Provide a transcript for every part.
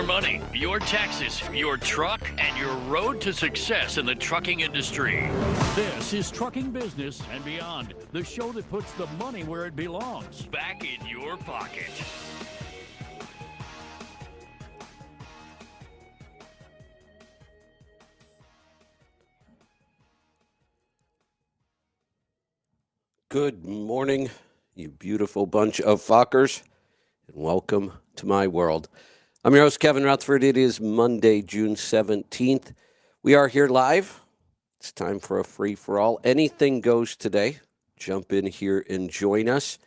money, your taxes, your truck, and your road to success in the trucking industry. This is Trucking Business and Beyond, the show that puts the money where it belongs, back in your pocket. Good morning, you beautiful bunch of fuckers, and welcome to my world. I'm your host, Kevin Rutherford. It is Monday, June 17th. We are here live. It's time for a free-for-all. Anything goes today. Jump in here and join us.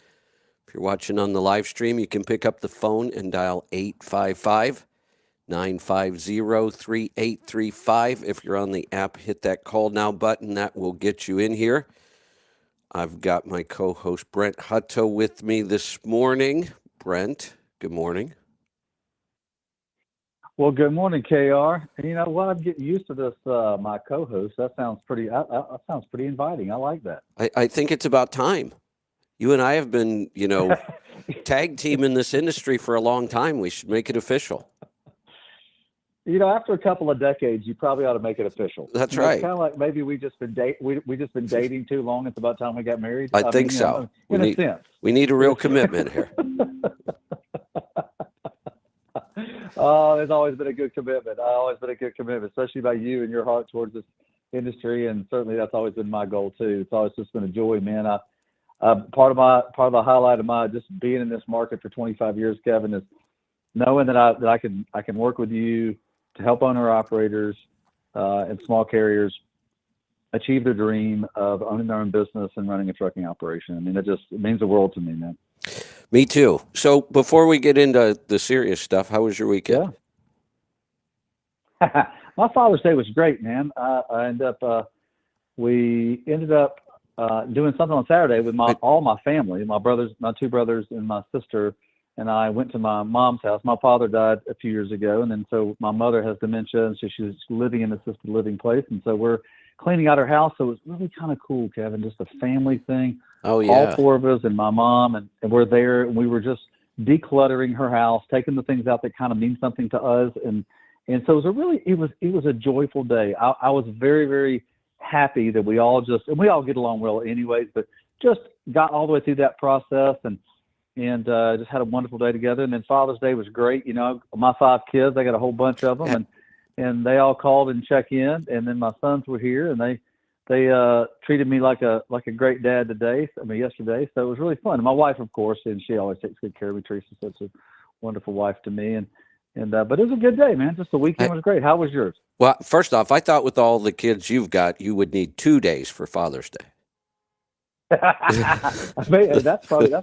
If you're watching on the live stream, you can pick up the phone and dial 855-950-3835. If you're on the app, hit that call now button. That will get you in here. I've got my co-host Brent Hutto with me this morning. Brent, good morning. Well, good morning, KR. And you know what? I'm getting used to this. My co-host. That sounds pretty. That sounds pretty inviting. I like that. I think it's about time. You and I have been, tag team in this industry for a long time. We should make it official. After a couple of decades, you probably ought to make it official. That's right. It's kind of like maybe we just been dating too long. It's about time we got married. I think so. In a sense, we need a real commitment here. Oh, there's always been a good commitment. Especially by you and your heart towards this industry, and certainly that's always been my goal too. It's always just been a joy, man. Part of the highlight of my just being in this market for 25 years, Kevin, is knowing that I can work with you to help owner-operators and small carriers achieve their dream of owning their own business and running a trucking operation. I mean, it means the world to me, man. Me too. So before we get into the serious stuff, how was your weekend? Yeah. My Father's Day was great, man. We ended up doing something on Saturday with all my family, my two brothers and my sister. And I went to my mom's house. My father died a few years ago, and then so my mother has dementia, and so she's living in an assisted living place. And so we're cleaning out her house. So it was really kind of cool, Kevin, just a family thing. Oh, yeah. All four of us and my mom, and we're there, and we were just decluttering her house, taking the things out that kind of mean something to us. And so it was a joyful day. I was very, very happy that we all get along well anyways, but just got all the way through that process and just had a wonderful day together. And then Father's Day was great. My 5 kids, I got a whole bunch of them, and they all called and checked in. And then my sons were here, and they treated me like a great dad yesterday. So it was really fun. And my wife, of course, and she always takes good care of me. Teresa's such a wonderful wife to me. But it was a good day, man. Just the weekend was great. How was yours? Well, first off, I thought with all the kids you've got, you would need 2 days for Father's Day. That's fine.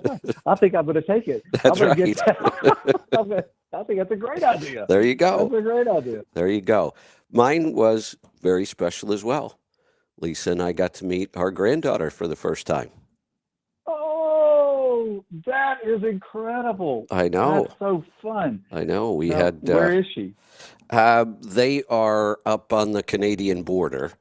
I think I'm going to take it. That's right. I think that's a great idea. There you go. That's a great idea. There you go. Mine was very special as well. Lisa and I got to meet our granddaughter for the first time. Oh, that is incredible. I know. That's so fun. I know. Where is she? They are up on the Canadian border.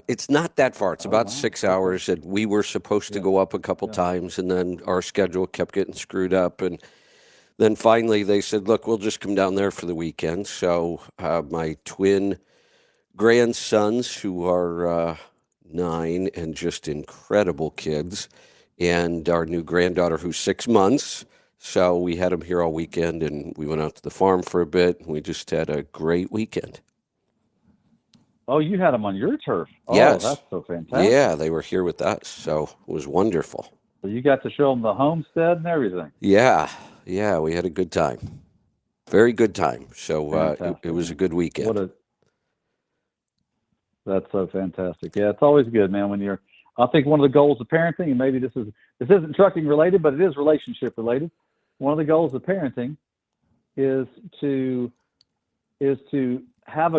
It's not that far. It's about 6 hours, and we were supposed to go up a couple times, and then our schedule kept getting screwed up. And then finally they said, look, we'll just come down there for the weekend. So my twin grandsons, who are 9 and just incredible kids, and our new granddaughter, who's 6 months. So we had them here all weekend, and we went out to the farm for a bit, and we just had a great weekend. Oh, you had them on your turf. Oh, yes. That's so fantastic. Yeah, they were here with us, so it was wonderful. So you got to show them the homestead and everything. Yeah, we had a good time. Very good time. So it was a good weekend. That's so fantastic. Yeah, it's always good, man, I think one of the goals of parenting, and maybe this isn't trucking related, but it is relationship related. One of the goals of parenting is to have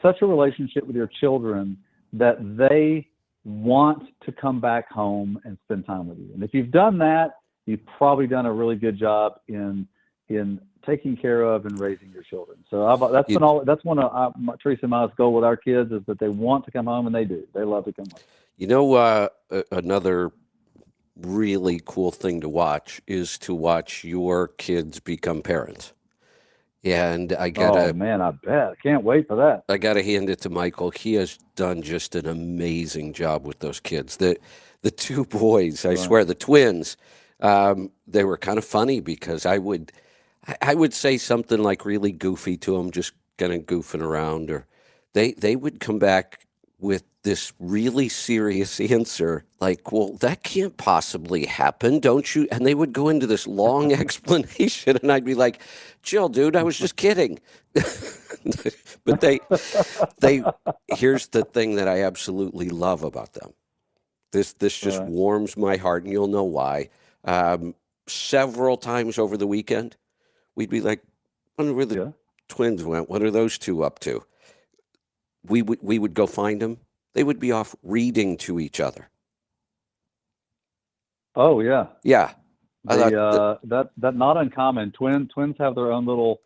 such a relationship with your children that they want to come back home and spend time with you. And if you've done that, you've probably done a really good job in taking care of and raising your children. So that's one of Teresa and my goal with our kids, is that they want to come home, and they do. They love to come home. Another really cool thing to watch is to watch your kids become parents. Yeah, and Oh man, I bet. I can't wait for that. I gotta hand it to Michael. He has done just an amazing job with those kids. The two boys, I Right. swear, the twins, they were kind of funny because I would say something like really goofy to them, just kind of goofing around, or they would come back with this really serious answer, like, "Well, that can't possibly happen, don't you?" And they would go into this long explanation, and I'd be like, "Chill, dude, I was just kidding." But they here's the thing that I absolutely love about them. This just Right. warms my heart, and you'll know why. Several times over the weekend, we'd be like, "Wonder where the Yeah. twins went. What are those two up to?" We would go find them. They would be off reading to each other. Oh yeah. Yeah, I thought That not uncommon. Twins have their own little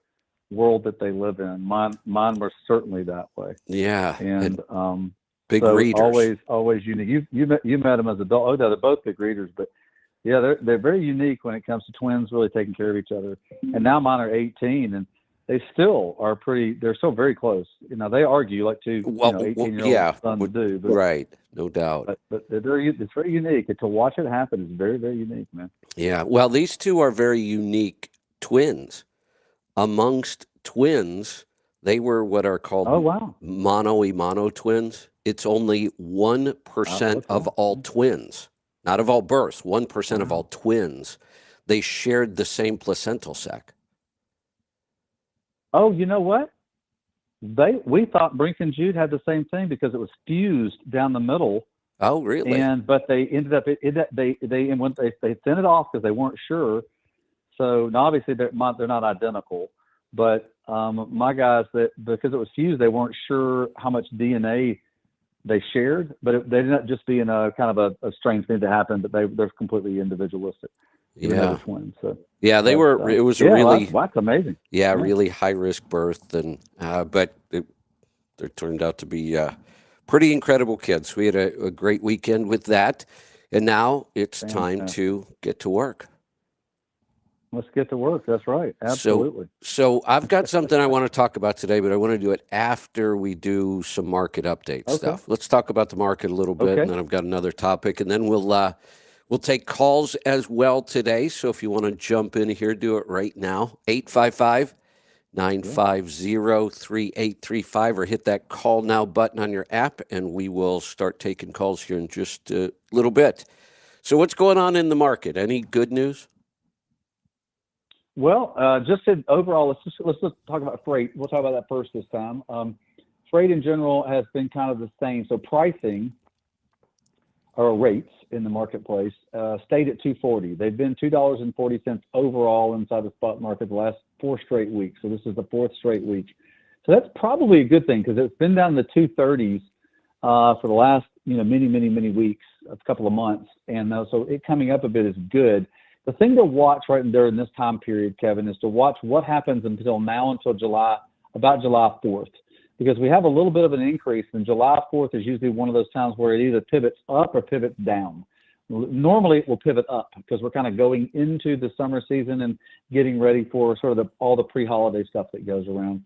world that they live in. Mine were certainly that way. yeah, And and big so readers. always unique. You met them as adults. Oh, they're both big readers, but yeah, they're very unique when it comes to twins really taking care of each other. And now mine are 18, and they still are pretty. They're still very close. They argue like two Well, 18-year-old yeah, sons do, right, no doubt. but it's very unique. And to watch it happen is very very unique, man. Yeah, well, these two are very unique twins. Amongst twins, they were what are called Oh wow. mono twins. It's only 1% Okay. of all twins, not of all births, 1% of all Wow. twins. They shared the same placental sac. Oh, you know what? We thought Brink and Jude had the same thing because it was fused down the middle, Oh, really? but they ended up they when they thinned it off because they weren't sure. So now obviously they're not identical, but my guys that because it was fused, they weren't sure how much DNA they shared, but they didn't just be in a kind of a strange thing that happened, but they're completely individualistic, even though they're Yeah. twins. So, Yeah, they but were, it was a yeah, well, really, that's amazing. yeah, Yeah, really high risk birth. And, but it turned out to be pretty incredible kids. We had a great weekend with that. And now it's time fantastic. to get to work. Let's get to work. That's right. So, Absolutely. so I've got something I want to talk about today, but I want to do it after we do some market update Okay. stuff. Let's talk about the market a little bit, and Okay. then I've got another topic, and then we'll take calls as well today. So if you want to jump in here, do it right now. 855-950-3835, or hit that call now button on your app, and we will start taking calls here in just a little bit. So what's going on in the market? Any good news? Well, just overall, let's just talk about freight. We'll talk about that first this time. Freight in general has been kind of the same. So pricing or rates in the marketplace stayed at $2.40. They've been $2.40 overall inside the spot market the last 4 straight weeks. So this is the 4th straight week. So that's probably a good thing because it's been down in the 230s for the last many weeks, a couple of months, and so it coming up a bit is good. The thing to watch right there in this time period, Kevin, is to watch what happens until July, about July 4th, because we have a little bit of an increase, and July 4th is usually one of those times where it either pivots up or pivots down. Normally it will pivot up because we're kind of going into the summer season and getting ready for sort of all the pre-holiday stuff that goes around.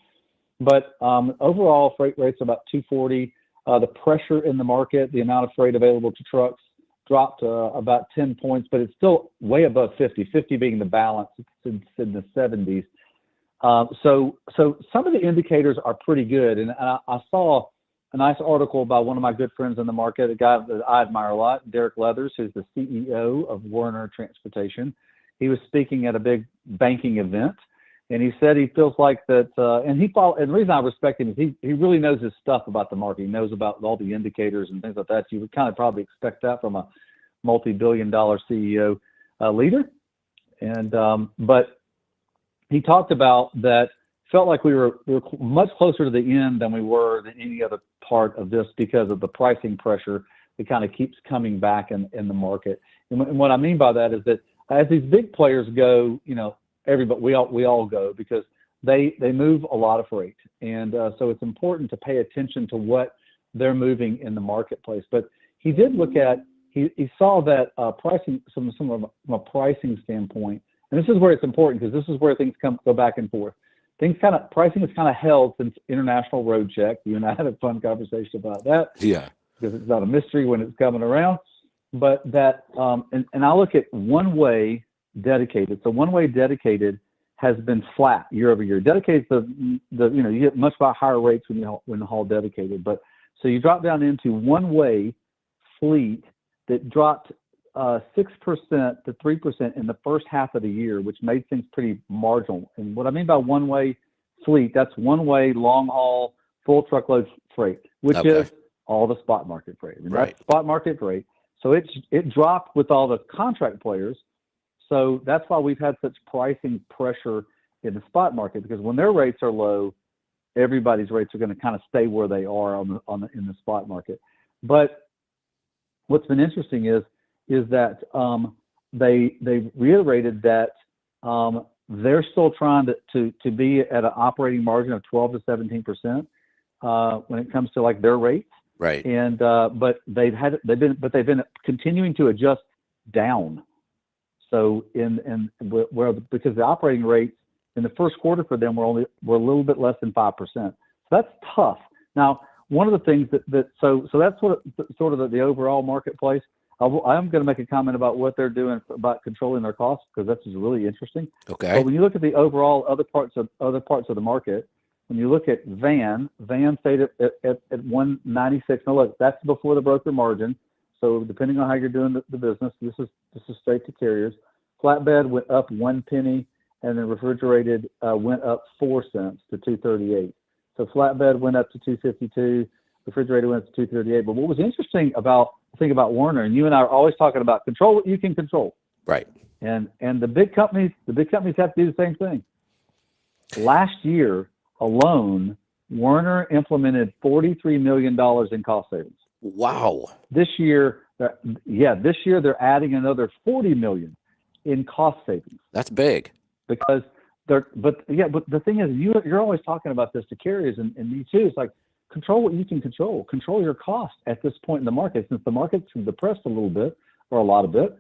But overall, freight rates are about 240. The pressure in the market, the amount of freight available to trucks, dropped about 10 points, but it's still way above 50 being the balance. It's in the 70s. So some of the indicators are pretty good. And I saw a nice article by one of my good friends in the market, a guy that I admire a lot, Derek Leathers, who's the CEO of Werner Transportation. He was speaking at a big banking event, and he said he feels like that, and the reason I respect him is he really knows his stuff about the market. He knows about all the indicators and things like that. You would kind of probably expect that from a multi-billion-dollar CEO leader. And but he talked about that, felt like we were much closer to the end than we were than any other part of this because of the pricing pressure that kind of keeps coming back in the market. And what I mean by that is that as these big players go, everybody, we all go because they move a lot of freight, and so it's important to pay attention to what they're moving in the marketplace. But he did look at he saw that pricing from a pricing standpoint, and this is where it's important because this is where things go back and forth. pricing is kind of held since International Road Check. You and I had a fun conversation about that. Yeah. Because it's not a mystery when it's coming around. But that, and I look at one-way dedicated. So one-way dedicated has been flat year over year. Dedicated, you get much higher rates when you haul dedicated. But so you drop down into one-way fleet that dropped 6% to 3% in the first half of the year, which made things pretty marginal. And what I mean by one-way fleet, that's one-way long haul, full truckload freight, which is all the spot market freight. I mean, that's spot market freight. So it dropped with all the contract players. So that's why we've had such pricing pressure in the spot market, because when their rates are low, everybody's rates are going to kind of stay where they are in the spot market. But what's been interesting is that they reiterated that they're still trying to be at an operating margin of 12 to 17% when it comes to like their rates. Right. And but they've been continuing to adjust down. So because the operating rates in the first quarter for them were a little bit less than 5%. So that's tough. Now, one of the things so that's sort of the overall marketplace. I'm going to make a comment about what they're doing about controlling their costs, because that's just really interesting. Okay. But when you look at the overall other parts of the market, when you look at van stayed at 196. Now look, that's before the broker margin. So depending on how you're doing the business, this is straight to carriers. Flatbed went up 1 penny, and then refrigerated went up 4 cents to 2.38. So flatbed went up to 2.52. Refrigerator went up to 2.38. But what was interesting about Werner, and you and I are always talking about control what you can control. Right. And the big companies have to do the same thing. Last year alone, Werner implemented $43 million in cost savings. Wow. This year they're adding another $40 million in cost savings. That's big. Because but the thing is, you're always talking about this to carriers, and me too. It's like, control what you can control. Control your cost at this point in the market. Since the market's depressed a little bit, or a lot of it,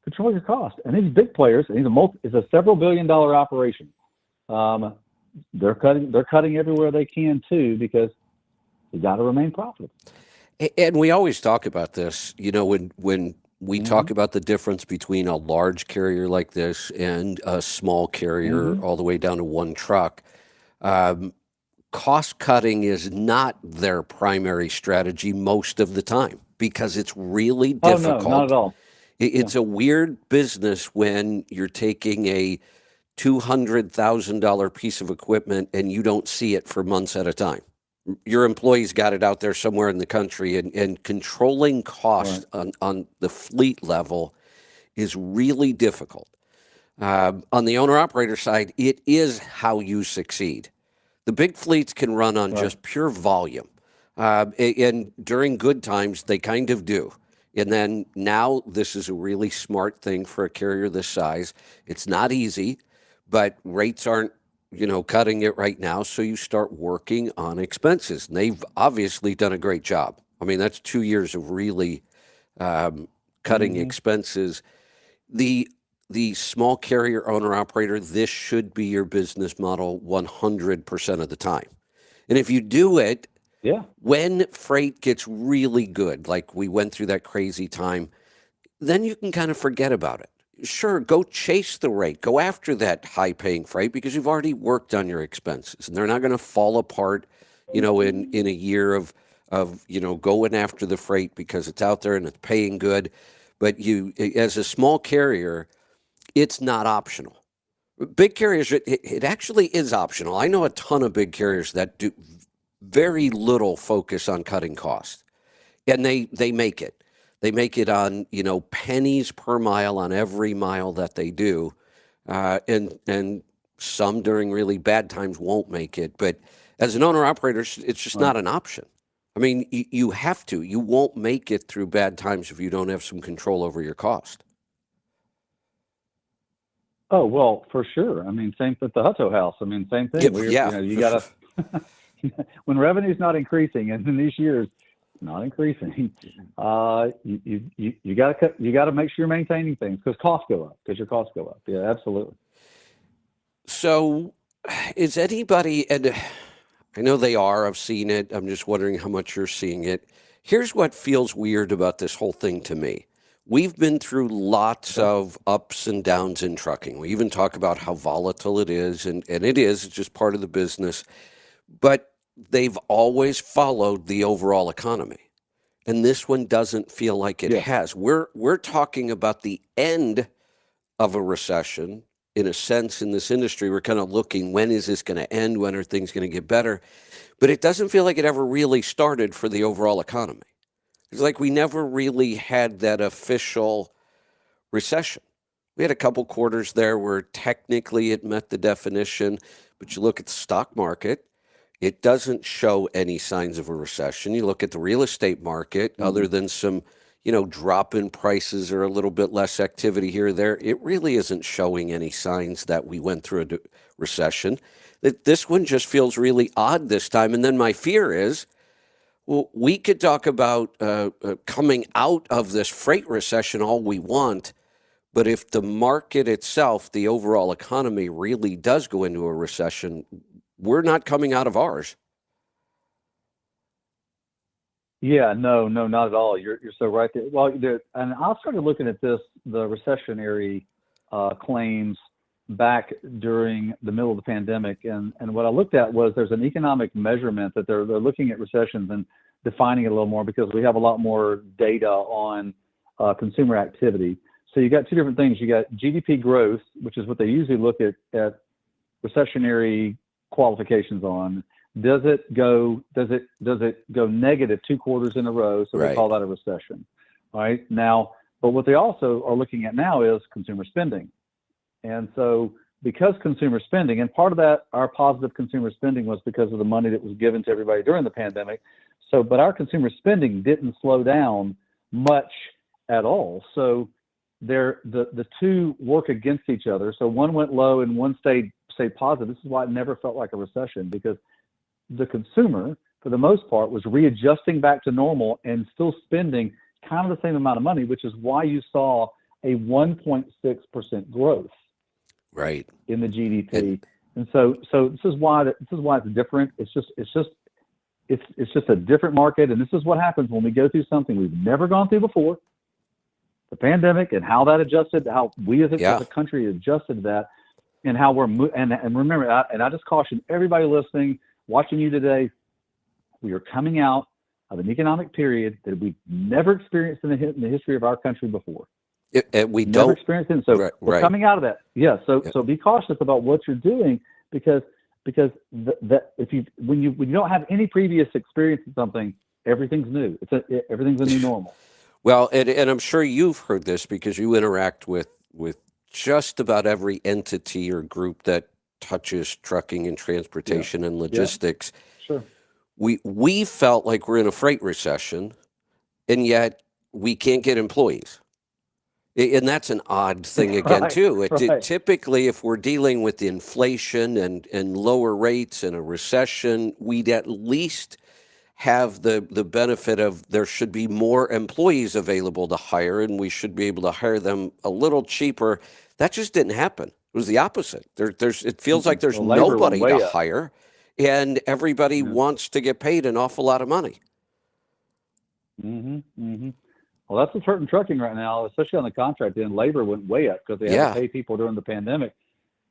control your cost. And these big players, and it's a several $billion-dollar operation. They're cutting everywhere they can too, because you got to remain profitable. And we always talk about this, when we talk about the difference between a large carrier like this and a small carrier all the way down to one truck. Cost cutting is not their primary strategy most of the time, because it's really difficult. Oh, no, not at all. It's a weird business when you're taking a $200,000 piece of equipment and you don't see it for months at a time. Your employees got it out there somewhere in the country, and controlling cost on the fleet level is really difficult. On the owner-operator side, it is how you succeed. The big fleets can run on just pure volume. And during good times, they kind of do. And then now this is a really smart thing for a carrier this size. It's not easy, but rates aren't, cutting it right now. So you start working on expenses. And they've obviously done a great job. I mean, that's 2 years of really cutting expenses. The small carrier owner-operator, this should be your business model 100% of the time. And if you do it, when freight gets really good, like we went through that crazy time, then you can kind of forget about it. Sure, go chase the rate. Go after that high-paying freight, because you've already worked on your expenses. And they're not going to fall apart, in a year of going after the freight because it's out there and it's paying good. But you, as a small carrier, it's not optional. Big carriers, it actually is optional. I know a ton of big carriers that do very little focus on cutting costs, and they make it. They make it on pennies per mile on every mile that they do, and some during really bad times won't make it. But as an owner operator, it's just not an option. I mean, you have to. You won't make it through bad times if you don't have some control over your cost. Oh, well, for sure. I mean, same with the Hutto House. I mean, same thing. You got to, when revenue's not increasing, and in these years, not increasing, you got to make sure you're maintaining things, because costs go up, because your costs go up. Yeah, absolutely. So is anybody, and I know they are, I've seen it. I'm just wondering how much you're seeing it. Here's what feels weird about this whole thing to me. We've been through lots Okay. of ups and downs in trucking. We even talk about how volatile it is, and it is, it's just part of the business. But they've always followed the overall economy. And this one doesn't feel like it Yes. has. We're talking about the end of a recession. In a sense, in this industry, we're kind of looking, when is this going to end? When are things going to get better? But it doesn't feel like it ever really started for the overall economy. It's like we never really had that official recession. We had a couple quarters there where technically it met the definition, but you look at the stock market, it doesn't show any signs of a recession. You look at the real estate market, other Mm. than some, drop in prices or a little bit less activity here or there, it really isn't showing any signs that we went through a recession. This one just feels really odd this time. And then my fear is, well, we could talk about coming out of this freight recession all we want, but if the market itself, the overall economy, really does go into a recession, we're not coming out of ours. Yeah, no, no, not at all. You're so right there. Well, and I started looking at the recessionary claims back during the middle of the pandemic, and what I looked at was there's an economic measurement that they're looking at recessions and defining it a little more because we have a lot more data on consumer activity. So you got two different things. You got GDP growth, which is what they usually look at recessionary qualifications on. Does it go negative 2 quarters in a row? So they Right. call that a recession, right? Now, but what they also are looking at now is consumer spending. And so because consumer spending, and part of that, our positive consumer spending was because of the money that was given to everybody during the pandemic. So, but our consumer spending didn't slow down much at all. So the two work against each other. So one went low and one stayed positive. This is why it never felt like a recession, because the consumer, for the most part, was readjusting back to normal and still spending kind of the same amount of money, which is why you saw a 1.6% growth Right. in the GDP. And And so this is why it's different. It's just a different market, and this is what happens when we go through something we've never gone through before, the pandemic, and how that adjusted, how we as yeah, a country adjusted that, and how we're and remember, I just caution everybody listening, watching you today, we are coming out of an economic period that we've never experienced in the history of our country before. we Never don't. experienced it. So we're Right. coming out of that. Yeah. So Yeah. so be cautious about what you're doing, because when you don't have any previous experience in something, everything's new. Everything's a new normal. Well, and I'm sure you've heard this because you interact with just about every entity or group that touches trucking and Yeah. transportation and Yeah. logistics. Sure. We felt like we're in a freight recession, and yet we can't get employees. And that's an odd thing again, Right. too. It Right. typically, if we're dealing with inflation and lower rates and a recession, we'd at least have the benefit of there should be more employees available to hire, and we should be able to hire them a little cheaper. That just didn't happen. It was the opposite. It feels like there's The labor went nobody to way up. hire, and everybody Yeah. wants to get paid an awful lot of money. Mm-hmm. Mm-hmm. Well, that's what's hurting trucking right now, especially on the contract end. Labor went way up because they had Yeah, to pay people during the pandemic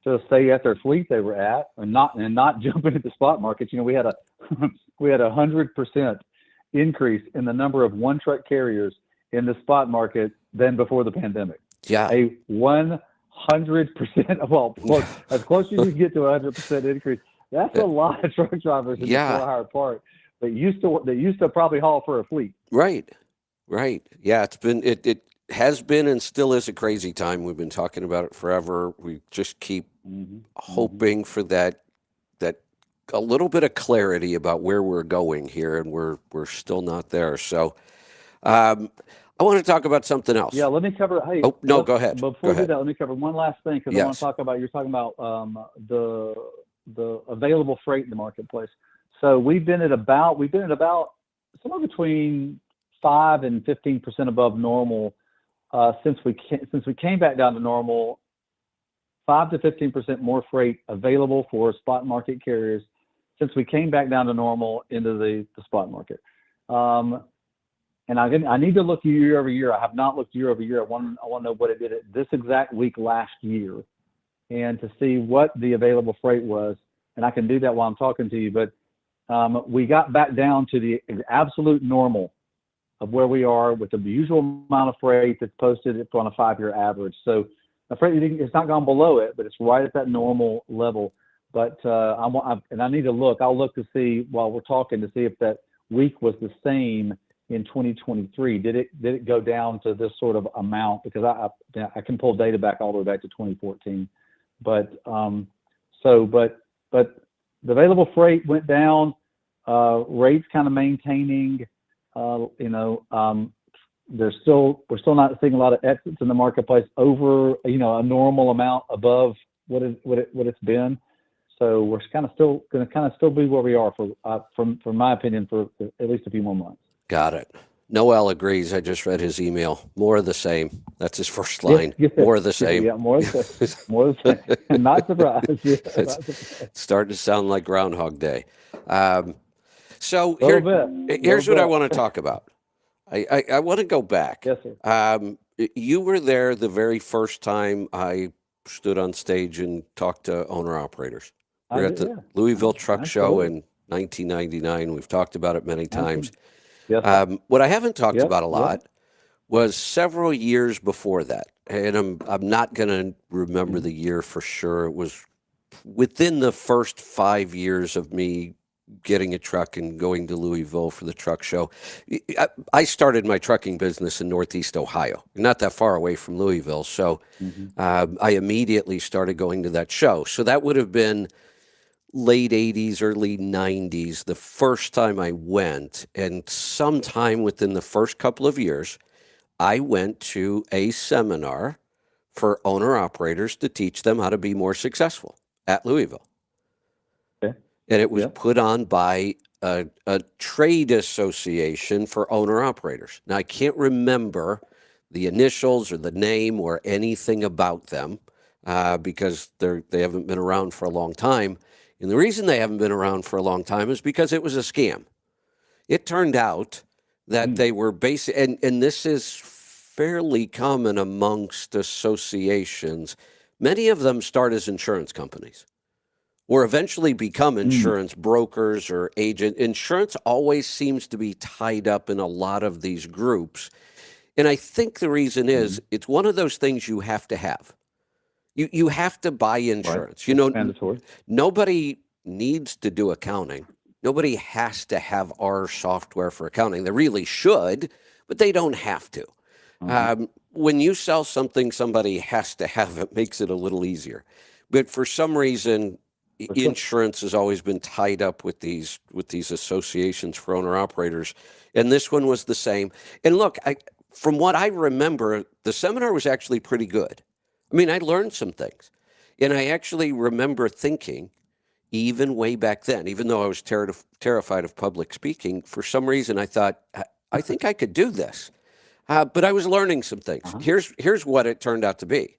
to stay at their fleet they were at, and not jump into the spot markets. You know, we had a 100% increase in the number of one truck carriers in the spot market than before the pandemic. yeah, A 100%, well, as close as you can get to a 100% increase. That's a lot of truck drivers in the yeah. for-hire part that used to probably haul for a fleet. Right, right. Yeah, it has been and still is a crazy time. We've been talking about it forever. We just keep Mm-hmm. Mm-hmm. hoping for that a little bit of clarity about where we're going here, and we're still not there. So, I want to talk about something Yeah, else. let me cover. Hey, Oh no, go ahead. before Go we do ahead. that, let me cover one last thing, because I want to Yes. talk about. You're talking about the available freight in the marketplace. So we've been at about somewhere between 5 and 15% above normal since we came back down to normal 5 to 15% more freight available for spot market carriers since we came back down to normal into the spot market. And I need to look year over year. I have not looked year over year. I want to know what it did at this exact week last year, and to see what the available freight was. And I can do that while I'm talking to you. But we got back down to the absolute normal of where we are with the usual amount of freight that's posted on a 5-year average. So the freight, it's not gone below it, but it's right at that normal level. But I need to look. I'll look to see while we're talking to see if that week was the same in 2023. Did it go down to this sort of amount? Because I can pull data back all the way back to 2014. But but the available freight went down. Rates kind of maintaining. We're still not seeing a lot of exits in the marketplace over a normal amount above what it's been. So we're going to still be where we are from my opinion, for at least a few more months. Got it. Noel agrees. I just read his email. More of the same. That's his first line. Yeah. More of the same. Yeah, more of the same. More of the same. Not surprised. Yeah, it's starting to sound like Groundhog Day. So here's what I want to talk about. I want to go back. Yes, sir. You were there the very first time I stood on stage and talked to owner-operators. We were at the Louisville Truck Show in 1999. We've talked about it many times. Yes. What I haven't talked about a lot was several years before that, and I'm not going to remember the year for sure. It was within the first 5 years of me getting a truck and going to Louisville for the truck show. I started my trucking business in Northeast Ohio, not that far away from Louisville. So I immediately started going to that show. So that would have been late 80s, early 90s, the first time I went. And sometime within the first couple of years, I went to a seminar for owner-operators to teach them how to be more successful at Louisville. And it was put on by a trade association for owner-operators. Now, I can't remember the initials or the name or anything about them because they haven't been around for a long time. And the reason they haven't been around for a long time is because it was a scam. It turned out that they were and this is fairly common amongst associations. Many of them start as insurance companies, or eventually become insurance brokers or agent. Insurance always seems to be tied up in a lot of these groups. And I think the reason is it's one of those things you have to have. You have to buy insurance. Right. Mandatory. Nobody needs to do accounting. Nobody has to have our software for accounting. They really should, but they don't have to. When you sell something somebody has to have, it makes it a little easier. But for some reason, insurance has always been tied up with these associations for owner-operators, and this one was the same. And look, from what I remember, the seminar was actually pretty good. I mean, I learned some things, and I actually remember thinking, even way back then, even though I was terrified of public speaking, for some reason I thought, I think I could do this. But I was learning some things. Here's what it turned out to be.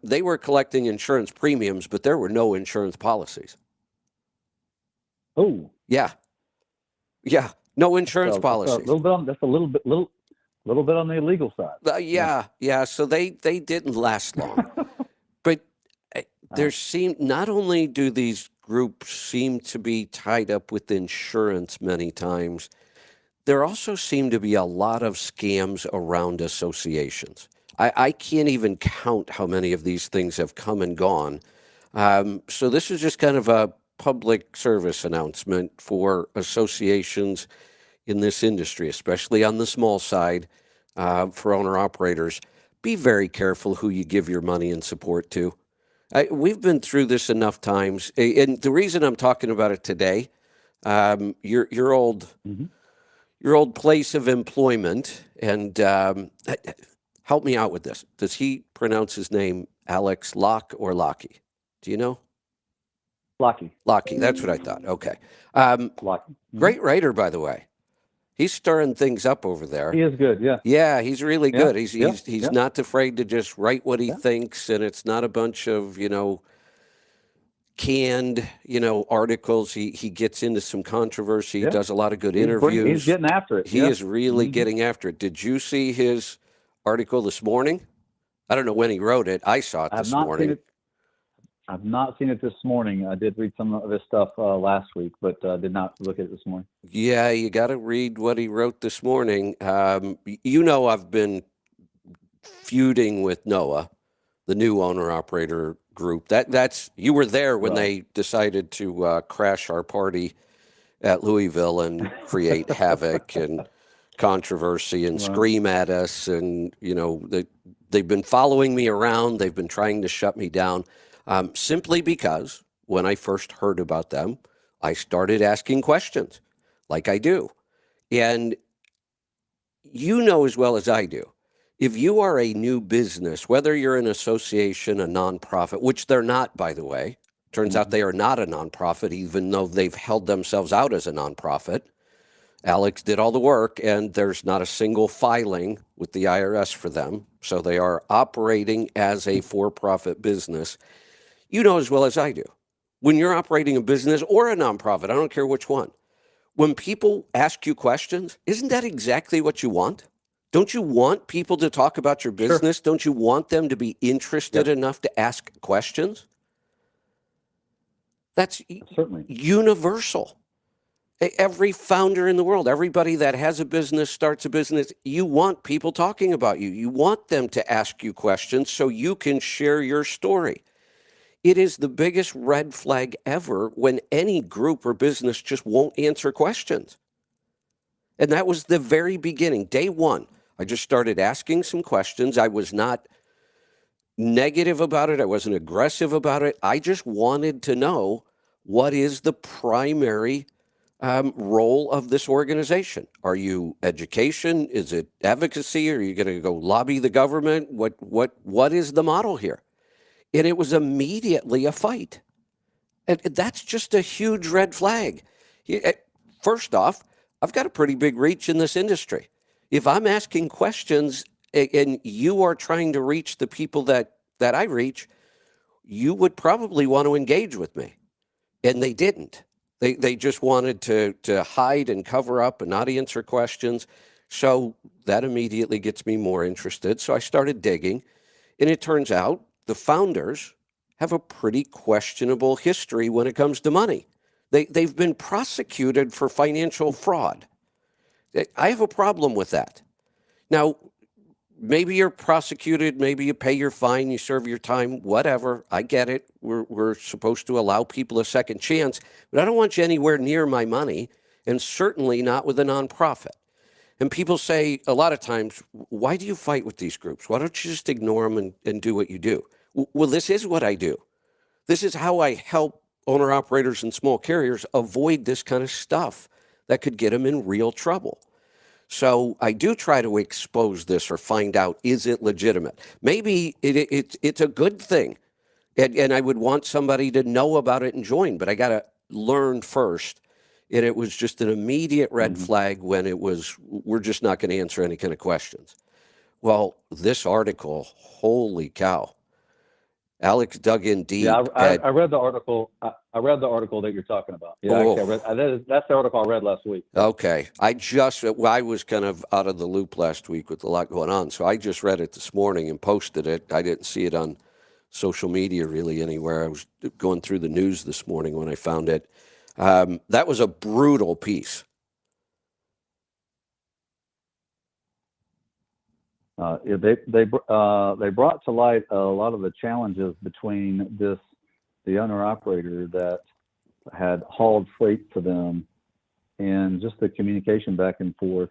They were collecting insurance premiums, but there were no insurance policies. Oh, yeah, no insurance policies. That's a little bit on the illegal side. Yeah. So they didn't last long, but not only do these groups seem to be tied up with insurance many times, there also seem to be a lot of scams around associations. I can't even count how many of these things have come and gone. So this is just kind of a public service announcement for associations in this industry, especially on the small side, for owner-operators. Be very careful who you give your money and support to. We've been through this enough times. And the reason I'm talking about it today, your old place of employment, and help me out with this. Does he pronounce his name Alex Locke or Lockie? Do you know? Lockie. Lockie, that's what I thought. Okay. Lockie. Great writer, by the way. He's stirring things up over there. He is good. Yeah. Yeah, he's really Yeah. good. He's Yeah. he's Yeah. not afraid to just write what he Yeah. thinks, and it's not a bunch of, canned, articles. He gets into some controversy. He Yeah. does a lot of good He's interviews. getting after it. He Yeah. is really Mhm. getting after it. Did you see his article this morning? I don't know when he wrote it. I saw it I have this not morning. seen it. I've not seen it this morning. I did read some of his stuff last week, but did not look at it this morning. Yeah, you got to read what he wrote this morning. I've been feuding with Noah, the new owner-operator group. That's you were there when Right. they decided to crash our party at Louisville and create havoc and controversy and Right. scream at us. And, they've been following me around. They've been trying to shut me down simply because when I first heard about them, I started asking questions like I do. And you know as well as I do, if you are a new business, whether you're an association, a nonprofit, which they're not, by the way, turns out they are not a nonprofit, even though they've held themselves out as a nonprofit. Alex did all the work, and there's not a single filing with the IRS for them. So they are operating as a for-profit business. You know as well as I do, when you're operating a business or a nonprofit, I don't care which one, when people ask you questions, isn't that exactly what you want? Don't you want people to talk about your business? Sure. Don't you want them to be interested Yep. enough to ask questions? That's Certainly. universal. Every founder in the world, everybody that has a business, starts a business, you want people talking about you. You want them to ask you questions so you can share your story. It is the biggest red flag ever when any group or business just won't answer questions. And that was the very beginning, day one. I just started asking some questions. I was not negative about it. I wasn't aggressive about it. I just wanted to know, what is the primary role of this organization? Are you education? Is it advocacy? Are you going to go lobby the government? What is the model here? And it was immediately a fight. And that's just a huge red flag. First off, I've got a pretty big reach in this industry. If I'm asking questions and you are trying to reach the people that I reach, you would probably want to engage with me. And they didn't. They just wanted to hide and cover up and not answer questions. So that immediately gets me more interested. So I started digging, and it turns out the founders have a pretty questionable history when it comes to money. They've been prosecuted for financial fraud. I have a problem with that. Now, maybe you're prosecuted, maybe you pay your fine, you serve your time, whatever. I get it. We're supposed to allow people a second chance, but I don't want you anywhere near my money, and certainly not with a nonprofit. And people say a lot of times, why do you fight with these groups? Why don't you just ignore them and do what you do? Well, this is what I do. This is how I help owner-operators and small carriers avoid this kind of stuff that could get them in real trouble. So I do try to expose this or find out, is it legitimate? Maybe it's a good thing, and I would want somebody to know about it and join, but I got to learn first. And it was just an immediate red flag when it was, we're just not going to answer any kind of questions. Well, this article, holy cow. Alex dug in deep. Yeah, I read the article. I read the article that you're talking about. Yeah, actually, that's the article I read last week. Okay. I was kind of out of the loop last week with a lot going on, so I just read it this morning and posted it. I didn't see it on social media really anywhere. I was going through the news this morning when I found it. That was a brutal piece. They brought to light a lot of the challenges between the owner operator that had hauled freight to them, and just the communication back and forth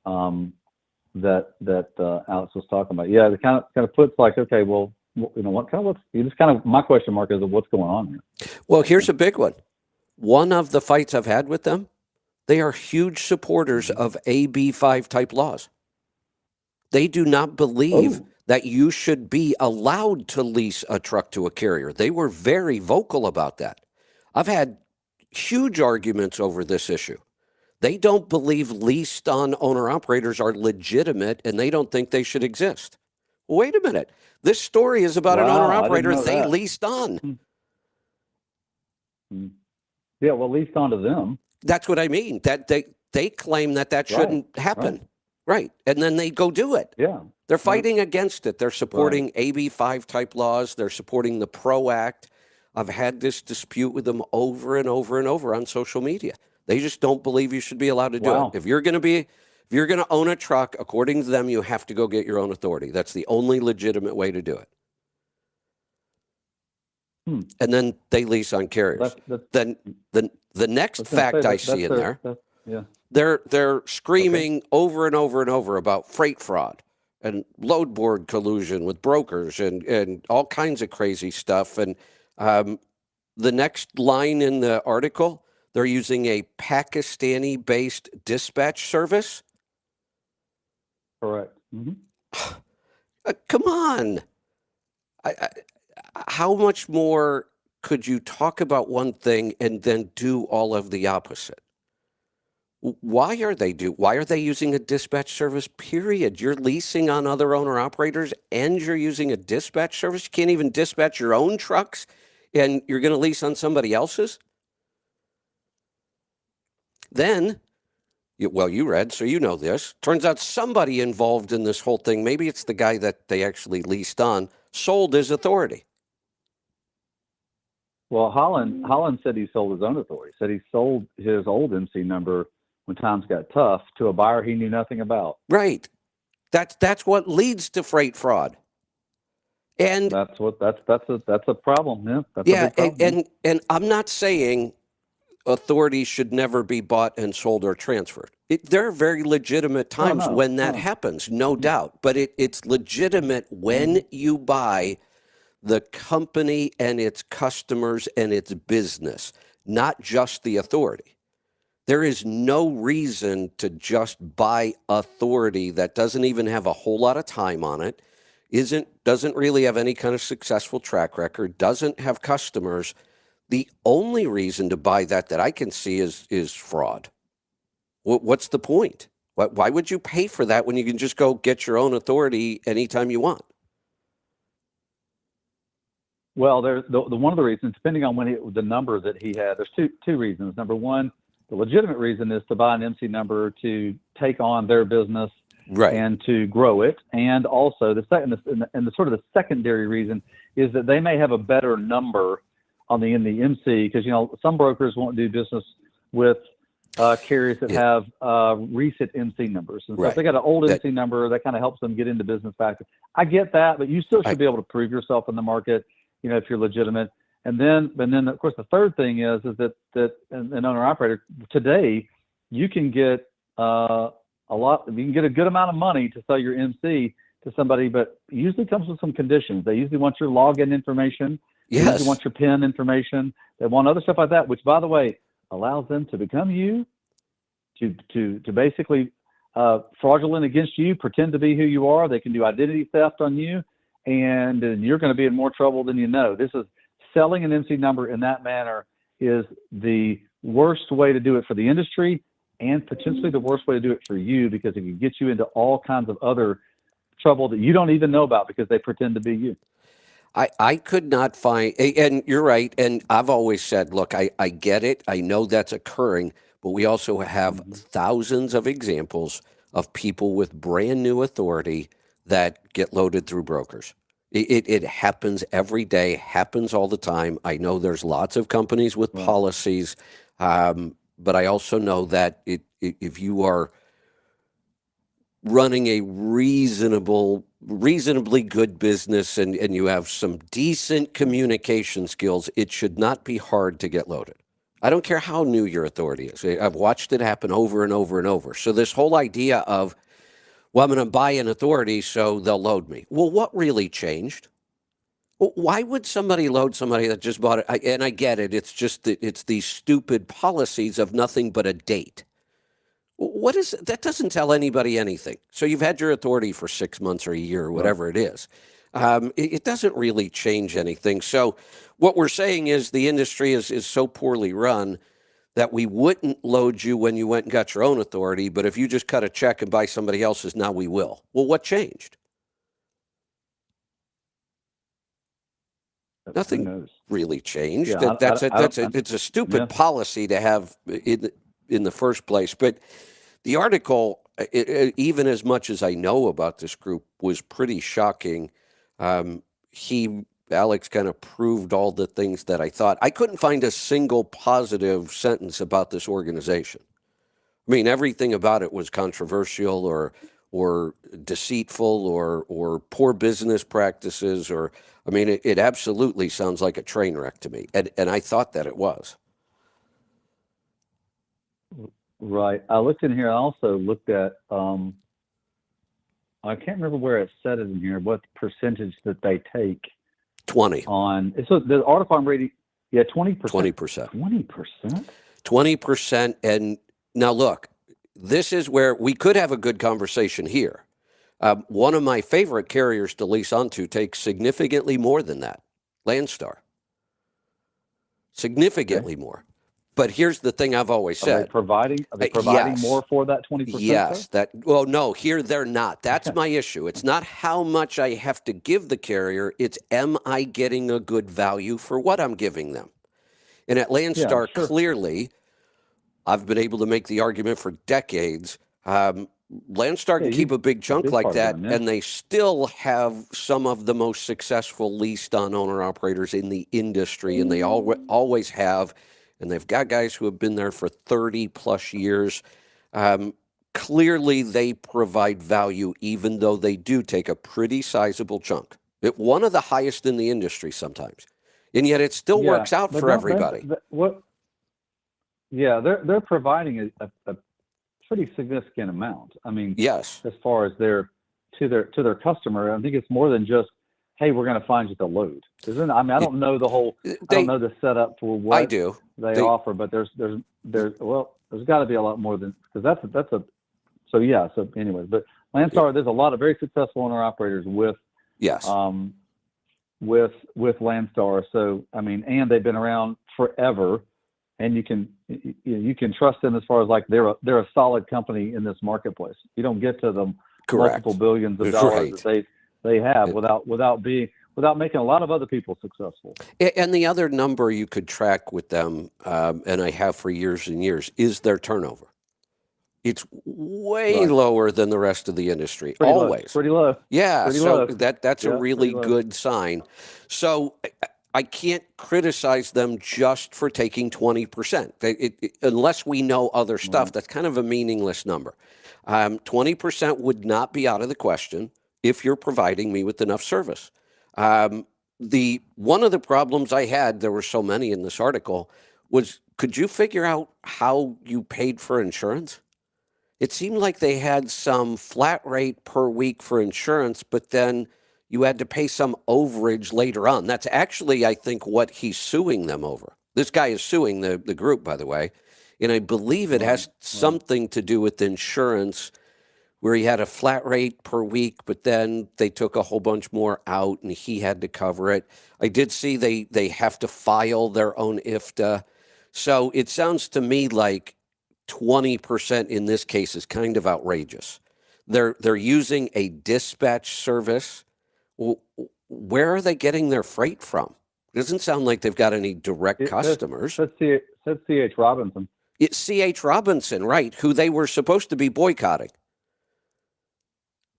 that Alex was talking about. Yeah, it kind of puts like, okay, well, my question mark is what's going on here. Well, here's a big one. One of the fights I've had with them, they are huge supporters of AB5 type laws. They do not believe that you should be allowed to lease a truck to a carrier. They were very vocal about that. I've had huge arguments over this issue. They don't believe leased on owner operators are legitimate and they don't think they should exist. Wait a minute. This story is about an owner Wow, I didn't operator know they that. leased on. Yeah, well, leased onto them. That's what I mean. That they claim that shouldn't happen. Right. And then they go do it. Yeah. They're fighting against it. They're supporting Right. AB5 type laws. They're supporting the PRO Act. I've had this dispute with them over and over and over on social media. They just don't believe you should be allowed to do it. Wow. If you're going to own a truck, according to them, you have to go get your own authority. That's the only legitimate way to do it. And then they lease on carriers. Then the next fact I see in there, they're screaming over and over and over about freight fraud and load board collusion with brokers and all kinds of crazy stuff. And the next line in the article, they're using a Pakistani-based dispatch service. Correct. Come on. How much more could you talk about one thing and then do all of the opposite? Why are they using a dispatch service, period? You're leasing on other owner operators and you're using a dispatch service. You can't even dispatch your own trucks and you're going to lease on somebody else's? Then, you read, so you know this. Turns out somebody involved in this whole thing, maybe it's the guy that they actually leased on, sold his authority. Well, Holland said he sold his own authority. Said he sold his old MC number when times got tough to a buyer he knew nothing about. Right. That's what leads to freight fraud. And that's a problem. Yeah. That's a big problem. And I'm not saying authorities should never be bought and sold or transferred. There are very legitimate times when that happens, no doubt. But it's legitimate when you buy the company and its customers and its business, not just the authority. There is no reason to just buy authority that doesn't even have a whole lot of time on it, doesn't really have any kind of successful track record, doesn't have customers. The only reason to buy that I can see is fraud. What's the point? Why would you pay for that when you can just go get your own authority anytime you want? Well, there's one of the reasons, depending on the number that he had, there's two reasons. Number one, the legitimate reason is to buy an MC number to take on their business and to grow it. And also the sort of the secondary reason is that they may have a better number in the MC, because some brokers won't do business with carriers that have recent MC numbers. And so if they got an old MC number, that kind of helps them get into business faster. I get that, but you still should be able to prove yourself in the market, if you're legitimate. And then of course the third thing is that an owner operator today, you can get you can get a good amount of money to sell your MC to somebody, but it usually comes with some conditions. They usually want your login information. They usually want your PIN information. They want other stuff like that, which, by the way, allows them to become you, to basically fraudulent against you, pretend to be who you are. They can do identity theft on you, and you're going to be in more trouble than you know. This is selling an MC number in that manner is the worst way to do it for the industry, and potentially the worst way to do it for you, because it can get you into all kinds of other trouble that you don't even know about because they pretend to be you. I could not find, and you're right, and I've always said, look, I get it. I know that's occurring, but we also have thousands of examples of people with brand new authority that get loaded through brokers. It happens every day, happens all the time. I know there's lots of companies with policies, but I also know that if you are running a reasonably good business and you have some decent communication skills, it should not be hard to get loaded. I don't care how new your authority is. I've watched it happen over and over and over. So this whole idea of, well, I'm going to buy an authority so they'll load me. Well, what really changed? Why would somebody load somebody that just bought it? And I get it. It's these stupid policies of nothing but a date. What is that? Doesn't tell anybody anything. So you've had your authority for 6 months or a year or whatever it is. It doesn't really change anything. So what we're saying is the industry is so poorly run that we wouldn't load you when you went and got your own authority, but if you just cut a check and buy somebody else's, now we will. Well, what changed? Nothing really changed. Yeah, It's a stupid policy to have in the first place. But the article, even as much as I know about this group, was pretty shocking. Alex kind of proved all the things that I thought. I couldn't find a single positive sentence about this organization. I mean, everything about it was controversial or deceitful or poor business practices, or I mean, it absolutely sounds like a train wreck to me, and I thought that it was. Right. I looked in here. I also looked at. I can't remember where it said it in here. What percentage that they take? 20 on. So the article I'm reading. Yeah, 20%. 20%. 20%. 20%. And now look, this is where we could have a good conversation here. One of my favorite carriers to lease onto takes significantly more than that, Landstar. Significantly more. But here's the thing I've always said. Are they providing yes. more for that 20%? Yes. Well, no, here they're not. That's my issue. It's not how much I have to give the carrier. It's am I getting a good value for what I'm giving them? And at Landstar, clearly, I've been able to make the argument for decades. Landstar can keep a big chunk like that, and they still have some of the most successful leased on owner-operators in the industry, and they always have. And they've got guys who have been there for 30-plus years. Clearly, they provide value, even though they do take a pretty sizable chunk. One of the highest in the industry sometimes. And yet it still works out for everybody. They're providing a pretty significant amount. I mean, yes, as far as to their customer, I think it's more than just, hey, we're going to find you the load. I don't know the whole. I don't know the setup for what I do. They offer, but there's got to be a lot more than, because that's a. So yeah. So anyways, but Landstar, there's a lot of very successful owner operators with Landstar. So I mean, and they've been around forever, and you can trust them as far as like they're a solid company in this marketplace. You don't get to the multiple billions of dollars that they have without making a lot of other people successful. And the other number you could track with them, and I have for years and years, is their turnover. It's way lower than the rest of the industry. Pretty low. Yeah, pretty so low. That's a really good sign. So I can't criticize them just for taking 20%. Unless we know other stuff, that's kind of a meaningless number. 20% would not be out of the question if you're providing me with enough service. One of the problems I had, there were so many in this article, was could you figure out how you paid for insurance? It seemed like they had some flat rate per week for insurance, but then you had to pay some overage later on. That's actually, I think, what he's suing them over. This guy is suing the group, by the way, and I believe it has something to do with insurance, where he had a flat rate per week, but then they took a whole bunch more out and he had to cover it. I did see they have to file their own IFTA. So it sounds to me like 20% in this case is kind of outrageous. They're using a dispatch service. Well, where are they getting their freight from? It doesn't sound like they've got any direct customers. That's C.H. Robinson. It's C.H. Robinson, right, who they were supposed to be boycotting.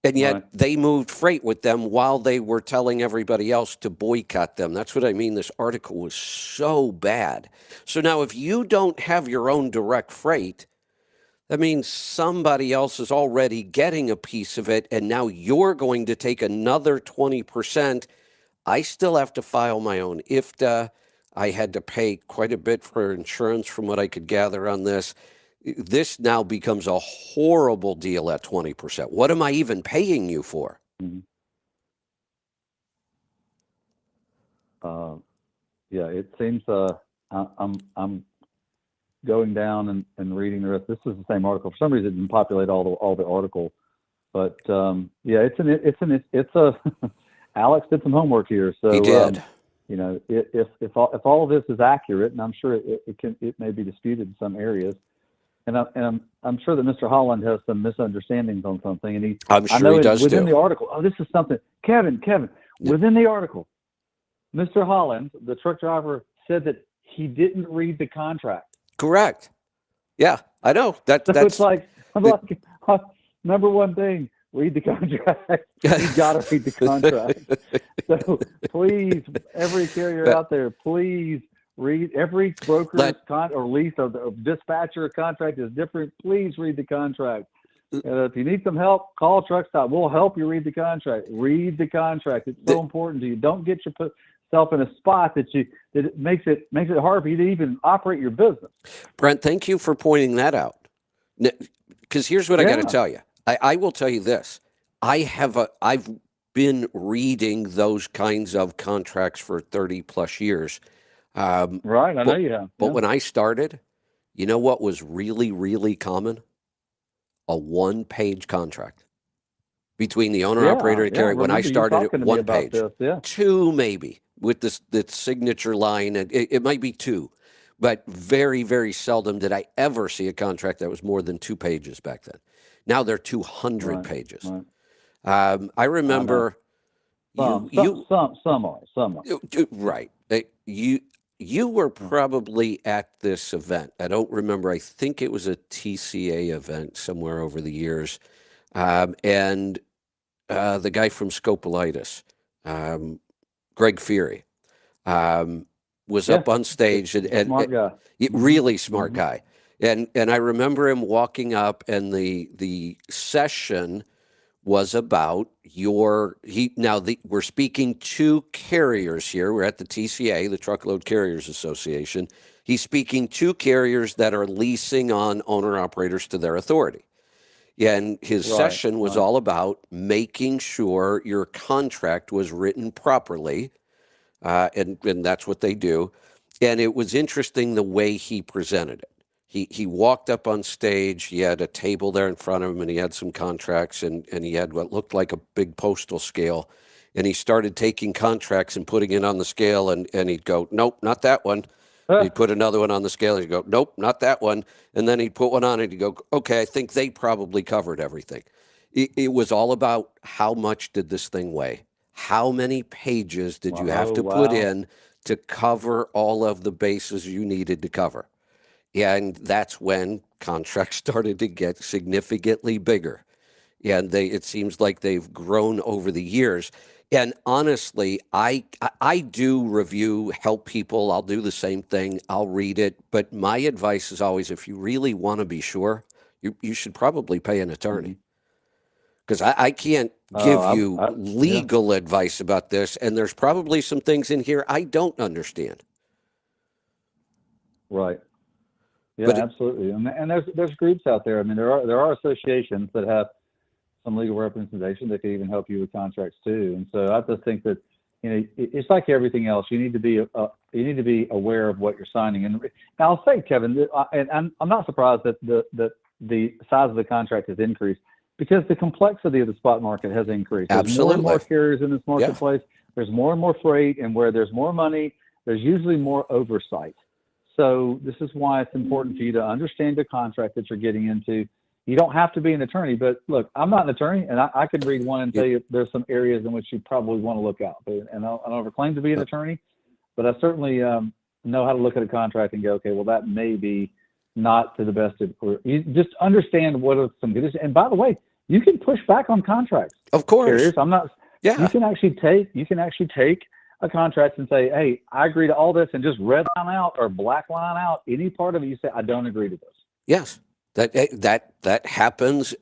And yet they moved freight with them while they were telling everybody else to boycott them. That's what I mean. This article was so bad. So now if you don't have your own direct freight, that means somebody else is already getting a piece of it, and now you're going to take another 20%. I still have to file my own IFTA. I had to pay quite a bit for insurance from what I could gather on this. This now becomes a horrible deal at 20%. What am I even paying you for? It seems I'm going down and reading the rest. This is the same article. For some reason, it didn't populate all the article, but it's a Alex did some homework here. So he did. if all of this is accurate, and I'm sure it may be disputed in some areas, and I'm sure that Mr. Holland has some misunderstandings on something, and I'm I sure know he does within too. the article. Oh, this is something, Kevin, Yeah. within the article, Mr. Holland, the truck driver, said that he didn't read the contract. Correct. Yeah, I know. So it's That's like, number one thing, read the contract. You got to read the contract. So please, every carrier out there, please read. Every broker or lease or dispatcher contract is different. Please read the contract. If you need some help, call Truck Stop. We'll help you read the contract. Read the contract. It's so important to you. Don't get yourself in a spot that it makes it hard for you to even operate your business. Brent, thank you for pointing that out. Because here's what I got to tell you. I will tell you this. I've been reading those kinds of contracts for 30 plus years. Right, I know you have. But when I started, you know what was really, really common? A one-page contract between the owner, operator, and carrier. When I started, it one page. Two maybe with this signature line. It might be two, but very, very seldom did I ever see a contract that was more than 2 pages back then. Now they're 200 pages. Right. I remember some are. Right. You were probably at this event. I don't remember. I think it was a TCA event somewhere over the years. And the guy from Scopolitis, Greg Fury, was up on stage. And smart guy. Really smart guy. And I remember him walking up, and the session was about we're speaking to carriers here. We're at the TCA, the Truckload Carriers Association. He's speaking to carriers that are leasing on owner-operators to their authority. And his session was all about making sure your contract was written properly, and that's what they do. And it was interesting the way he presented it. He walked up on stage. He had a table there in front of him, and he had some contracts, and he had what looked like a big postal scale. And he started taking contracts and putting it on the scale, and he'd go, nope, not that one. He'd put another one on the scale, and he'd go, nope, not that one. And then he'd put one on, and he'd go, okay, I think they probably covered everything. It was all about how much did this thing weigh? How many pages did you have to put in to cover all of the bases you needed to cover? And that's when contracts started to get significantly bigger. And it seems like they've grown over the years. And honestly, I do help people. I'll do the same thing. I'll read it. But my advice is always, if you really want to be sure, you should probably pay an attorney. Because I can't give you legal advice about this. And there's probably some things in here I don't understand. Right. Yeah, absolutely. And there's groups out there. I mean, there are associations that have some legal representation that can even help you with contracts too. And so I just think that, it's like everything else. You need to be aware of what you're signing. And I'll say, Kevin, and I'm not surprised that the size of the contract has increased, because the complexity of the spot market has increased. There's more and more carriers in this marketplace. Yeah. There's more and more freight, and where there's more money, there's usually more oversight. So this is why it's important for you to understand the contract that you're getting into. You don't have to be an attorney, but look, I'm not an attorney, and I can read one and tell you there's some areas in which you probably want to look out. And I don't ever claim to be an attorney, but I certainly know how to look at a contract and go, okay, well, that may be not to the best of, or you just understand what are some conditions. And by the way, you can push back on contracts. Of course. Carriers. I'm not. Yeah. You can actually take a contract and say, hey, I agree to all this, and just red line out or black line out any part of it. You say, I don't agree to this. Yes, that happens.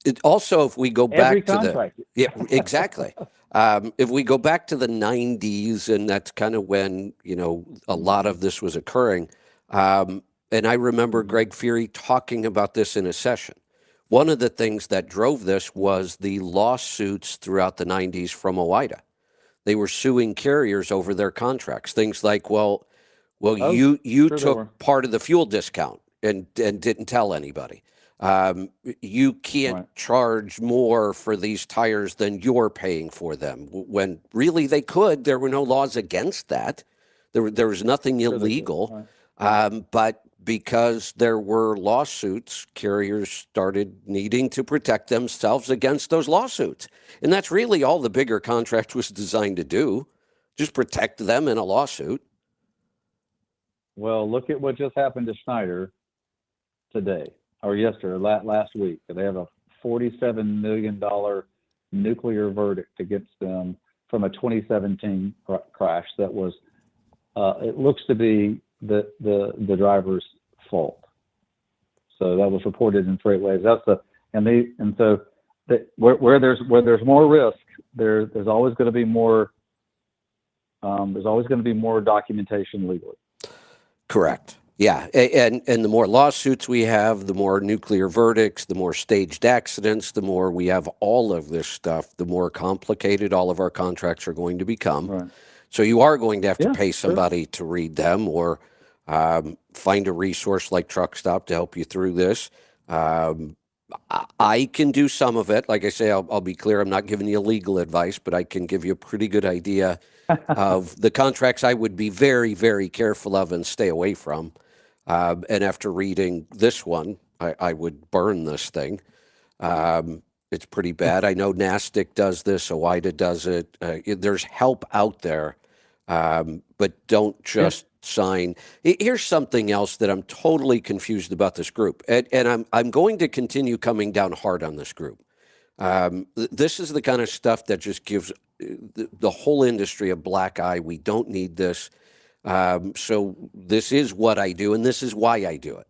It also, if we go back to exactly. If we go back to the 90s, and that's kind of when, a lot of this was occurring. And I remember Greg Fury talking about this in a session. One of the things that drove this was the lawsuits throughout the 90s from OOIDA. They were suing carriers over their contracts. Things like, you took part of the fuel discount and didn't tell anybody. You can't Right. charge more for these tires than you're paying for them. When really they could. There were no laws against that. There was nothing Sure they could. illegal. Right. But because there were lawsuits, carriers started needing to protect themselves against those lawsuits. And that's really all the bigger contract was designed to do, just protect them in a lawsuit. Well, look at what just happened to Schneider today or yesterday, last week. They have a $47 million nuclear verdict against them from a 2017 crash that was, it looks to be the driver's fault. So that was reported in FreightWaves. Where there's more risk, there's always going to be more. There's always going to be more documentation legally. Correct. Yeah, and the more lawsuits we have, the more nuclear verdicts, the more staged accidents, the more we have all of this stuff, the more complicated all of our contracts are going to become. Right. So you are going to have to Yeah, pay sure. somebody to read them, or find a resource like Truck Stop to help you through this. I can do some of it. Like I say, I'll be clear, I'm not giving you legal advice, but I can give you a pretty good idea of the contracts I would be very, very careful of and stay away from. And after reading this one, I would burn this thing. It's pretty bad. I know NASTIC does this, OIDA does it. There's help out there, but don't just sign. Here's something else that I'm totally confused about this group, and I'm going to continue coming down hard on this group. This is the kind of stuff that just gives the whole industry a black eye. We don't need this. So this is what I do, and this is why I do it,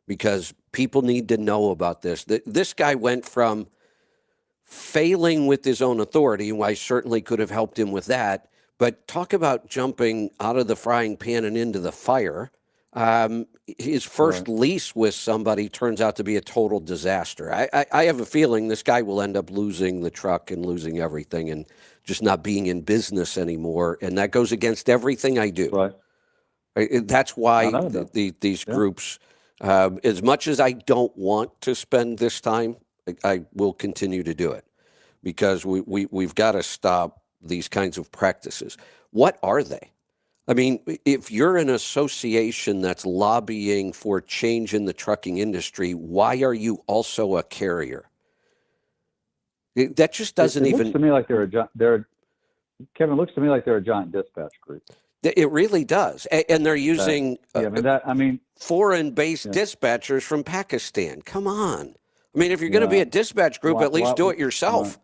because people need to know about this. This guy went from failing with his own authority, and I certainly could have helped him with that, but talk about jumping out of the frying pan and into the fire. His first lease with somebody turns out to be a total disaster. I have a feeling this guy will end up losing the truck and losing everything and just not being in business anymore. And that goes against everything I do. Right. That's why these Yeah. groups, as much as I don't want to spend this time, I will continue to do it, because we've got to stop these kinds of practices. What are they? I mean, if you're an association that's lobbying for change in the trucking industry, why are you also a carrier? That just doesn't It even. looks to me like Kevin, it looks to me like they're a giant dispatch group. It really does, and they're using foreign-based dispatchers from Pakistan. Come on, I mean, if you're going to be a dispatch group, at least do it yourself.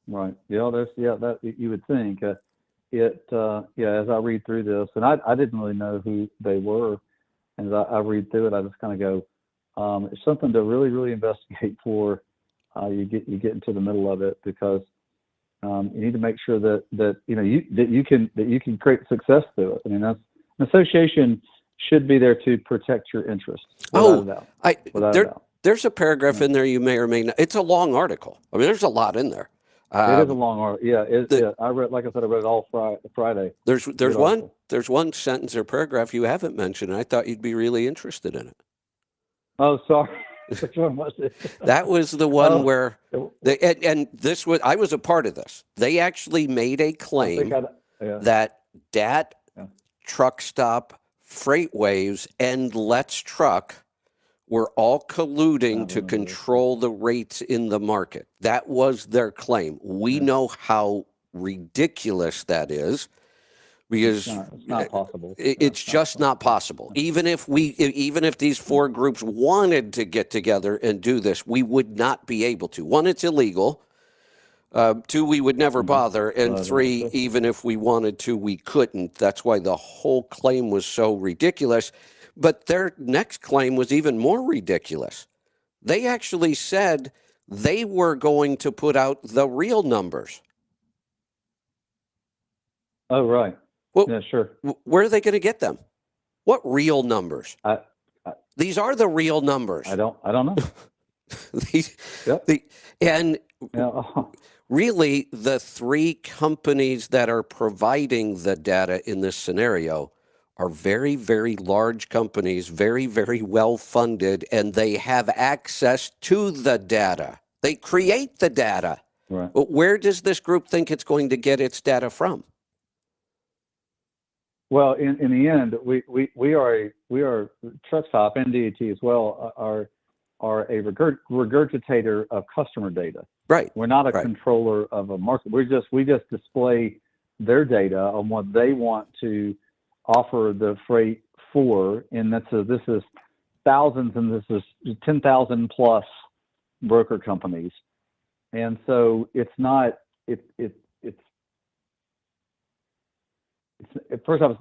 Right. Yeah. That you would think. As I read through this, and I didn't really know who they were, and as I read through it, I just kind of go, it's something to really, really investigate for. You get into the middle of it, because you need to make sure that you can create success through it. I mean, that's an association should be there to protect your interests. Without a doubt. There's a paragraph in there you may or may not. It's a long article. I mean, there's a lot in there. It is a long article. Yeah, I read. Like I said, I read it all Friday. There's one sentence or paragraph you haven't mentioned, and I thought you'd be really interested in it. Oh, sorry. Which one was it? That was the one where I was a part of this. They actually made a claim that DAT, Truck Stop, FreightWaves, and Let's Truck were all colluding to control the rates in the market. That was their claim. We know how ridiculous that is, because it's not possible. It's just not possible. Even if these four groups wanted to get together and do this, we would not be able to. One, it's illegal. Two, we would never bother. And three, even if we wanted to, we couldn't. That's why the whole claim was so ridiculous. But their next claim was even more ridiculous. They actually said they were going to put out the real numbers. Oh, right. Well, yeah, sure. Where are they going to get them? What real numbers? These are the real numbers. I don't know. Really, the three companies that are providing the data in this scenario are very, very large companies, very, very well funded, and they have access to the data. They create the data. Right. But where does this group think it's going to get its data from? Well, in the end, we are Truck Stop and DAT as well are a regurgitator of customer data. Right. We're not a Right. controller of a market. We just display their data on what they want to offer the freight for, and this is thousands, and this is 10,000 plus broker companies, and so it's not first off,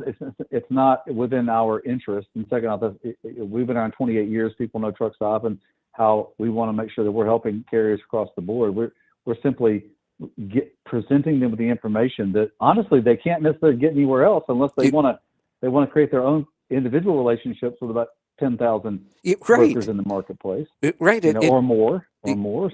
it's not within our interest, and second off, we've been around 28 years. People know Truck Stop and how we want to make sure that we're helping carriers across the board. We're simply presenting them with the information that honestly they can't necessarily get anywhere else unless they want to create their own individual relationships with about 10,000 brokers in the marketplace, right? Or more.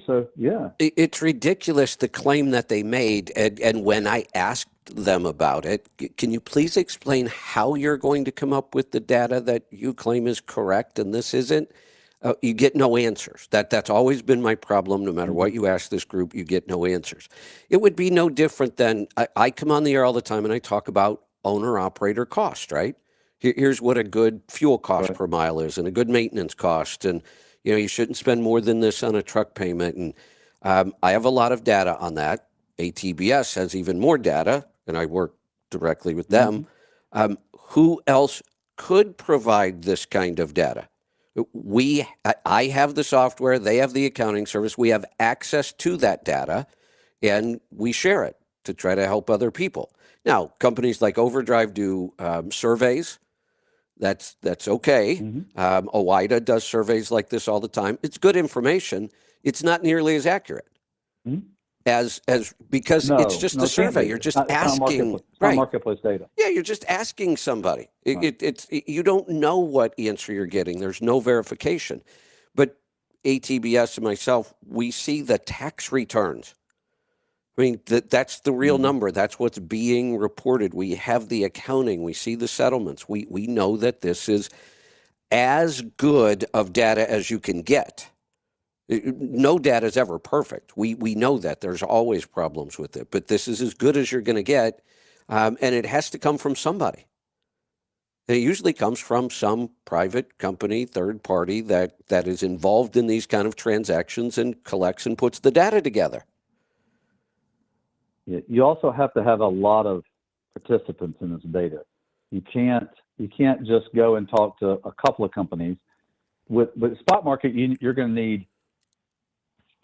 So yeah, it's ridiculous the claim that they made, and when I asked them about it, can you please explain how you're going to come up with the data that you claim is correct and this isn't? You get no answers. That's always been my problem. No matter what you ask this group, you get no answers. It would be no different than I come on the air all the time and I talk about owner-operator cost, right? Here's what a good fuel cost per mile is and a good maintenance cost. And, you shouldn't spend more than this on a truck payment. And I have a lot of data on that. ATBS has even more data, and I work directly with them. Who else could provide this kind of data? I have the software, they have the accounting service, we have access to that data, and we share it to try to help other people. Now, companies like Overdrive do surveys. That's okay. OIDA does surveys like this all the time. It's good information. It's not nearly as accurate as because it's just a survey. You're just asking, right? Marketplace data. Yeah, you're just asking somebody. You don't know what answer you're getting. There's no verification. But ATBS and myself, we see the tax returns. I mean, that's the real number. That's what's being reported. We have the accounting. We see the settlements. We know that this is as good of data as you can get. No data is ever perfect. We know that. There's always problems with it. But this is as good as you're going to get, and it has to come from somebody. And it usually comes from some private company, third party that is involved in these kind of transactions and collects and puts the data together. You also have to have a lot of participants in this data. You can't just go and talk to a couple of companies. With spot market, you're going to need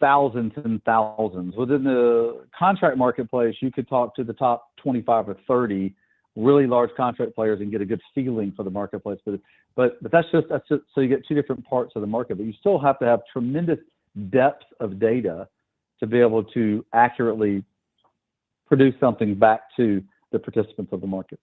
thousands and thousands. Within the contract marketplace, you could talk to the top 25 or 30 really large contract players and get a good feeling for the marketplace. But that's just so you get two different parts of the market. But you still have to have tremendous depth of data to be able to accurately produce something back to the participants of the market.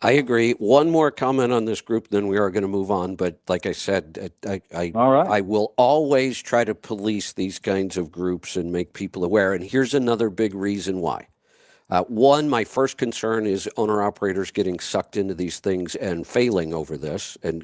I agree. One more comment on this group, then we are going to move on. But like I said, I will always try to police these kinds of groups and make people aware. And here's another big reason why. One, my first concern is owner-operators getting sucked into these things and failing over this. And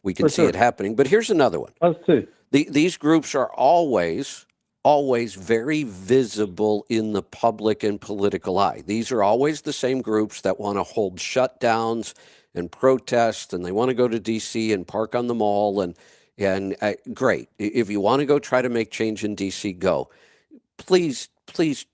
we can see it happening. But here's another one. Us too. These groups are always very visible in the public and political eye. These are always the same groups that want to hold shutdowns and protest, and they want to go to D.C. and park on the mall. And great. If you want to go try to make change in D.C., go. Please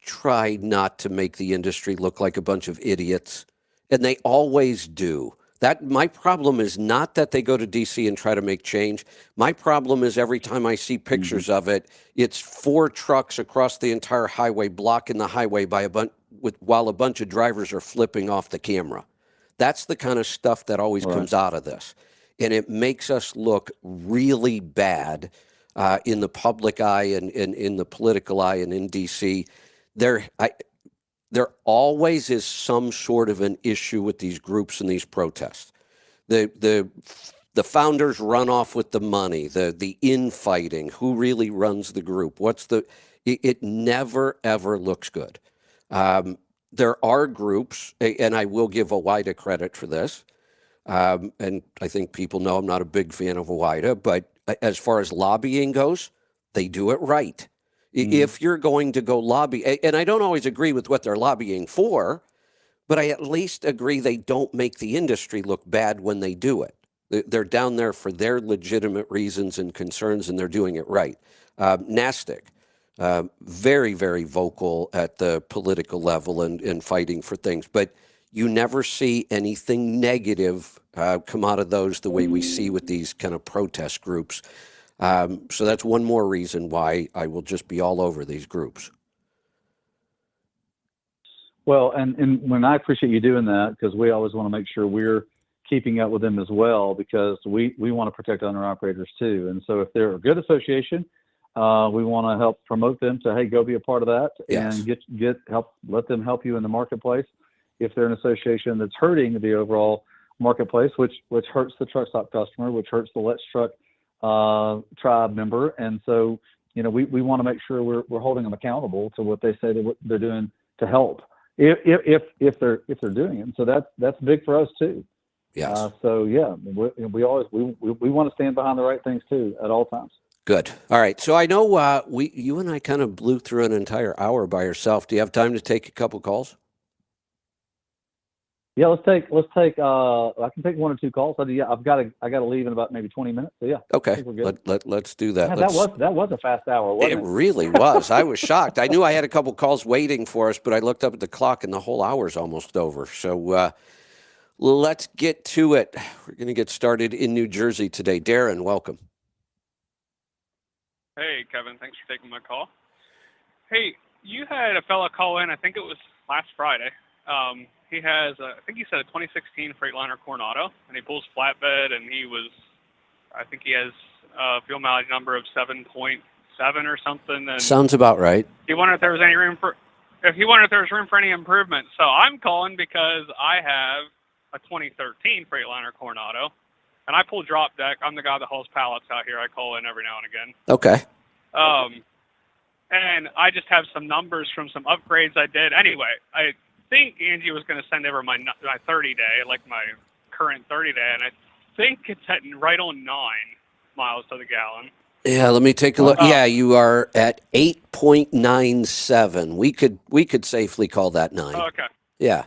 try not to make the industry look like a bunch of idiots. And they always do. My problem is not that they go to D.C. and try to make change. My problem is every time I see pictures of it, it's 4 trucks across the entire highway blocking the highway while a bunch of drivers are flipping off the camera. That's the kind of stuff that always comes out of this. And it makes us look really bad in the public eye and in the political eye and in D.C. There always is some sort of an issue with these groups and these protests. The founders run off with the money, the infighting, who really runs the group, it never, ever looks good. There are groups, and I will give OIDA credit for this, And I think people know I'm not a big fan of OIDA, but as far as lobbying goes, they do it right. If you're going to go lobby, and I don't always agree with what they're lobbying for, but I at least agree they don't make the industry look bad when they do it. They're down there for their legitimate reasons and concerns, and they're doing it right. NASTIC, very, very vocal at the political level and fighting for things. But you never see anything negative come out of those the way we see with these kind of protest groups. So that's one more reason why I will just be all over these groups. Well, and when I appreciate you doing that, because we always want to make sure we're keeping up with them as well, because we want to protect owner operators too. And so if they're a good association, we want to help promote them to, hey, go be a part of that and get help, let them help you in the marketplace. If they're an association that's hurting the overall marketplace, which hurts the truck stop customer, which hurts the Let's Truck tribe member. And so, we want to make sure we're holding them accountable to what they say what they're doing to help. If they're doing it, and so that's big for us too. Yes. So yeah, we always want to stand behind the right things too at all times. Good. All right. So I know you and I kind of blew through an entire hour by yourself. Do you have time to take a couple calls? Yeah, let's take. I can take one or two calls. I got to leave in about maybe 20 minutes. So yeah. Okay. Let's do that. Yeah, that was a fast hour, wasn't it? It really was. I was shocked. I knew I had a couple calls waiting for us, but I looked up at the clock and the whole hour's almost over. So let's get to it. We're going to get started in New Jersey today. Darren, welcome. Hey, Kevin. Thanks for taking my call. Hey, you had a fella call in. I think it was last Friday. He has, I think he said a 2016 Freightliner Coronado, and he pulls flatbed, and I think he has a fuel mileage number of 7.7 or something. And sounds about right. He wondered if there was any room for any improvement. So I'm calling because I have a 2013 Freightliner Coronado, and I pull drop deck. I'm the guy that hauls pallets out here. I call in every now and again. Okay. And I just have some numbers from some upgrades I did. Anyway, I think Angie was going to send over my 30-day, like my current 30-day, and I think it's at right on 9 miles to the gallon. Yeah, let me take a look. Yeah, you are at 8.97. We could safely call that 9. Okay. Yeah.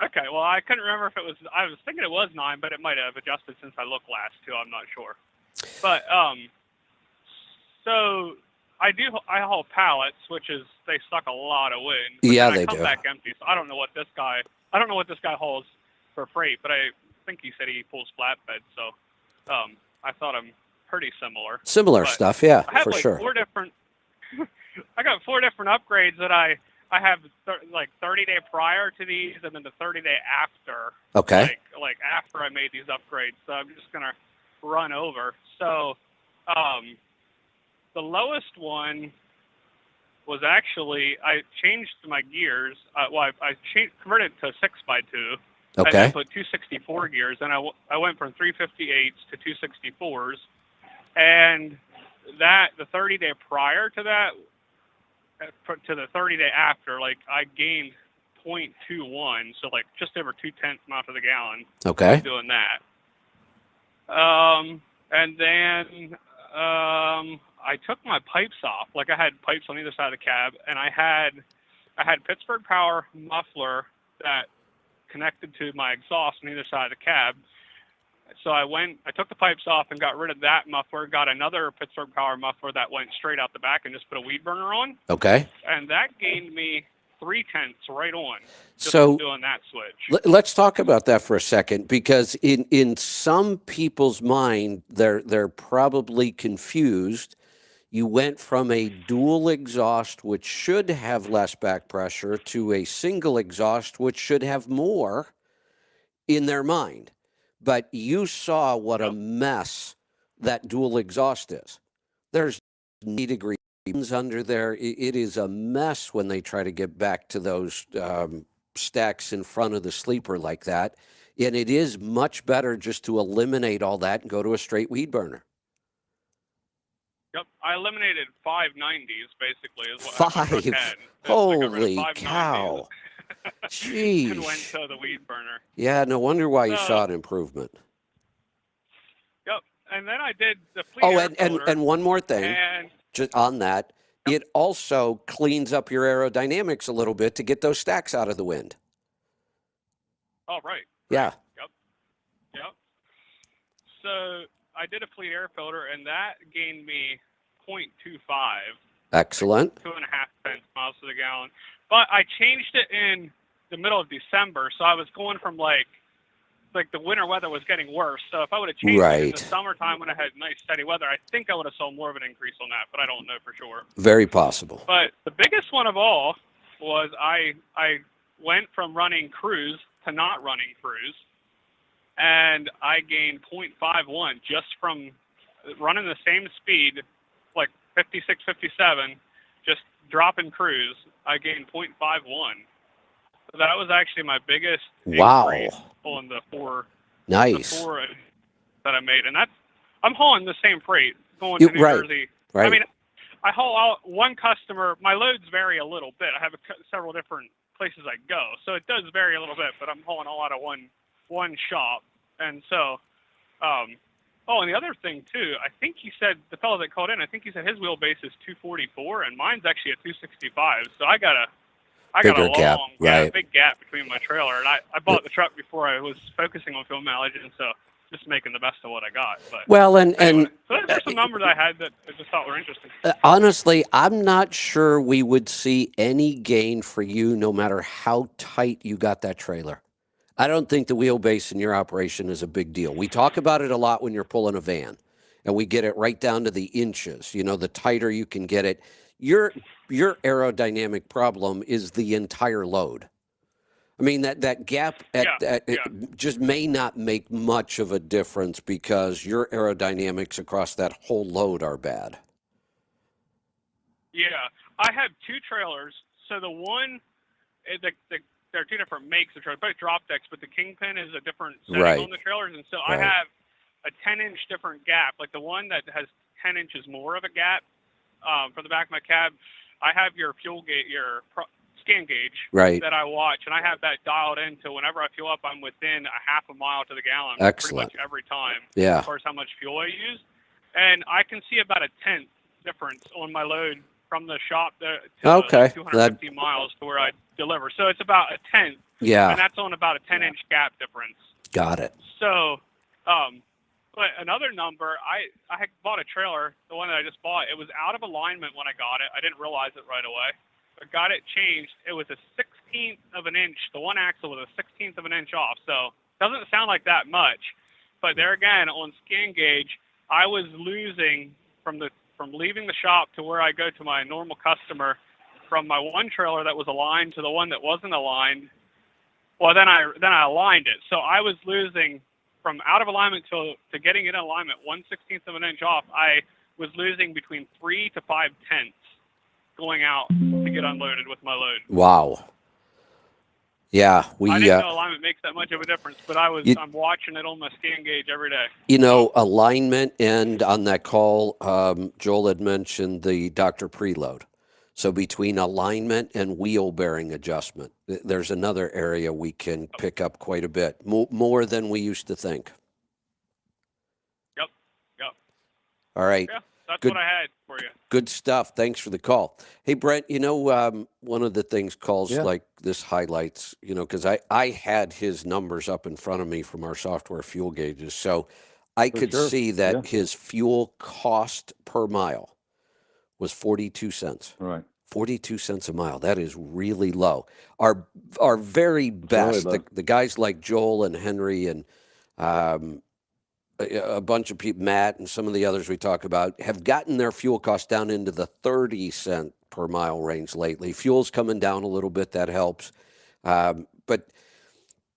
Okay, well, I couldn't remember if it was, I was thinking it was 9, but it might have adjusted since I looked last, too. I'm not sure. But, so I haul pallets, which is, they suck a lot of wind. Yeah, they do. Come back empty, so I don't know what this guy hauls for freight, but I think he said he pulls flatbed, so I thought I'm pretty similar. Similar stuff, yeah, I have for sure. I got 4 different upgrades that I have 30-day prior to these, and then the 30-day after. Okay. Like after I made these upgrades, so I'm just gonna run over. So, the lowest one was actually I changed my gears. I converted it to a 6x2. Okay. And I put 264 gears, and I went from 358s to 264s, and the 30-day prior to that, to the 30-day after, I gained 0.21, so just over 0.2 miles to the gallon. Okay. Doing that. And then I took my pipes off. I had pipes on either side of the cab, and I had Pittsburgh Power muffler that connected to my exhaust on either side of the cab. So I took the pipes off and got rid of that muffler, got another Pittsburgh Power muffler that went straight out the back and just put a weed burner on. Okay. And that gained me 0.3 right on. So doing that switch. Let's talk about that for a second, because in some people's mind, they're probably confused. You went from a dual exhaust, which should have less back pressure, to a single exhaust, which should have more in their mind. But you saw what a mess that dual exhaust is. There's 90 degrees under there. It is a mess when they try to get back to those stacks in front of the sleeper like that. And it is much better just to eliminate all that and go to a straight weed burner. Yep, I eliminated 590s basically. Is what 5? Holy cow! and went Jeez. to the weed burner. Yeah, no wonder why you saw So, an improvement. yep. And then I did the fleet Oh, air filter, and one more thing, and just on that, yep, it also cleans up your aerodynamics a little bit to get those stacks out of the wind. oh right, right, Yeah, yep, yep. So I did a fleet air filter, and that gained me 0.25, like excellent. 2.5 miles to the gallon. But I changed it in the middle of December, so I was going from like the winter weather was getting worse. So if I would have changed it in the Right. summertime when I had nice steady weather, I think I would have saw more of an increase on that, but I don't know for sure. Very possible. But the biggest one of all was I went from running cruise to not running cruise, and I gained 0.51 just from running the same speed, like 56, 57, just dropping cruise. I gained 0.51. So that was actually my biggest Wow. increase on the four Nice. that I made, and I'm hauling the same freight going to New Right. Jersey. Right. I mean, I haul out one customer. My loads vary a little bit. I have several different places I go, so it does vary a little bit. But I'm hauling all out of one shop, and so. Oh, and the other thing too, I think he said the fellow that called in. I think he said his wheelbase is 244, and mine's actually a 265. So I got a Bigger long gap, right. big gap between my trailer, and I bought the truck before I was focusing on fuel mileage, and so just making the best of what I got. But Well, anyway, and so those are some numbers I had that I just thought were interesting. honestly, I'm not sure we would see any gain for you no matter how tight you got that trailer. I don't think the wheelbase in your operation is a big deal. We talk about it a lot when you're pulling a van, and we get it right down to the inches. You know, the tighter you can get it. Your aerodynamic problem is the entire load. I mean, that gap it just may not make much of a difference because your aerodynamics across that whole load are bad. Yeah, I have two trailers. So the one, there are two different makes of trailers, both drop decks, but the Kingpin is a different setting Right. on the trailers, and so Right. I have a 10-inch different gap. Like the one that has 10 inches more of a gap for the back of my cab, I have your fuel gauge, scan gauge Right. that I watch, and I have that dialed in to whenever I fuel up, I'm within a half a mile to the gallon Excellent. pretty much every time Yeah. as far as how much fuel I use. And I can see about a tenth difference on my load from the shop to Okay. like 250 miles to where I deliver. So it's about a tenth, and Yeah. that's on about a 10-inch gap difference. Got it. So, but another number, I had bought a trailer, the one that I just bought. It was out of alignment when I got it. I didn't realize it right away. I got it changed. It was a 16th of an inch. The one axle was a 16th of an inch off. So doesn't sound like that much. But there again, on scan gauge, I was losing from leaving the shop to where I go to my normal customer, from my one trailer that was aligned to the one that wasn't aligned. Well, then I aligned it. So I was losing from out of alignment to getting it in alignment, 1/16th of an inch off. I was losing between 3 to 5 tenths going out to get unloaded with my load. Wow. Yeah, I didn't know alignment makes that much of a difference, but I'm watching it on my scan gauge every day. You know, alignment, and on that call, Joel had mentioned the Dr. Preload. So between alignment and wheel bearing adjustment, there's another area we can pick up quite a bit, more than we used to think. Yep. All right. Yeah, that's Good. what I had for you. Good stuff. Thanks for the call. Hey, Brent, you know, one of the things calls like this highlights, you know, because I had his numbers up in front of me from our software fuel gauges. So I could see that his fuel cost per mile was 42 cents. Right. 42 cents a mile. That is really low. Our very best, Really the guys like Joel and Henry and a bunch of people, Matt and some of the others we talk about, have gotten their fuel costs down into the 30-cent per mile range lately. Fuel's coming down a little bit. That helps. But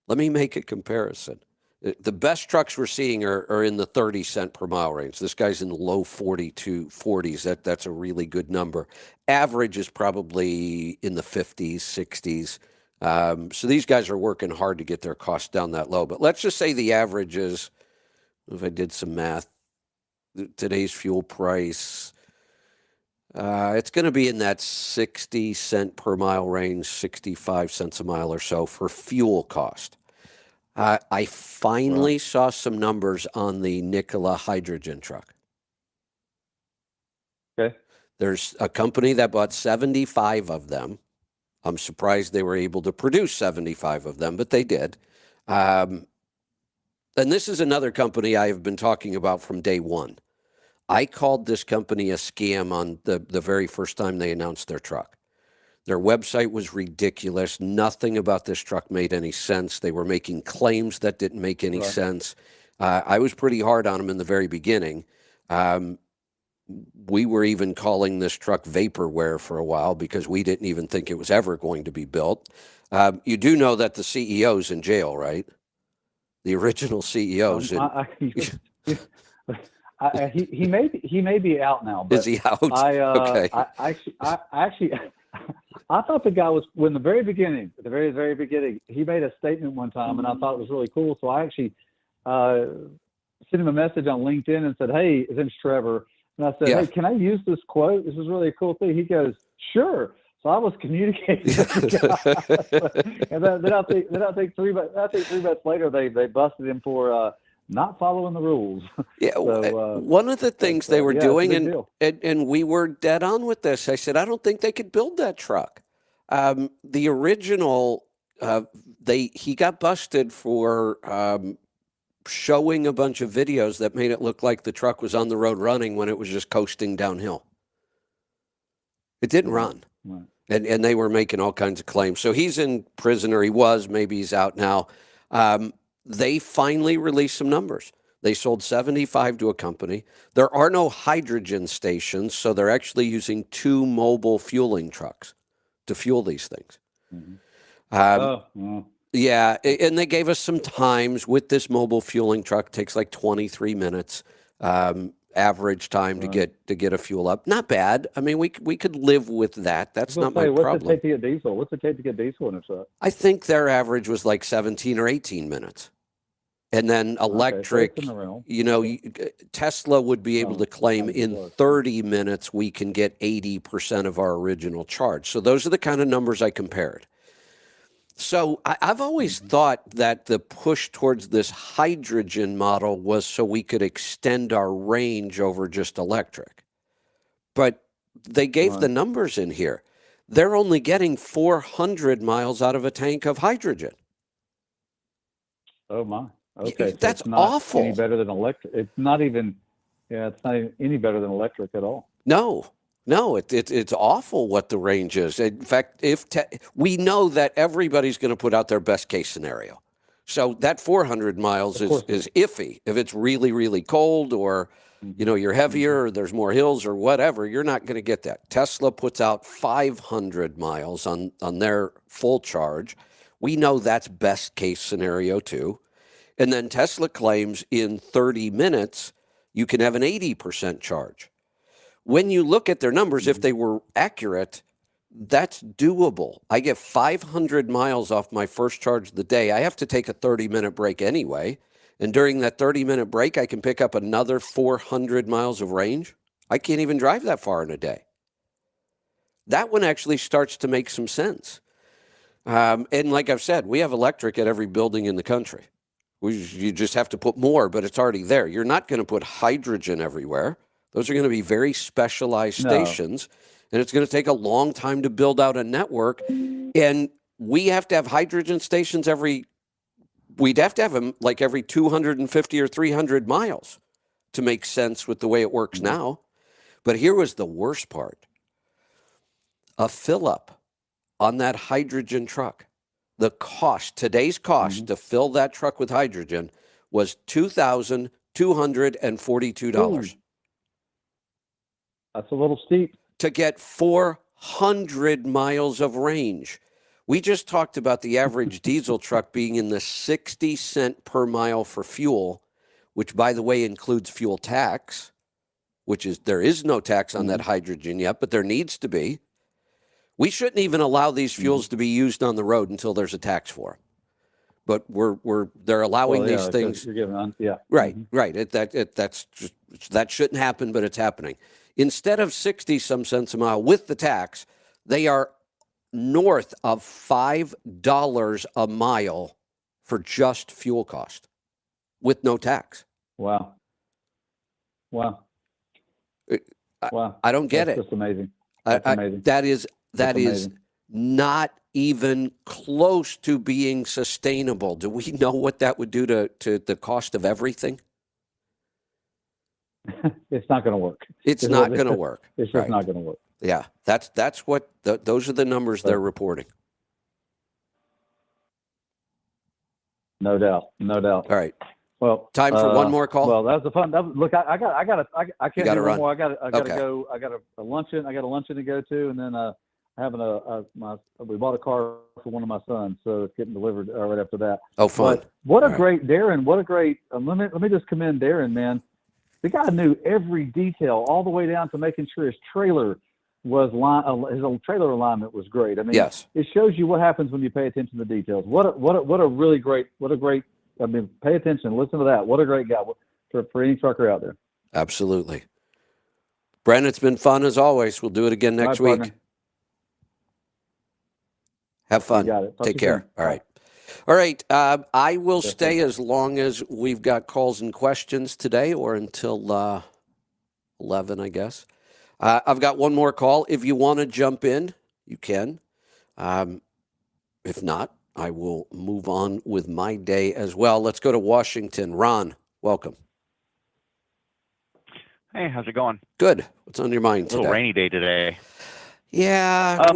let me make a comparison. The best trucks we're seeing are in the 30-cent per mile range. This guy's in the low 40s. That's a really good number. Average is probably in the 50s, 60s. So these guys are working hard to get their costs down that low. But let's just say the average is, if I did some math, today's fuel price, It's going to be in that 60 cent per mile range, 65 cents a mile or so for fuel cost. I finally saw some numbers on the Nikola hydrogen truck. Okay. There's a company that bought 75 of them. I'm surprised they were able to produce 75 of them, but they did. And this is another company I have been talking about from day one. I called this company a scam on the very first time they announced their truck. Their website was ridiculous. Nothing about this truck made any sense. They were making claims that didn't make any sense. I was pretty hard on them in the very beginning. We were even calling this truck vaporware for a while because we didn't even think it was ever going to be built. You do know that the CEO's in jail, right? The original CEO's he may be out now. But is he out? Okay. Okay. I thought the guy was at the very beginning, he made a statement one time, and I thought it was really cool. So I actually sent him a message on LinkedIn and said, "Hey, his name's Trevor." And I said, "Hey, can I use this quote? This is really a cool thing." He goes, "Sure." So I was communicating with the guy. And then I think 3 months later, they busted him for not following the rules. Yeah, So, one of the things they were doing, and we were dead on with this. I said, I don't think they could build that truck. The original, he got busted for showing a bunch of videos that made it look like the truck was on the road running when it was just coasting downhill. It didn't run. Right. And they were making all kinds of claims. So he's in prison, or he was. Maybe he's out now. They finally released some numbers. They sold 75 to a company. There are no hydrogen stations, so they're actually using 2 mobile fueling trucks to fuel these things. Yeah, and they gave us some times with this mobile fueling truck. It takes like 23 minutes average time to get a fuel up. Not bad. I mean, we could live with that. That's not my problem. What's it take to get diesel? What's it take to get diesel in a truck? I think their average was like 17 or 18 minutes. And then electric, Tesla would be able to claim in 30 minutes we can get 80% of our original charge. So those are the kind of numbers I compared. So I've always thought that the push towards this hydrogen model was so we could extend our range over just electric. But they gave the numbers in here. They're only getting 400 miles out of a tank of hydrogen. Oh, my. Okay, so that's it's not awful. Any better than electric? It's not even any better than electric at all. No, it's awful what the range is. In fact, we know that everybody's going to put out their best case scenario. So that 400 miles is iffy. If it's really, really cold, or you're heavier, or there's more hills or whatever, you're not going to get that. Tesla puts out 500 miles on their full charge. We know that's best case scenario too. And then Tesla claims in 30 minutes, you can have an 80% charge. When you look at their numbers, if they were accurate, that's doable. I get 500 miles off my first charge of the day. I have to take a 30-minute break anyway. And during that 30-minute break, I can pick up another 400 miles of range. I can't even drive that far in a day. That one actually starts to make some sense. And like I've said, we have electric at every building in the country. You just have to put more, but it's already there. You're not going to put hydrogen everywhere. Those are going to be very specialized stations, and it's going to take a long time to build out a network. And we have to have hydrogen stations we'd have to have them like every 250 or 300 miles to make sense with the way it works now. But here was the worst part. A fill-up on that hydrogen truck. The cost, today's cost to fill that truck with hydrogen was $2,242. That's a little steep. To get 400 miles of range. We just talked about the average diesel truck being in the 60 cent per mile for fuel, which, by the way, includes fuel tax, there is no tax on that hydrogen yet, but there needs to be. We shouldn't even allow these fuels to be used on the road until there's a tax for them. But they're allowing these things. You're giving Right. That shouldn't happen, but it's happening. instead of 60 some cents a mile with the tax, they are north of $5 a mile for just fuel cost with no tax. Wow. Wow. Wow. I don't get it. That's just amazing. That's amazing. That is amazing. Not even close to being sustainable. Do we know what that would do to the cost of everything? It's not going to work. It's not going to work. It's just not going to work. Yeah, that's what those are the numbers they're reporting. No doubt. All right. Well, time for one more call. Well, that was a fun. Look, I can't do one more. I got to Okay. go. I got a luncheon. I got a luncheon to go to, and then we bought a car for one of my sons, so it's getting delivered right after that. Oh, fun! But what a great Darren! What a great. Let me just commend Darren, man. The guy knew every detail, all the way down to making sure his trailer was his trailer alignment was great. I mean, yes. It shows you what happens when you pay attention to the details. What a really great. I mean, pay attention. Listen to that. What a great guy for any trucker out there. Absolutely. Brent, it's been fun as always. We'll do it again next week. Partner. Have fun. You got it. Take care. All right. All right. I will stay as long as we've got calls and questions today, or until 11, I guess. I've got one more call. If you want to jump in, you can. If not, I will move on with my day as well. Let's go to Washington. Ron, welcome. Hey, how's it going? Good. What's on your mind today? A little rainy day today. Yeah.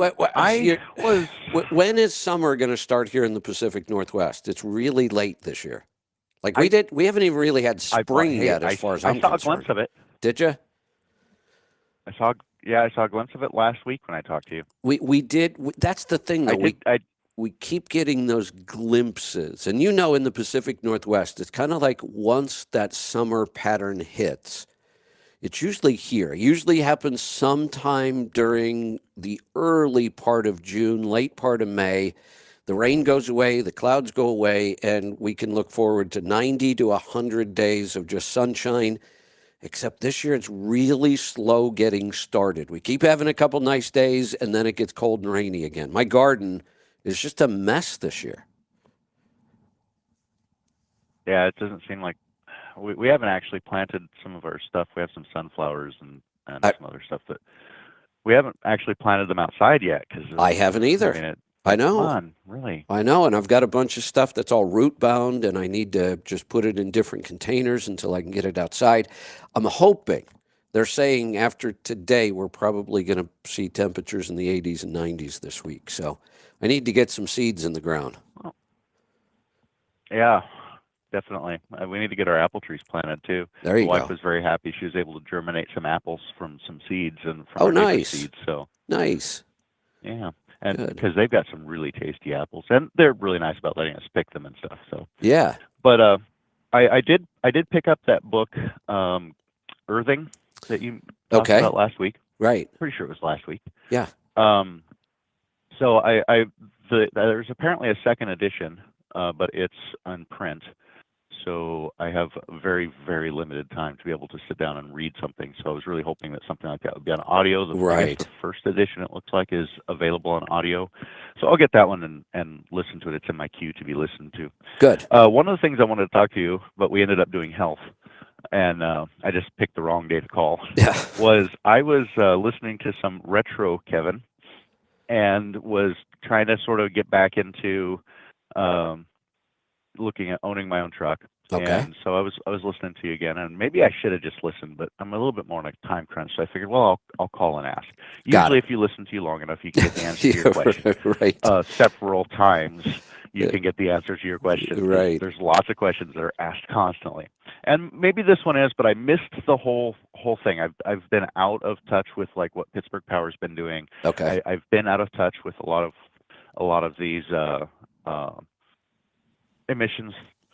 When is summer going to start here in the Pacific Northwest? It's really late this year. Like we haven't even really had spring yet, as far as I'm concerned. I saw a glimpse of it. Did you? I saw a glimpse of it last week when I talked to you. We did. That's the thing, though. We keep getting those glimpses, and in the Pacific Northwest, it's kind of like once that summer pattern hits. It's usually here. It usually happens sometime during the early part of June, late part of May. The rain goes away, the clouds go away, and we can look forward to 90 to 100 days of just sunshine. Except this year, it's really slow getting started. We keep having a couple nice days, and then it gets cold and rainy again. My garden is just a mess this year. Yeah, it doesn't seem like we haven't actually planted some of our stuff. We have some sunflowers and some other stuff that we haven't actually planted them outside yet. I haven't either. I know. Come on, really. I know, and I've got a bunch of stuff that's all root bound, and I need to just put it in different containers until I can get it outside. I'm hoping. They're saying after today we're probably going to see temperatures in the 80s and 90s this week. So I need to get some seeds in the ground. Well, yeah. Definitely. We need to get our apple trees planted too. There you go. My wife was very happy. She was able to germinate some apples from some seeds and from our nice seeds. So nice. Yeah, and because they've got some really tasty apples, and they're really nice about letting us pick them and stuff. So yeah. But I did pick up that book, Earthing, that you talked about last week. Right. Pretty sure it was last week. Yeah. So there's apparently a second edition, but it's on print. So I have very, very limited time to be able to sit down and read something. So I was really hoping that something like that would be on audio. I guess the first edition, it looks like, is available on audio. So I'll get that one and listen to it. It's in my queue to be listened to. Good. One of the things I wanted to talk to you, but we ended up doing health, and I just picked the wrong day to call, was I was listening to some retro Kevin and was trying to sort of get back into looking at owning my own truck. Okay. And so I was listening to you again, and maybe I should have just listened, but I'm a little bit more on a time crunch, so I figured, well, I'll call and ask. Usually, if you listen to you long enough, you can get the answer to your question. Right. Several times, you can get the answer to your question. Right. There's lots of questions that are asked constantly, and maybe this one is, but I missed the whole thing. I've been out of touch with like what Pittsburgh Power's been doing. Okay. I've been out of touch with a lot of these emissions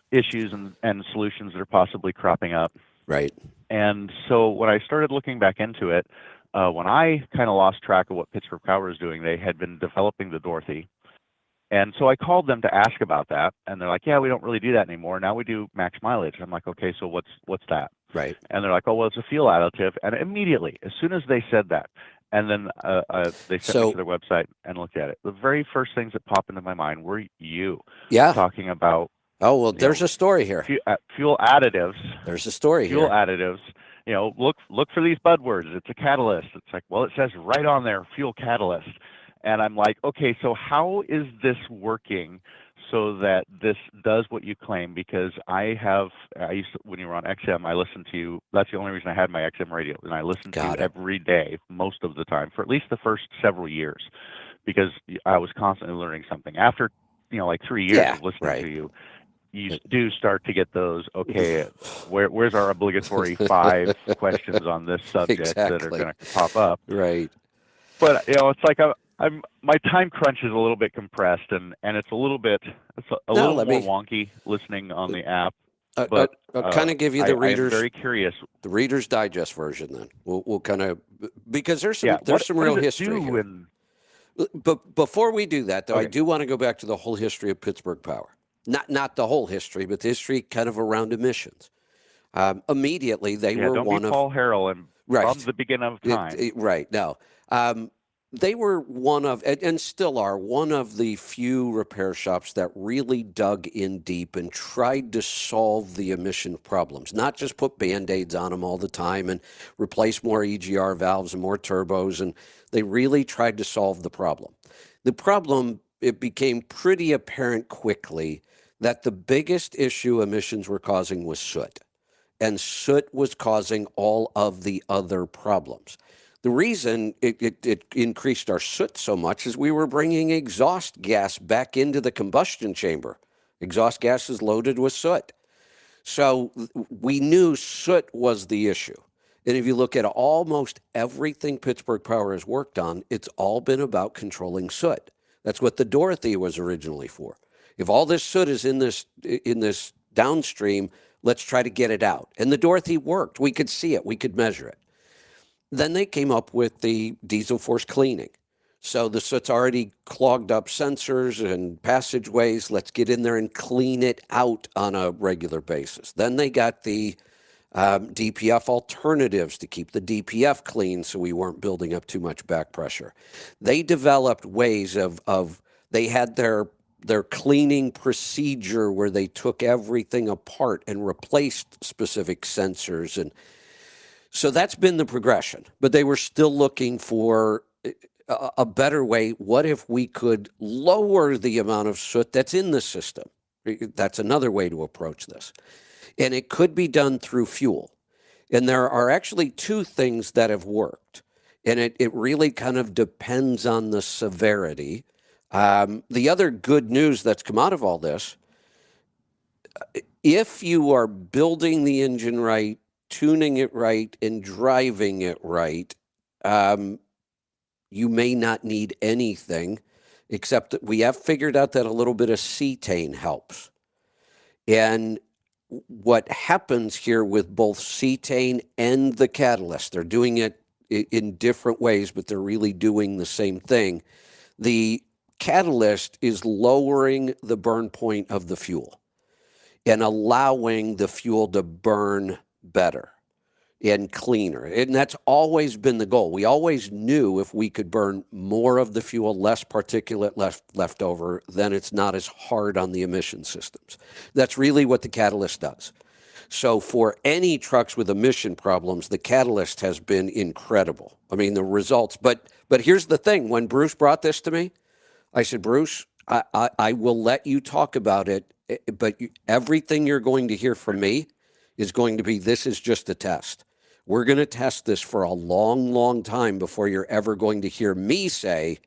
issues and solutions that are possibly cropping up. Right. And so when I started looking back into it, when I kind of lost track of what Pittsburgh Power is doing, they had been developing the Dorothy, And so I called them to ask about that, and they're like, "Yeah, we don't really do that anymore. Now we do max mileage." I'm like, "Okay, so what's that?" Right. And they're like, "Oh, well, it's a fuel additive." And immediately, as soon as they said that, and then they sent me So to their website and looked at it, the very first things that popped into my mind were you yeah. talking about, Oh well, you there's know, a story here. fuel additives. There's a story Fuel here. additives. Look for these buzzwords. It's a catalyst. It's like, well, it says right on there, fuel catalyst. And I'm like, okay, so how is this working so that this does what you claim? Because I used to, when you were on XM, I listened to you. That's the only reason I had my XM radio, and I listened to you Got it. every day, most of the time, for at least the first several years, because I was constantly learning something. After, like 3 years Yeah. of listening Right. to you, you do start to get those, okay, where's our obligatory 5 questions on this subject that are Exactly. going to pop up. Right. But it's like my time crunch is a little bit compressed, and it's a little Now little let more me wonky listening on the app. But I'll kind of give you the I am readers very curious. the Reader's Digest version. Then we'll kind of, because there's Yeah, some what real does it history do? here. And But before we do that, though, I okay, do want to go back to the whole history of Pittsburgh Power. Not the whole history, but the history kind of around emissions. Immediately, they yeah, were don't be one of Paul Harrell and from right. the beginning of time. Right. No. They were one of, and still are, one of the few repair shops that really dug in deep and tried to solve the emission problems, not just put Band-Aids on them all the time and replace more EGR valves and more turbos. And they really tried to solve the problem. The problem, it became pretty apparent quickly that the biggest issue emissions were causing was soot. And soot was causing all of the other problems. The reason it increased our soot so much is we were bringing exhaust gas back into the combustion chamber. Exhaust gas is loaded with soot. So we knew soot was the issue. And if you look at almost everything Pittsburgh Power has worked on, it's all been about controlling soot. That's what the Dorothy was originally for. If all this soot is in this downstream, let's try to get it out. And the Dorothy worked. We could see it. We could measure it. Then they came up with the diesel force cleaning. So the soot's already clogged up sensors and passageways. Let's get in there and clean it out on a regular basis. Then they got the DPF alternatives to keep the DPF clean so we weren't building up too much back pressure. They developed ways of they had their cleaning procedure where they took everything apart and replaced specific sensors. And so that's been the progression. But they were still looking for a better way. What if we could lower the amount of soot that's in the system? That's another way to approach this. And it could be done through fuel. And there are actually 2 things that have worked. And it really kind of depends on the severity. The other good news that's come out of all this, if you are building the engine right, tuning it right, and driving it right, you may not need anything, except that we have figured out that a little bit of cetane helps. And what happens here with both cetane and the catalyst, they're doing it in different ways, but they're really doing the same thing. The catalyst is lowering the burn point of the fuel and allowing the fuel to burn better and cleaner. And that's always been the goal. We always knew if we could burn more of the fuel, less particulate left over, then it's not as hard on the emission systems. That's really what the catalyst does. So for any trucks with emission problems, the catalyst has been incredible. I mean, the results. But here's the thing. When Bruce brought this to me, I said, Bruce, I will let you talk about it, but everything you're going to hear from me is going to be, this is just a test. We're going to test this for a long, long time before you're ever going to hear me say,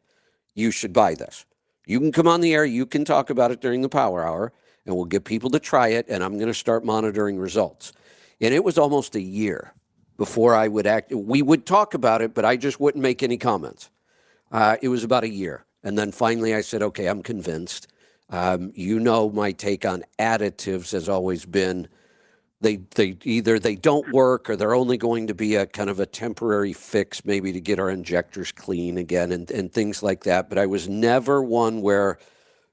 you should buy this. You can come on the air, you can talk about it during the power hour, and we'll get people to try it, and I'm going to start monitoring results. And it was almost a year before I would we would talk about it, but I just wouldn't make any comments. It was about a year. And then finally I said, okay, I'm convinced. My take on additives has always been, they either they don't work or they're only going to be a kind of a temporary fix, maybe to get our injectors clean again and things like that. But I was never one where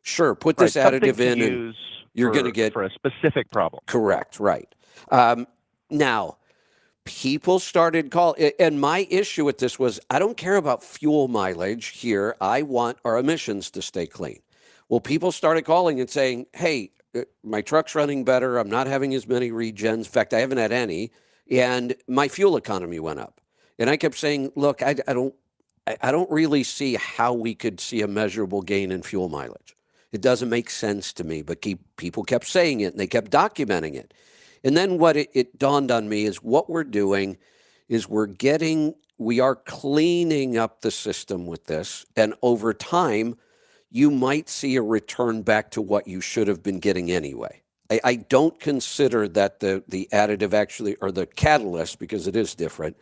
Sure, put Right, this something additive to in and use you're going to get for a specific problem. correct, right. Now, people started calling, and my issue with this was I don't care about fuel mileage here. I want our emissions to stay clean. Well, people started calling and saying, hey, my truck's running better. I'm not having as many regens. In fact, I haven't had any. And my fuel economy went up. And I kept saying, look, I don't really see how we could see a measurable gain in fuel mileage. It doesn't make sense to me, but people kept saying it and they kept documenting it. And then what it dawned on me is what we're doing is we are cleaning up the system with this. And over time, you might see a return back to what you should have been getting anyway. I don't consider that the additive actually, or the catalyst, because it is different,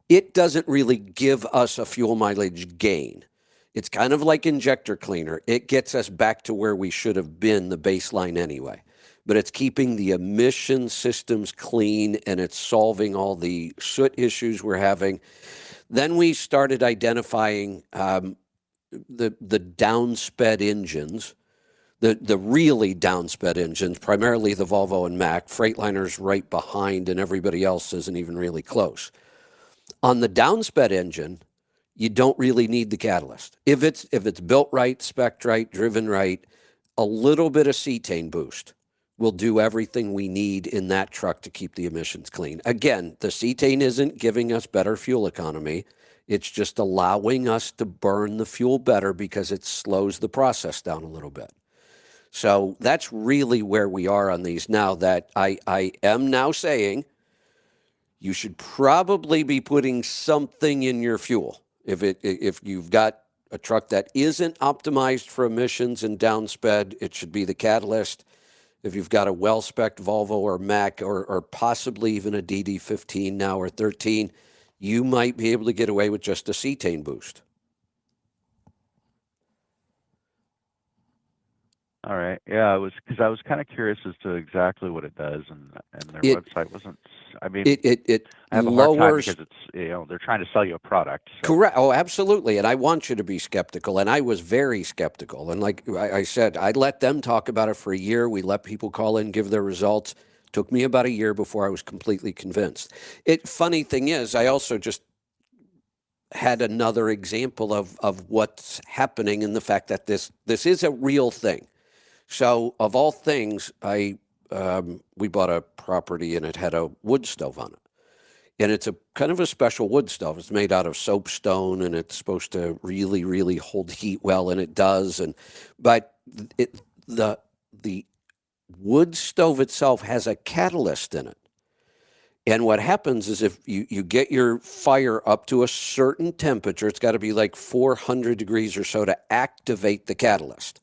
it doesn't really give us a fuel mileage gain. It's kind of like injector cleaner. It gets us back to where we should have been, the baseline anyway. But it's keeping the emission systems clean and it's solving all the soot issues we're having. Then we started identifying the downsped engines, the really downsped engines, primarily the Volvo and Mack. Freightliner's right behind and everybody else isn't even really close. On the downsped engine, you don't really need the catalyst. If it's built right, spec'd right, driven right, a little bit of cetane boost will do everything we need in that truck to keep the emissions clean. Again, the cetane isn't giving us better fuel economy. It's just allowing us to burn the fuel better because it slows the process down a little bit. So that's really where we are on these now. That I am now saying you should probably be putting something in your fuel. If you've got a truck that isn't optimized for emissions and downsped, it should be the catalyst. If you've got a well-spec'd Volvo or Mack or possibly even a DD15 now or 13, you might be able to get away with just a cetane boost. All right. Yeah, I was kind of curious as to exactly what it does, and their website wasn't. I mean, it I have a hard time lowers because it's they're trying to sell you a product. So. correct. Oh, absolutely. And I want you to be skeptical. And I was very skeptical. And like I said, I let them talk about it for a year. We let people call in, give their results. Took me about a year before I was completely convinced. Funny thing is, I also just had another example of what's happening in the fact that this is a real thing. So of all things, we bought a property and it had a wood stove on it. And it's a kind of a special wood stove. It's made out of soapstone and it's supposed to really, really hold heat well, and it does. But the wood stove itself has a catalyst in it. And what happens is if you get your fire up to a certain temperature, it's got to be like 400 degrees or so to activate the catalyst.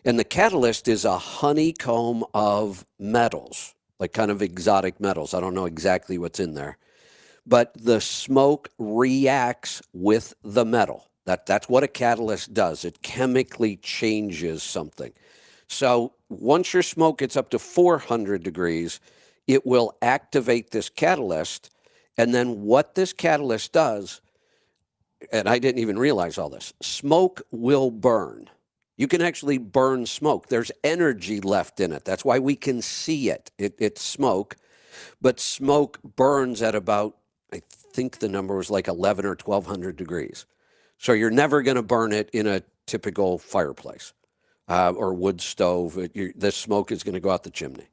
And the catalyst is a honeycomb of metals, like kind of exotic metals. I don't know exactly what's in there. But the smoke reacts with the metal. That's what a catalyst does. It chemically changes something. So once your smoke gets up to 400 degrees, it will activate this catalyst. And then what this catalyst does, and I didn't even realize all this, smoke will burn. You can actually burn smoke. There's energy left in it. That's why we can see it. It's smoke. But smoke burns at about, I think the number was like 11 or 1,200 degrees. So you're never going to burn it in a typical fireplace or wood stove. The smoke is going to go out the chimney.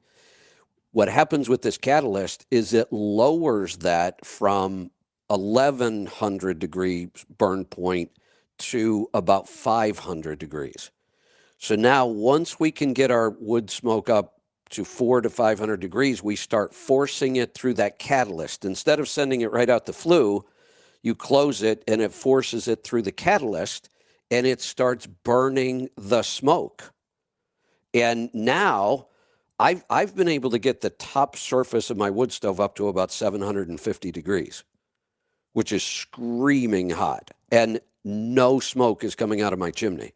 What happens with this catalyst is it lowers that from 1,100 degree burn point to about 500 degrees. So now once we can get our wood smoke up to 400 to 500 degrees, we start forcing it through that catalyst. Instead of sending it right out the flue, you close it and it forces it through the catalyst and it starts burning the smoke. And now I've been able to get the top surface of my wood stove up to about 750 degrees, which is screaming hot. And no smoke is coming out of my chimney.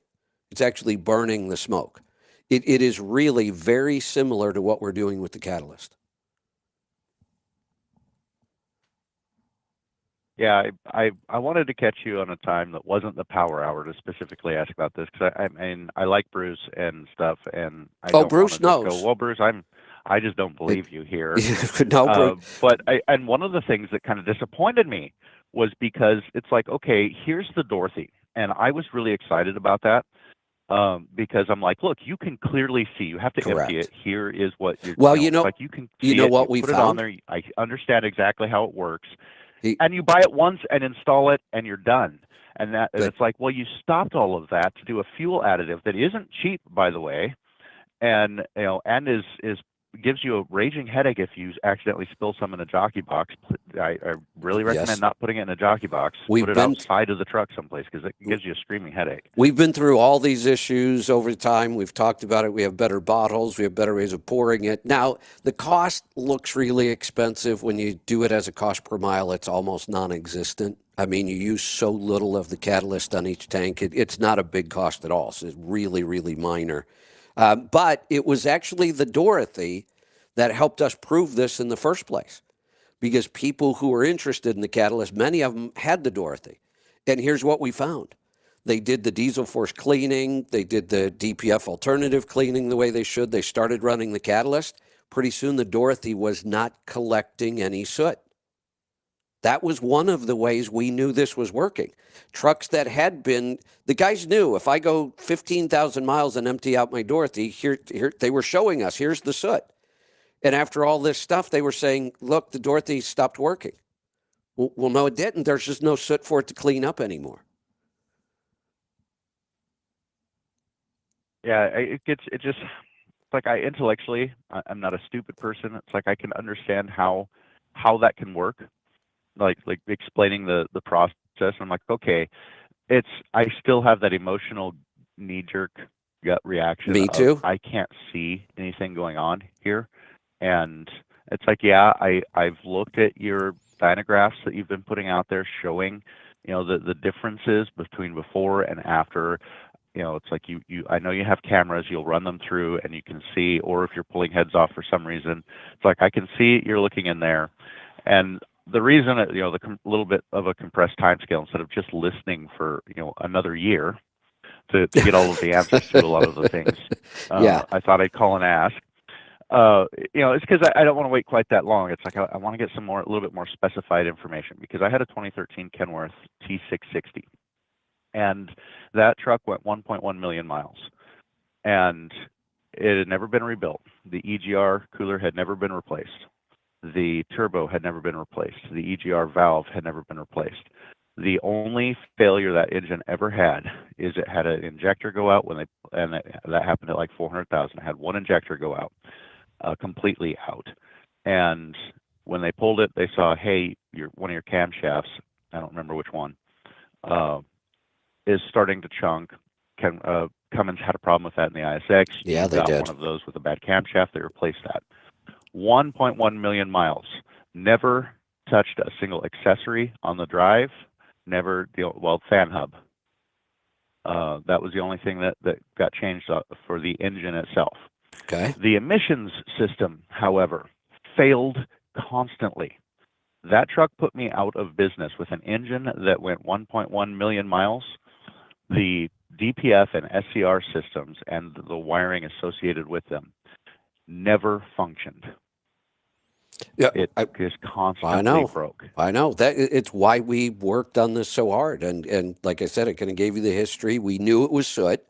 It's actually burning the smoke. It is really very similar to what we're doing with the catalyst. Yeah, I wanted to catch you on a time that wasn't the power hour to specifically ask about this, because I mean, I like Bruce and stuff, and I Oh, don't want to Bruce just go, knows. well, Bruce, I just don't believe you here. No, Bruce. And one of the things that kind of disappointed me was because it's like, okay, here's the Dorothy, and I was really excited about that, because I'm like, look, you can clearly see. You have to empty it. Correct. Here is what you're. Well, It's like you can you see know it. You what we put it on found? there. I understand exactly how it works, He, and you buy it once and install it, and you're done. And but it's like, well, you stopped all of that to do a fuel additive that isn't cheap, by the way, and and is gives you a raging headache if you accidentally spill some in a jockey box. I really recommend yes, not putting it in a jockey box. we've Put it been outside of the truck someplace, because it gives you a screaming headache. we've been through all these issues over time. We've talked about it. We have better bottles. We have better ways of pouring it. Now, the cost looks really expensive. When you do it as a cost per mile, it's almost non-existent. I mean, you use so little of the catalyst on each tank. It's not a big cost at all. So it's really, really minor. But it was actually the Dorothy that helped us prove this in the first place, because people who were interested in the catalyst, many of them had the Dorothy. And here's what we found. They did the diesel force cleaning. They did the DPF alternative cleaning the way they should. They started running the catalyst. Pretty soon the Dorothy was not collecting any soot. That was one of the ways we knew this was working. Trucks that had been, the guys knew, if I go 15,000 miles and empty out my Dorothy, here they were showing us, here's the soot. And after all this stuff, they were saying, look, the Dorothy stopped working. Well, no, it didn't. There's just no soot for it to clean up anymore. Yeah, it's like I'm not a stupid person. It's like I can understand how that can work, like explaining the process. I'm like, okay, I still have that emotional knee jerk gut reaction Me of too. I can't see anything going on here. And it's like, yeah, I've looked at your dynagraphs that you've been putting out there showing, the differences between before and after. It's like I know you have cameras, you'll run them through and you can see, or if you're pulling heads off for some reason, it's like I can see you're looking in there. And the reason, little bit of a compressed time scale instead of just listening for, another year to get all of the answers to a lot of the things, Yeah. I thought I'd call and ask. It's because I don't want to wait quite that long. It's like I want to get a little bit more specified information, because I had a 2013 Kenworth T660, and that truck went 1.1 million miles, and it had never been rebuilt. The EGR cooler had never been replaced. The turbo had never been replaced. The EGR valve had never been replaced. The only failure that engine ever had is it had an injector go out and that happened at like 400,000. It had one injector go out. Completely out. And when they pulled it, they saw, hey, one of your camshafts, I don't remember which one, is starting to chunk. Cummins had a problem with that in the ISX. Yeah, You they got did. one of those with a bad camshaft. They replaced that. 1.1 million miles. Never touched a single accessory on the drive. Never, fan hub. That was the only thing that got changed for the engine itself. Okay. The emissions system, however, failed constantly. That truck put me out of business with an engine that went 1.1 million miles. The DPF and SCR systems and the wiring associated with them never functioned. Yeah, It just constantly broke. I know that it's why we worked on this so hard. And like I said, it kind of gave you the history. We knew it was soot.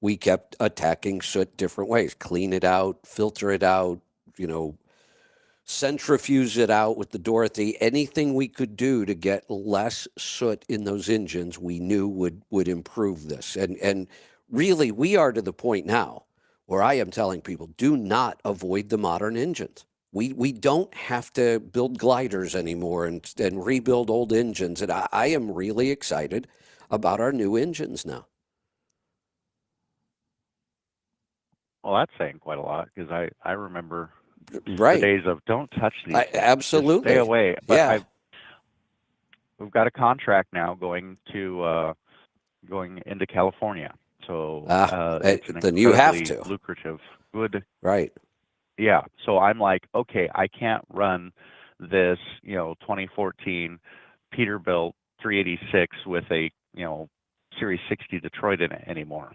We kept attacking soot different ways: clean it out, filter it out, centrifuge it out with the Dorothy. Anything we could do to get less soot in those engines, we knew would improve this. And really, we are to the point now where I am telling people, do not avoid the modern engines. We don't have to build gliders anymore and rebuild old engines. And I am really excited about our new engines now. Well, that's saying quite a lot, because I remember Right. the days of don't touch these things. Absolutely. Just stay away. But Yeah. we've got a contract now going into California. So it's an then you have incredibly to. lucrative, good. Right. Yeah. So I'm like, okay, I can't run this, 2014 Peterbilt 386 with a Series 60 Detroit in it anymore.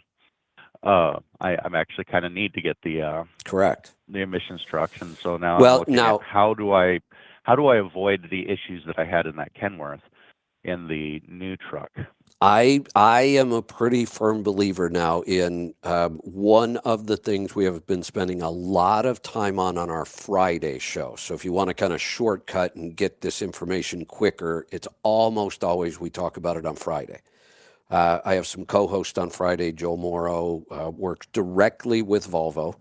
I'm actually kind of need to get the Correct. emissions trucks, and so now I'm Well, looking now, at how do I avoid the issues that I had in that Kenworth in the new truck. I am a pretty firm believer now in one of the things we have been spending a lot of time on our Friday show. So if you want to kind of shortcut and get this information quicker, it's almost always we talk about it on Friday. I have some co-hosts on Friday. Joe Morrow works directly with Volvo.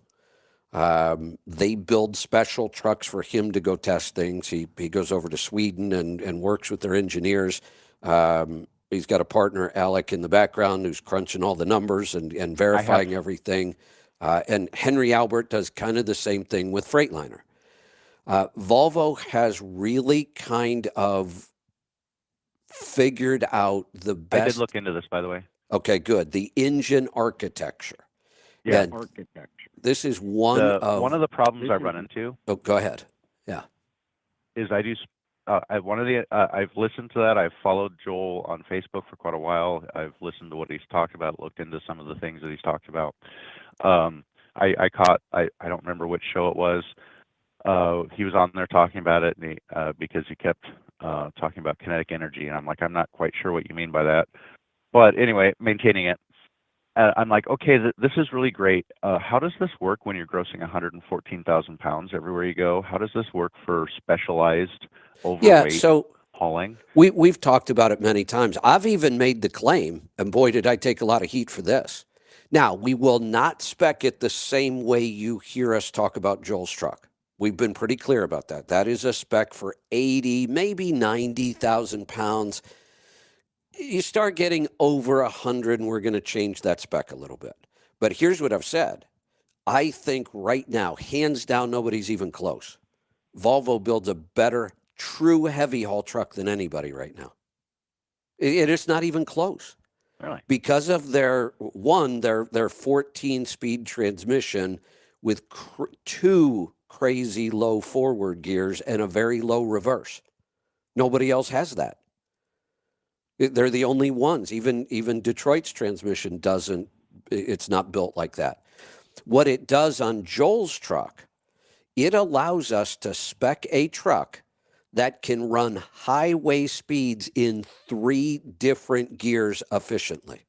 They build special trucks for him to go test things. He goes over to Sweden and works with their engineers. He's got a partner, Alec, in the background who's crunching all the numbers and verifying everything. And Henry Albert does kind of the same thing with Freightliner. Volvo has really kind of figured out the best. I did look into this, by the way. Okay, good. The engine architecture. Yeah. And this is one of the problems I run into. Oh, go ahead. Yeah. Is I do. I've listened to that. I've followed Joel on Facebook for quite a while. I've listened to what he's talked about, looked into some of the things that he's talked about. I caught. I don't remember which show it was. He was on there talking about it, and because he kept talking about kinetic energy, and I'm like, I'm not quite sure what you mean by that. But anyway, maintaining it. I'm like, okay, this is really great. How does this work when you're grossing 114,000 pounds everywhere you go? How does this work for specialized overweight hauling? We've talked about it many times. I've even made the claim, and boy, did I take a lot of heat for this. Now, we will not spec it the same way you hear us talk about Joel's truck. We've been pretty clear about that. That is a spec for 80, maybe 90,000 pounds. You start getting over 100, and we're going to change that spec a little bit. But here's what I've said. I think right now, hands down, nobody's even close. Volvo builds a better true heavy haul truck than anybody right now. It is not even close. Really? Because of their 14-speed transmission with two crazy low forward gears and a very low reverse. Nobody else has that. They're the only ones. Even Detroit's transmission doesn't, it's not built like that. What it does on Joel's truck, it allows us to spec a truck that can run highway speeds in 3 different gears efficiently.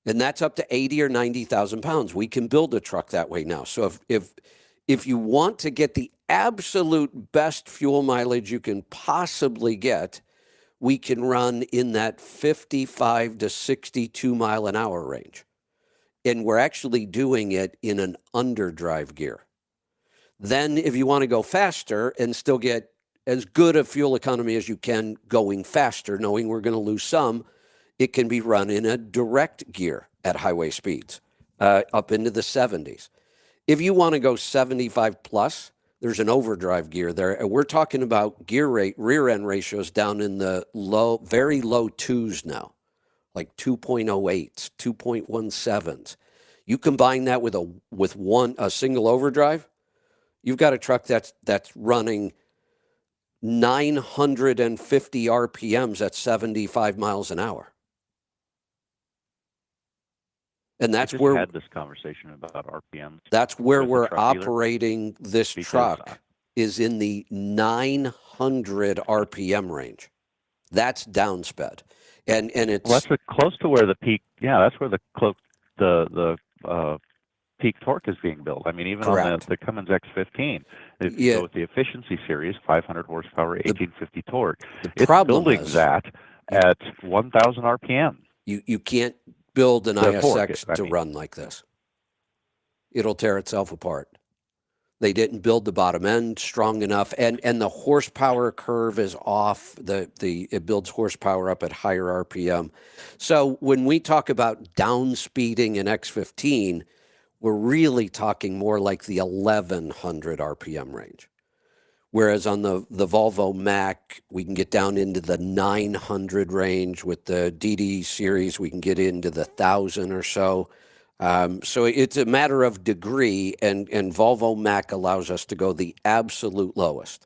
And that's up to 80 or 90,000 pounds. We can build a truck that way now. So if you want to get the absolute best fuel mileage you can possibly get, we can run in that 55 to 62 mile an hour range. And we're actually doing it in an underdrive gear. Then if you want to go faster and still get as good a fuel economy as you can going faster, knowing we're going to lose some, it can be run in a direct gear at highway speeds, up into the 70s. If you want to go 75 plus, there's an overdrive gear there. And we're talking about rear end ratios down in the very low 2s now, like 2.08s, 2.17s. You combine that with a single overdrive, you've got a truck that's running 950 RPMs at 75 miles an hour. And that's where had this conversation about RPMs. That's where we're operating this truck is in the 900 RPM range. That's downsped, and it's that's close to where the peak. Yeah, that's where the peak torque is being built. I mean, even on the Cummins X15, if you go with the efficiency series, 500 horsepower, 1850 torque, it's building that at 1,000 RPM. You can't build an ISX to run like this. It'll tear itself apart. They didn't build the bottom end strong enough, and the horsepower curve is off. It builds horsepower up at higher RPM. So when we talk about down speeding in X15, we're really talking more like the 1100 RPM range. Whereas on the Volvo Mac, we can get down into the 900 range. With the DD series, we can get into the 1,000 or so. So it's a matter of degree, and Volvo Mac allows us to go the absolute lowest.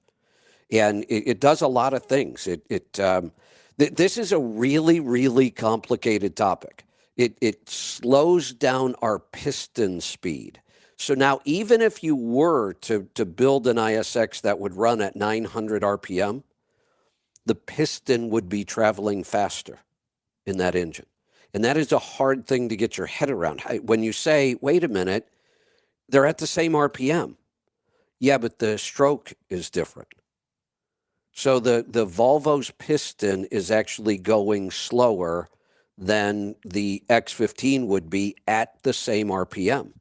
and it does a lot of things. This is a really, really complicated topic. It slows down our piston speed. So now, even if you were to build an ISX that would run at 900 RPM, the piston would be traveling faster in that engine. And that is a hard thing to get your head around. When you say, wait a minute, they're at the same RPM. Yeah, but the stroke is different. So the Volvo's piston is actually going slower than the X15 would be at the same RPM.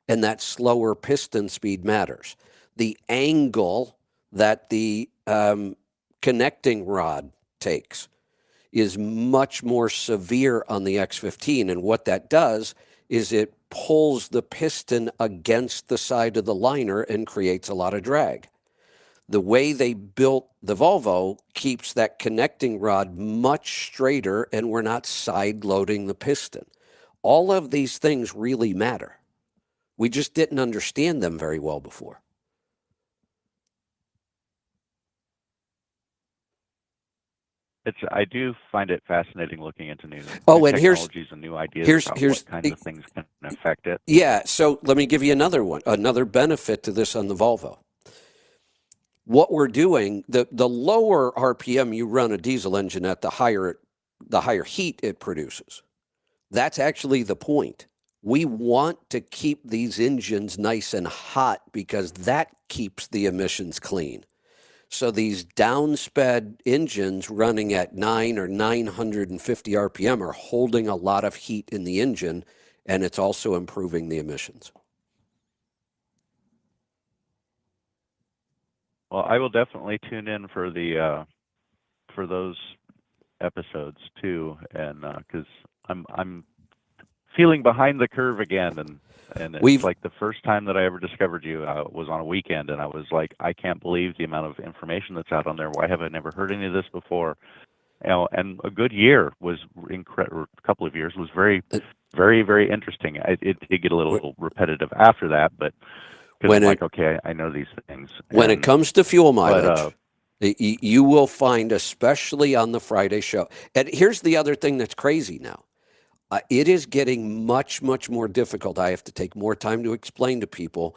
And that slower piston speed matters. The angle that the connecting rod takes is much more severe on the X15. And what that does is it pulls the piston against the side of the liner and creates a lot of drag. The way they built the Volvo keeps that connecting rod much straighter, and we're not side loading the piston. All of these things really matter. We just didn't understand them very well before. I do find it fascinating looking into new And technologies and new ideas about what kinds of things can affect it. Yeah, so let me give you another one, another benefit to this on the Volvo. What we're doing, the lower RPM you run a diesel engine at, the higher heat it produces. That's actually the point. We want to keep these engines nice and hot because that keeps the emissions clean. So these downsped engines running at 9 or 950 RPM are holding a lot of heat in the engine, and it's also improving the emissions. Well, I will definitely tune in for those episodes too, and because I'm feeling behind the curve again, and it's like the first time that I ever discovered you was on a weekend, and I was like, I can't believe the amount of information that's out on there. Why have I never heard any of this before? And a good year was incredible. A couple of years was very, very, very interesting. It did get a little repetitive after that, but because I'm like, okay, I know these things. When it comes to fuel mileage, you will find, especially on the Friday show. And here's the other thing that's crazy now. It is getting much, much more difficult. I have to take more time to explain to people.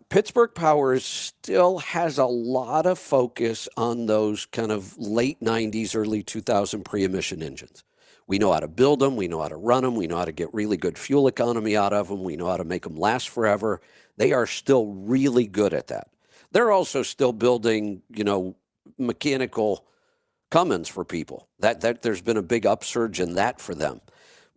Pittsburgh Power still has a lot of focus on those kind of late 90s, early 2000 pre-emission engines. We know how to build them. We know how to run them. We know how to get really good fuel economy out of them. We know how to make them last forever. They are still really good at that. They're also still building, mechanical Cummins for people. That there's been a big upsurge in that for them.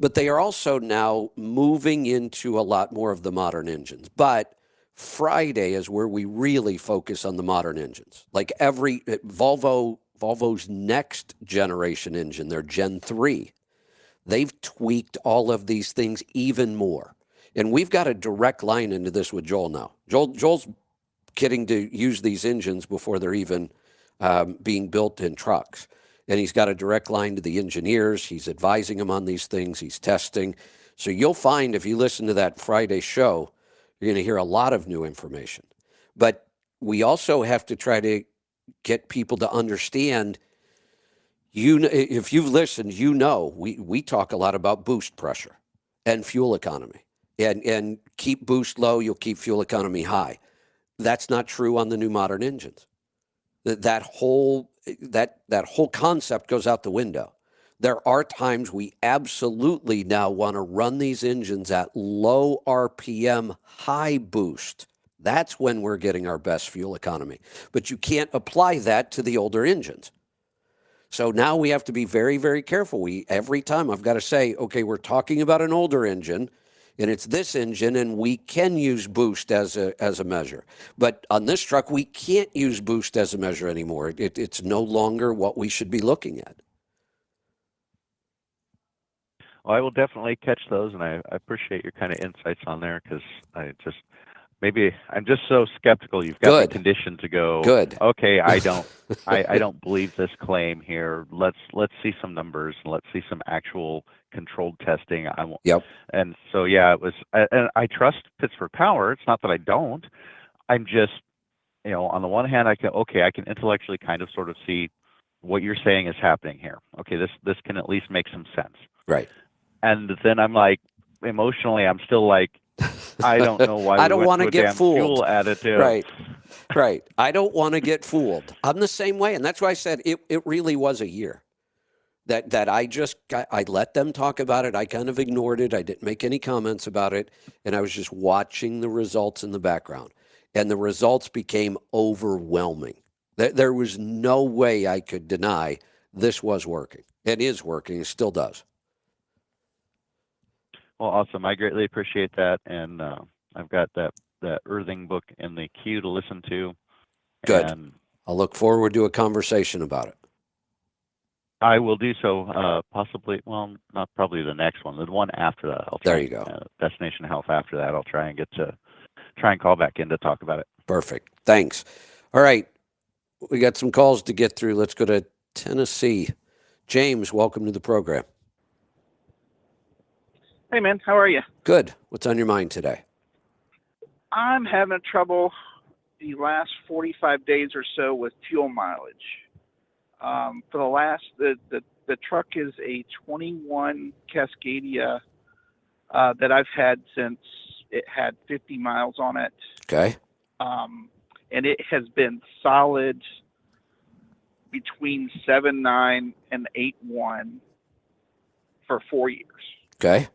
But they are also now moving into a lot more of the modern engines. But Friday is where we really focus on the modern engines. Like Volvo's next generation engine, their Gen 3, they've tweaked all of these things even more. And we've got a direct line into this with Joel now. Joel's getting to use these engines before they're even being built in trucks. And he's got a direct line to the engineers. He's advising them on these things. He's testing. So you'll find if you listen to that Friday show, you're going to hear a lot of new information. But we also have to try to get people to understand, if you've listened, we talk a lot about boost pressure and fuel economy. And keep boost low, you'll keep fuel economy high. That's not true on the new modern engines. That whole concept goes out the window. There are times we absolutely now want to run these engines at low RPM, high boost. That's when we're getting our best fuel economy. But you can't apply that to the older engines. So now we have to be very, very careful. Every time I've got to say, okay, we're talking about an older engine, and it's this engine, and we can use boost as a measure. But on this truck, we can't use boost as a measure anymore. It's no longer what we should be looking at. Well, I will definitely catch those, and I appreciate your kind of insights on there, because I'm just so skeptical. You've got the condition to go. Good. Okay, I don't believe this claim here. Let's see some numbers, and let's see some actual controlled testing. Yep. And so it was. And I trust Pittsburgh Power. It's not that I don't. I'm just on the one hand, I can intellectually kind of sort of see what you're saying is happening here. Okay, this can at least make some sense. Right. And then I'm like, emotionally, I'm still like, I don't know why I we don't went want to to a get damn fooled. fuel additive. Right. Right. I don't want to get fooled. I'm the same way. And that's why I said it really was a year that I let them talk about it. I kind of ignored it. I didn't make any comments about it. And I was just watching the results in the background. And the results became overwhelming. There was no way I could deny this was working. It is working. It still does. Well, awesome. I greatly appreciate that. And I've got that earthing book in the queue to listen to. Good. And I'll look forward to a conversation about it. I will do so, possibly, well, not probably the next one, the one after that. I'll try. There you go. Destination Health after that. I'll try and call back in to talk about it. Perfect. Thanks. All right. We got some calls to get through. Let's go to Tennessee. James, welcome to the program. Hey, man, how are you? Good. What's on your mind today? I'm having trouble the last 45 days or so with fuel mileage. For the last, the truck is a 21 Cascadia that I've had since it had 50 miles on it. Okay. And it has been solid between 7.9 and 8.1 for 4 years. Okay.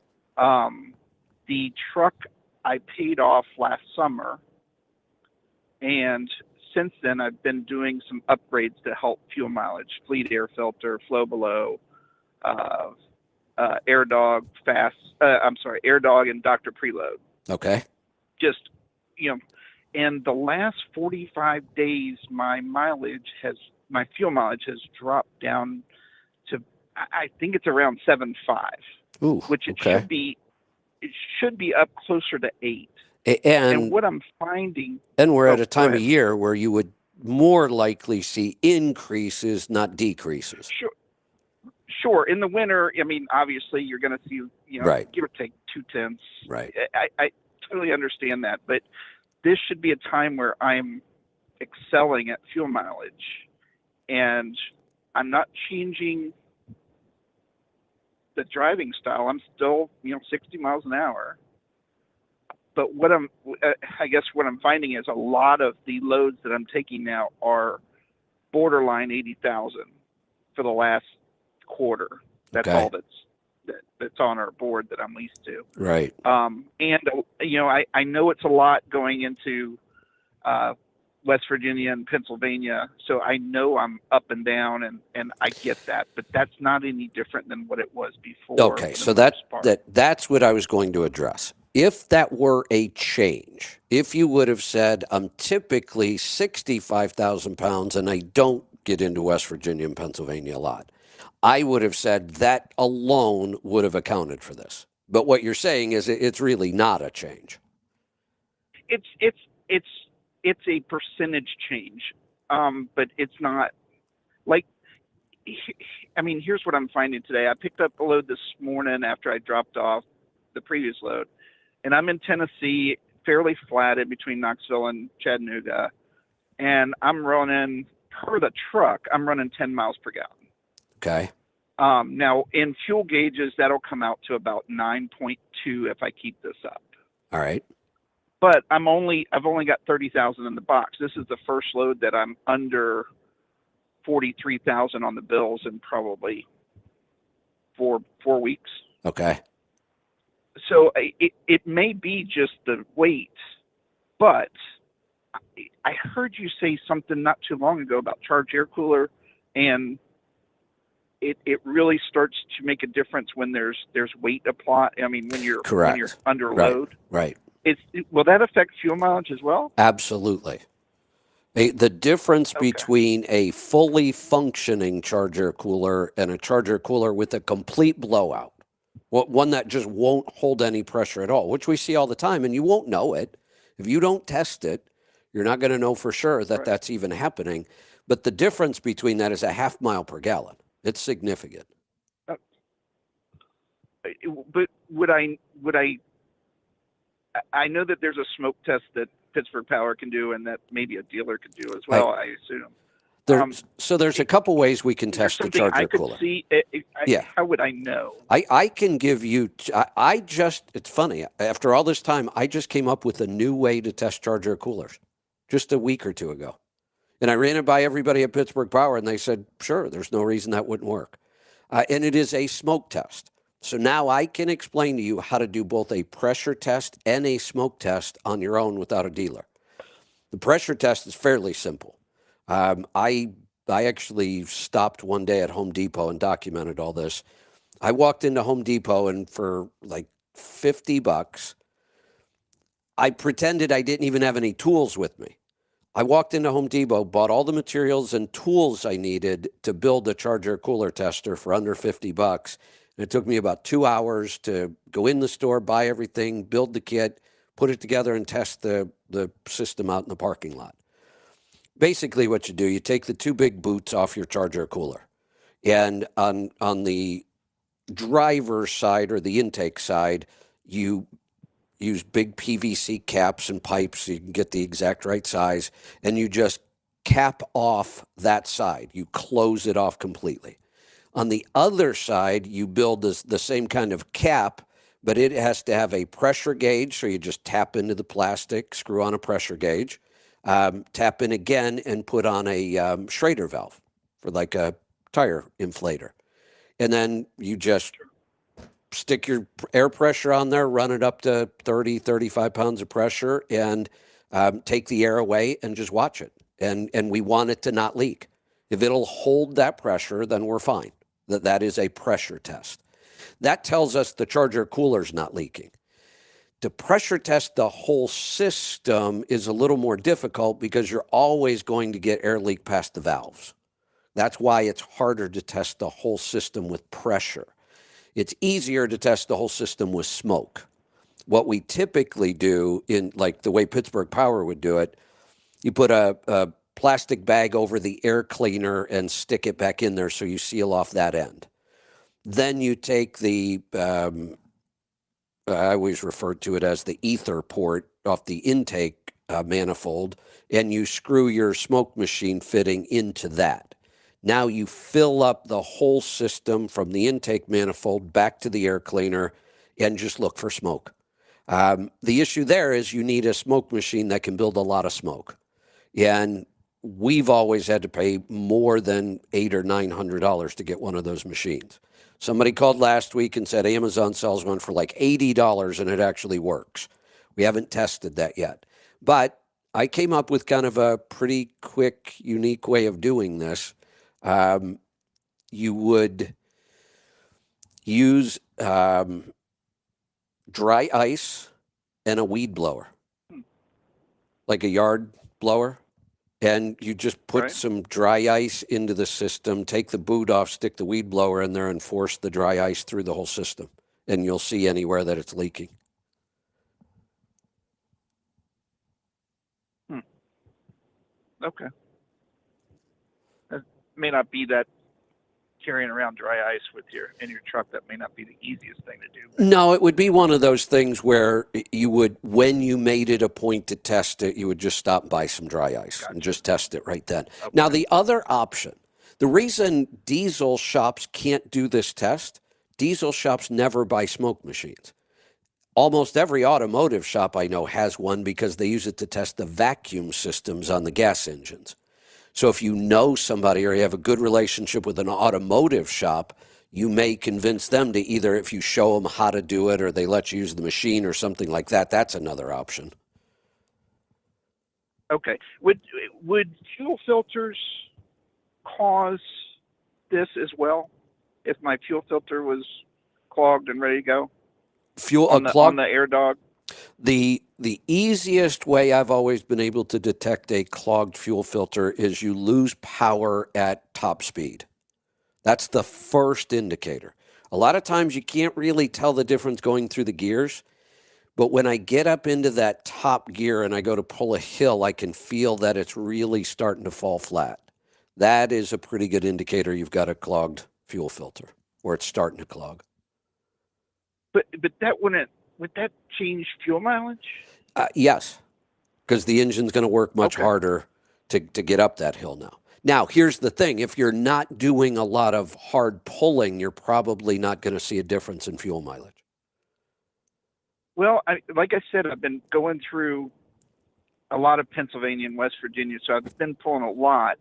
The truck I paid off last summer, and since then I've been doing some upgrades to help fuel mileage: fleet air filter, flow below, air dog and Dr. Preload. Okay. Just, and the last 45 days, my fuel mileage has dropped down to, I think it's around 7.5, Ooh, which it should be up closer to 8. And what I'm finding, and we're at a time go of ahead. year where you would more likely see increases, not decreases. Sure. In the winter, I mean, obviously you're going to see, Right. give or take 0.2. Right. I totally understand that, but this should be a time where I'm excelling at fuel mileage, and I'm not changing the driving style. I'm still, 60 miles an hour. But I guess what I'm finding is a lot of the loads that I'm taking now are borderline 80,000 for the last quarter. That's Okay. all that's on our board that I'm leased to. Right. And I know it's a lot going into West Virginia and Pennsylvania, so I know I'm up and down, and I get that, but that's not any different than what it was before. Okay, so that's what I was going to address. If that were a change, if you would have said, I'm typically 65,000 pounds and I don't get into West Virginia and Pennsylvania a lot, I would have said that alone would have accounted for this. But what you're saying is it's really not a change. It's a percentage change, but it's not like, I mean, here's what I'm finding today. I picked up a load this morning after I dropped off the previous load, and I'm in Tennessee, fairly flat in between Knoxville and Chattanooga, and I'm running, per the truck, I'm running 10 miles per gallon. Okay. Now, in fuel gauges, that'll come out to about 9.2 if I keep this up. All right. But I've only got 30,000 in the box. This is the first load that I'm under 43,000 on the bills in probably four weeks. Okay. So it may be just the weight, but I heard you say something not too long ago about charged air cooler, and it really starts to make a difference when there's weight applied. I mean, when you're under load. Right. Will that affect fuel mileage as well? Absolutely. The difference between a fully functioning charger cooler and a charger cooler with a complete blowout, one that just won't hold any pressure at all, which we see all the time, and you won't know it. If you don't test it, you're not going to know for sure that that's even happening. But the difference between that is a half mile per gallon. It's significant. But I know that there's a smoke test that Pittsburgh Power can do, and that maybe a dealer could do as well, I assume. So there's a couple ways we can Is there test the something charger I could cooler. see? Yeah. How would I know? I can give you, it's funny, after all this time, I just came up with a new way to test charger coolers just a week or two ago. And I ran it by everybody at Pittsburgh Power, and they said, sure, there's no reason that wouldn't work. And it is a smoke test. So now I can explain to you how to do both a pressure test and a smoke test on your own without a dealer. The pressure test is fairly simple. I actually stopped one day at Home Depot and documented all this. I walked into Home Depot, and for like $50, I pretended I didn't even have any tools with me. I walked into Home Depot, bought all the materials and tools I needed to build a charger cooler tester for under $50. And it took me about 2 hours to go in the store, buy everything, build the kit, put it together, and test the system out in the parking lot. Basically what you do, you take the two big boots off your charger cooler. And on the driver's side or the intake side, you use big PVC caps and pipes so you can get the exact right size, and you just cap off that side. You close it off completely. On the other side, you build the same kind of cap, but it has to have a pressure gauge, so you just tap into the plastic, screw on a pressure gauge, tap in again, and put on a Schrader valve for like a tire inflator. And then you just stick your air pressure on there, run it up to 30, 35 pounds of pressure, and take the air away and just watch it. And we want it to not leak. If it'll hold that pressure, then we're fine. That is a pressure test. That tells us the charger cooler's not leaking. To pressure test the whole system is a little more difficult because you're always going to get air leak past the valves. That's why it's harder to test the whole system with pressure. It's easier to test the whole system with smoke. What we typically do, in like the way Pittsburgh Power would do it, you put a plastic bag over the air cleaner and stick it back in there so you seal off that end. Then you take the, I always refer to it as the ether port off the intake manifold, and you screw your smoke machine fitting into that. Now you fill up the whole system from the intake manifold back to the air cleaner and just look for smoke. The issue there is you need a smoke machine that can build a lot of smoke. And we've always had to pay more than $800 or $900 to get one of those machines. Somebody called last week and said Amazon sells one for like $80 and it actually works. We haven't tested that yet. But I came up with kind of a pretty quick, unique way of doing this. You would use dry ice and a weed blower, like a yard blower. And you just put some dry ice into the system, take the boot off, stick the weed blower in there, and force the dry ice through the whole system. And you'll see anywhere that it's leaking. Okay. That may not be that carrying around dry ice in your truck. That may not be the easiest thing to do. No, it would be one of those things where you would, when you made it a point to test it, you would just stop and buy some dry ice and just test it right then. Okay. Now, the other option, the reason diesel shops can't do this test, diesel shops never buy smoke machines. Almost every automotive shop I know has one because they use it to test the vacuum systems on the gas engines. So if you know somebody or you have a good relationship with an automotive shop, you may convince them to either, if you show them how to do it or they let you use the machine or something like that, that's another option. Okay. Would fuel filters cause this as well if my fuel filter was clogged and ready to go? On the air dog? The easiest way I've always been able to detect a clogged fuel filter is you lose power at top speed. That's the first indicator. A lot of times you can't really tell the difference going through the gears, but when I get up into that top gear and I go to pull a hill, I can feel that it's really starting to fall flat. That is a pretty good indicator you've got a clogged fuel filter, or it's starting to clog. But that would that change fuel mileage? Yes. because the engine's going to work much harder to get up that hill now. Now, here's the thing. If you're not doing a lot of hard pulling, you're probably not going to see a difference in fuel mileage. Well, like I said, I've been going through a lot of Pennsylvania and West Virginia, so I've been pulling a lot.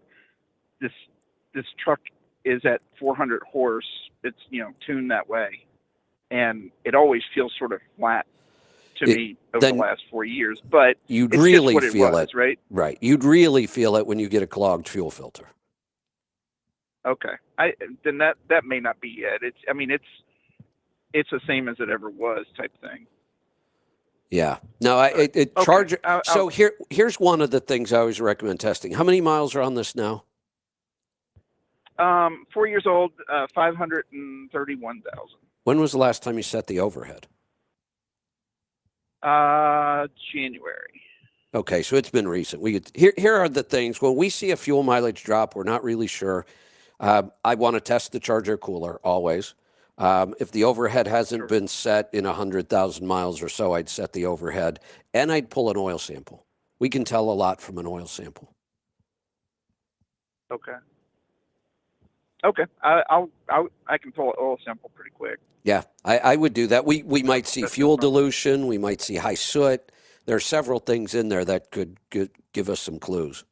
This truck is at 400 horse. It's, tuned that way, and it always feels sort of flat to me over the last 4 years. But you'd it's really just what feel it was, right? Right. You'd really feel it when you get a clogged fuel filter. Okay. Then that may not be it. It's the same as it ever was type thing. Yeah. No, Charger. So here's one of the things I always recommend testing. How many miles are on this now? 4 years old, 531,000. When was the last time you set the overhead? January. Okay, so it's been recent. Here are the things. When we see a fuel mileage drop, we're not really sure. I want to test the Charger cooler always. If the overhead hasn't been set in 100,000 miles or so, I'd set the overhead, and I'd pull an oil sample. We can tell a lot from an oil sample. Okay. I can pull an oil sample pretty quick. Yeah, I would do that. We might see fuel dilution. We might see high soot. There are several things in there that could give us some clues.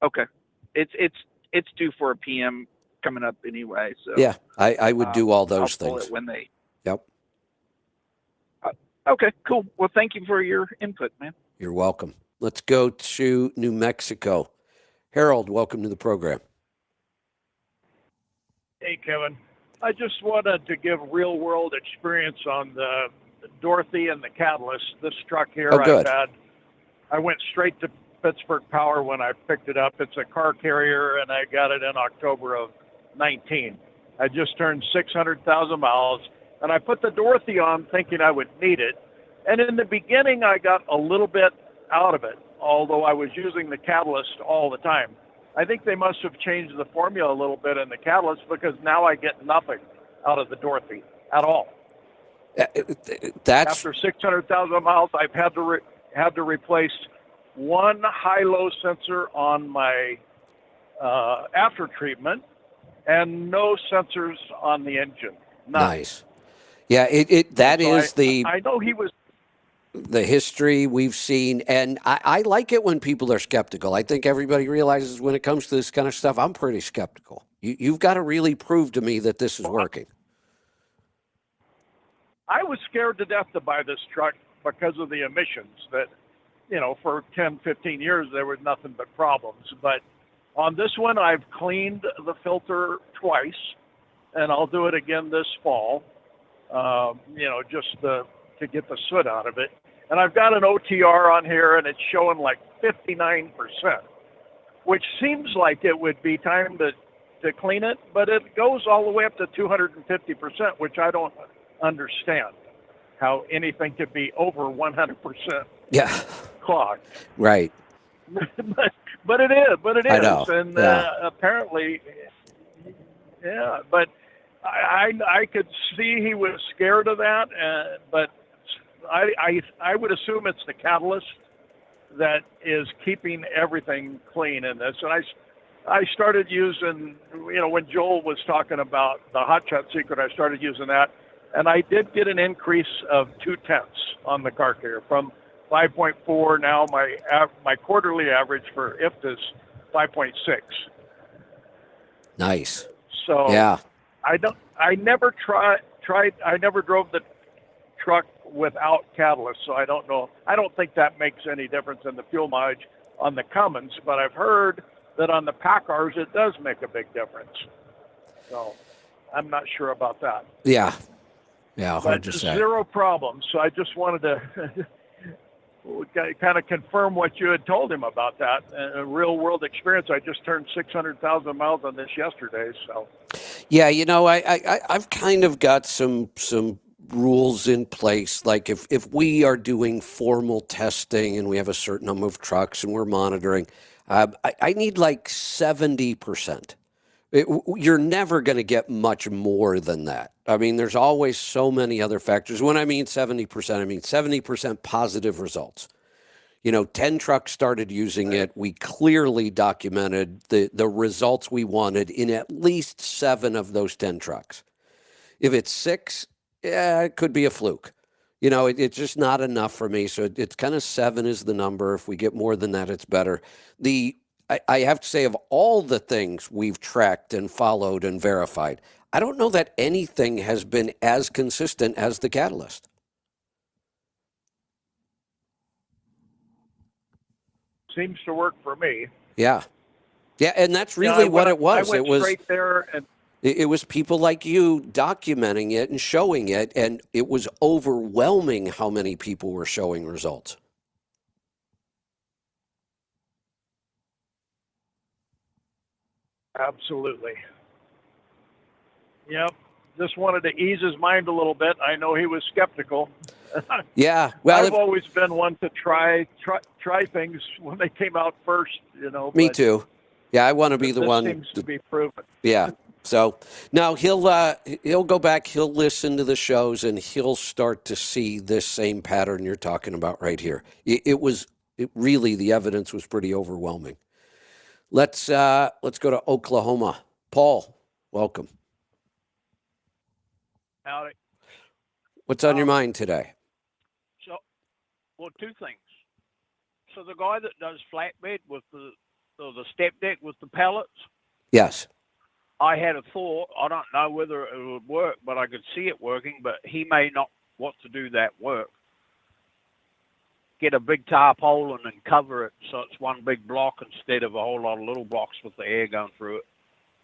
Okay. It's due for a PM coming up anyway. So yeah, I would do all those I'll pull things. it when they. Yep. Okay, cool. Well, thank you for your input, man. You're welcome. Let's go to New Mexico. Harold, welcome to the program. Hey, Kevin. I just wanted to give real-world experience on the Dorothy and the Catalyst. This truck here good. I went straight to Pittsburgh Power when I picked it up. It's a car carrier, and I got it in October of 19. I just turned 600,000 miles, and I put the Dorothy on thinking I would need it. And in the beginning, I got a little bit out of it, although I was using the Catalyst all the time. I think they must have changed the formula a little bit in the Catalyst, because now I get nothing out of the Dorothy at all. After 600,000 miles, I've had to replace one high-low sensor on my after treatment, and no sensors on the engine. None. Nice. Yeah, I know he was. The history we've seen, and I like it when people are skeptical. I think everybody realizes when it comes to this kind of stuff, I'm pretty skeptical. You've got to really prove to me that this is working. I was scared to death to buy this truck because of the emissions that, for 10, 15 years, there was nothing but problems. But on this one, I've cleaned the filter twice, and I'll do it again this fall, just to get the soot out of it. And I've got an OTR on here, and it's showing like 59%, which seems like it would be time to clean it, but it goes all the way up to 250%, which I don't understand how anything could be over 100% clogged. Right. but it is. I know. And apparently, but I could see he was scared of that, but I would assume it's the catalyst that is keeping everything clean in this. And I started using, when Joel was talking about the Hot Shot Secret, I started using that, and I did get an increase of 0.2 on the car carrier from 5.4. Now my quarterly average for IFT is 5.6. Nice. So yeah, I never drove the truck without catalyst, so I don't know. I don't think that makes any difference in the fuel mileage on the Cummins, but I've heard that on the Packars it does make a big difference. So I'm not sure about that. Yeah, hard to say. Zero problems. So I just wanted to kind of confirm what you had told him about that. A real world experience. I just turned 600,000 miles on this yesterday. So yeah, I've kind of got some rules in place. Like if we are doing formal testing and we have a certain number of trucks and we're monitoring, I need like 70%. You're never going to get much more than that. I mean, there's always so many other factors. When I mean 70%, I mean 70% positive results. 10 trucks started using it. We clearly documented the results we wanted in at least 7 of those 10 trucks. If it's 6, yeah, it could be a fluke. It's just not enough for me. So it's kind of 7 is the number. If we get more than that, it's better. I have to say, of all the things we've tracked and followed and verified, I don't know that anything has been as consistent as the catalyst. Seems to work for me. Yeah. Yeah, and that's really what it was. I went straight there, and it was people like you documenting it and showing it, and it was overwhelming how many people were showing results. Absolutely. Yep. Just wanted to ease his mind a little bit. I know he was skeptical. Yeah. Well, I've always been one to try things when they came out first, Me too. Yeah, I want to be the one. Seems to be proven. Yeah. So now he'll go back, he'll listen to the shows, and he'll start to see this same pattern you're talking about right here. It really, the evidence was pretty overwhelming. Let's go to Oklahoma. Paul, welcome. Howdy. What's on your mind today? Well, 2 things. So the guy that does flatbed with the step deck with the pallets, Yes. I had a thought. I don't know whether it would work, but I could see it working. But he may not want to do that work. Get a big tarpaulin and cover it so it's one big block instead of a whole lot of little blocks with the air going through it.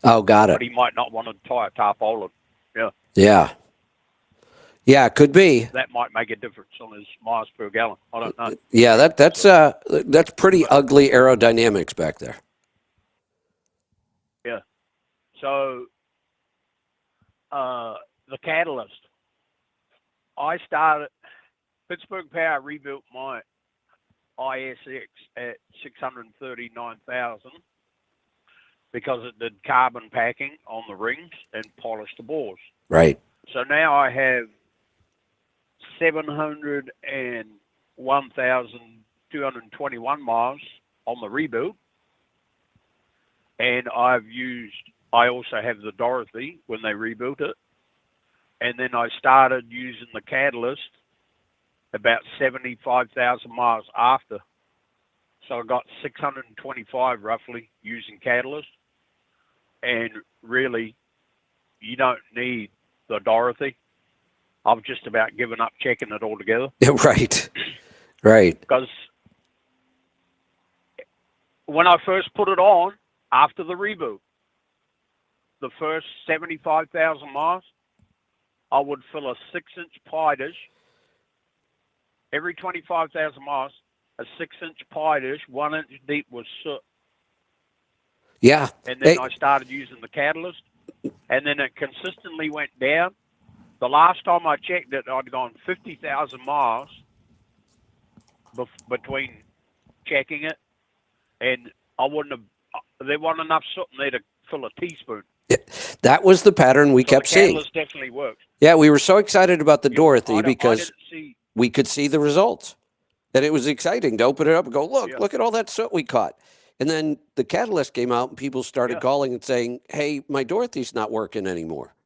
Oh, got it. But he might not want to tie a tarpaulin. Yeah. Yeah. Yeah, it could be. That might make a difference on his miles per gallon. I don't know. Yeah, that's pretty ugly aerodynamics back there. Yeah. So the catalyst. I started Pittsburgh Power rebuilt my ISX at 639,000 because it did carbon packing on the rings and polished the bores. Right. So now I have 701,221 miles on the rebuild, and I also have the Dorothy when they rebuilt it, and then I started using the catalyst about 75,000 miles after. So I got 625 roughly using catalyst, and really you don't need the Dorothy. I've just about given up checking it altogether. Right. Right. Because when I first put it on, after the reboot, the first 75,000 miles, I would fill a 6-inch pie dish. Every 25,000 miles, a 6-inch pie dish, 1 inch deep with soot. Yeah. And then I started using the catalyst, and then it consistently went down. The last time I checked it, I'd gone 50,000 miles between checking it, and there wasn't enough soot in there to fill a teaspoon. That was the pattern we kept seeing. The catalyst definitely works. Yeah, we were so excited about the Dorothy because we could see the results. And it was exciting to open it up and go, look at all that soot we caught. And then the catalyst came out and people started calling and saying, hey, my Dorothy's not working anymore.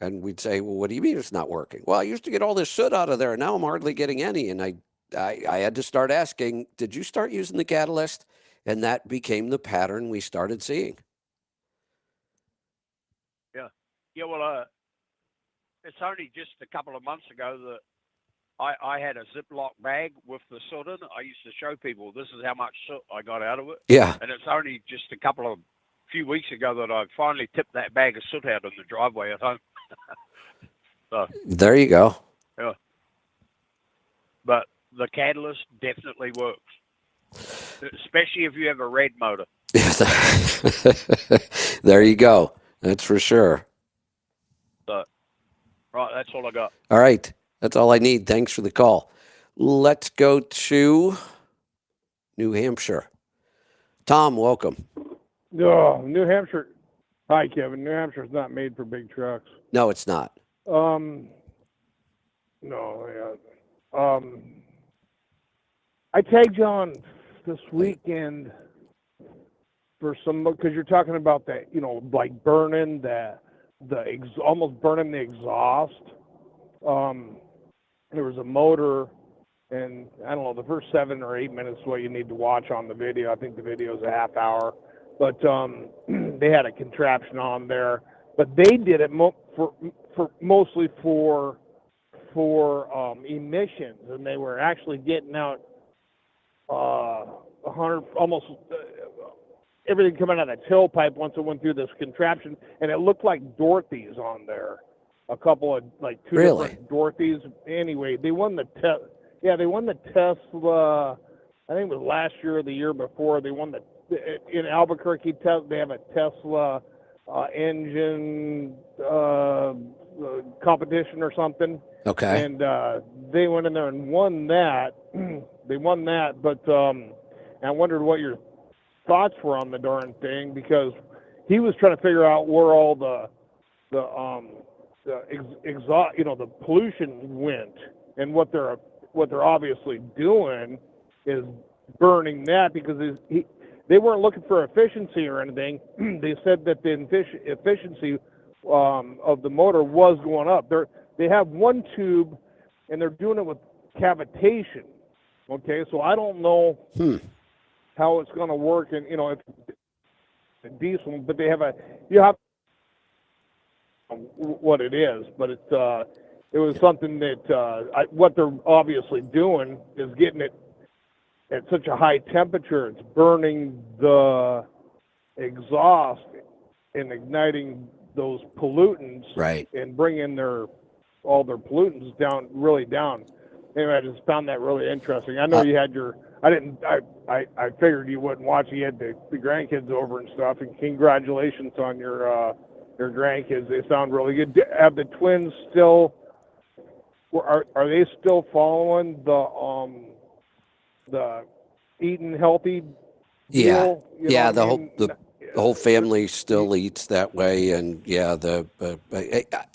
And we'd say, well, what do you mean it's not working? Well, I used to get all this soot out of there, and now I'm hardly getting any. And I had to start asking, did you start using the catalyst? And that became the pattern we started seeing. Yeah, well, it's only just a couple of months ago that I had a Ziploc bag with the soot in it. I used to show people this is how much soot I got out of it. Yeah. And it's only just a few weeks ago that I finally tipped that bag of soot out in the driveway at home. So, there you go. Yeah. But the catalyst definitely works, especially if you have a red motor. There you go. That's for sure. So, right, that's all I got. All right. That's all I need. Thanks for the call. Let's go to New Hampshire. Tom, welcome. Oh, New Hampshire. Hi, Kevin. New Hampshire's not made for big trucks. No, it's not. No, yeah. I tagged you on this weekend for some, because you're talking about that, like burning almost burning the exhaust. There was a motor, and I don't know, the first 7 or 8 minutes is what you need to watch on the video. I think the video is a half hour, but they had a contraption on there, but they did it mostly for emissions, and they were actually getting out 100 almost everything coming out of that tailpipe once it went through this contraption, and it looked like Dorothy's on there. A couple of two different Dorothy's. Anyway, they won the they won the Tesla. I think it was last year or the year before. They won in Albuquerque. They have a Tesla engine competition or something. Okay. And they went in there and won that. They won that, but I wondered what your thoughts were on the darn thing, because he was trying to figure out where all the exhaust, the pollution went, and what they're obviously doing is burning that, because they weren't looking for efficiency or anything. They said that the efficiency of the motor was going up. They have one tube, and they're doing it with cavitation. Okay, so I don't know how it's going to work, and if diesel, but you have what it is, but it was something that what they're obviously doing is getting it at such a high temperature, it's burning the exhaust and igniting those pollutants, right, and bringing all their pollutants really down. Anyway, I just found that really interesting. I know you had I figured you wouldn't watch. You had the grandkids over and stuff, and congratulations on your grandkids. They sound really good. Have the twins still? Are they still following the eating healthy deal? Yeah. The whole family still eats that way, and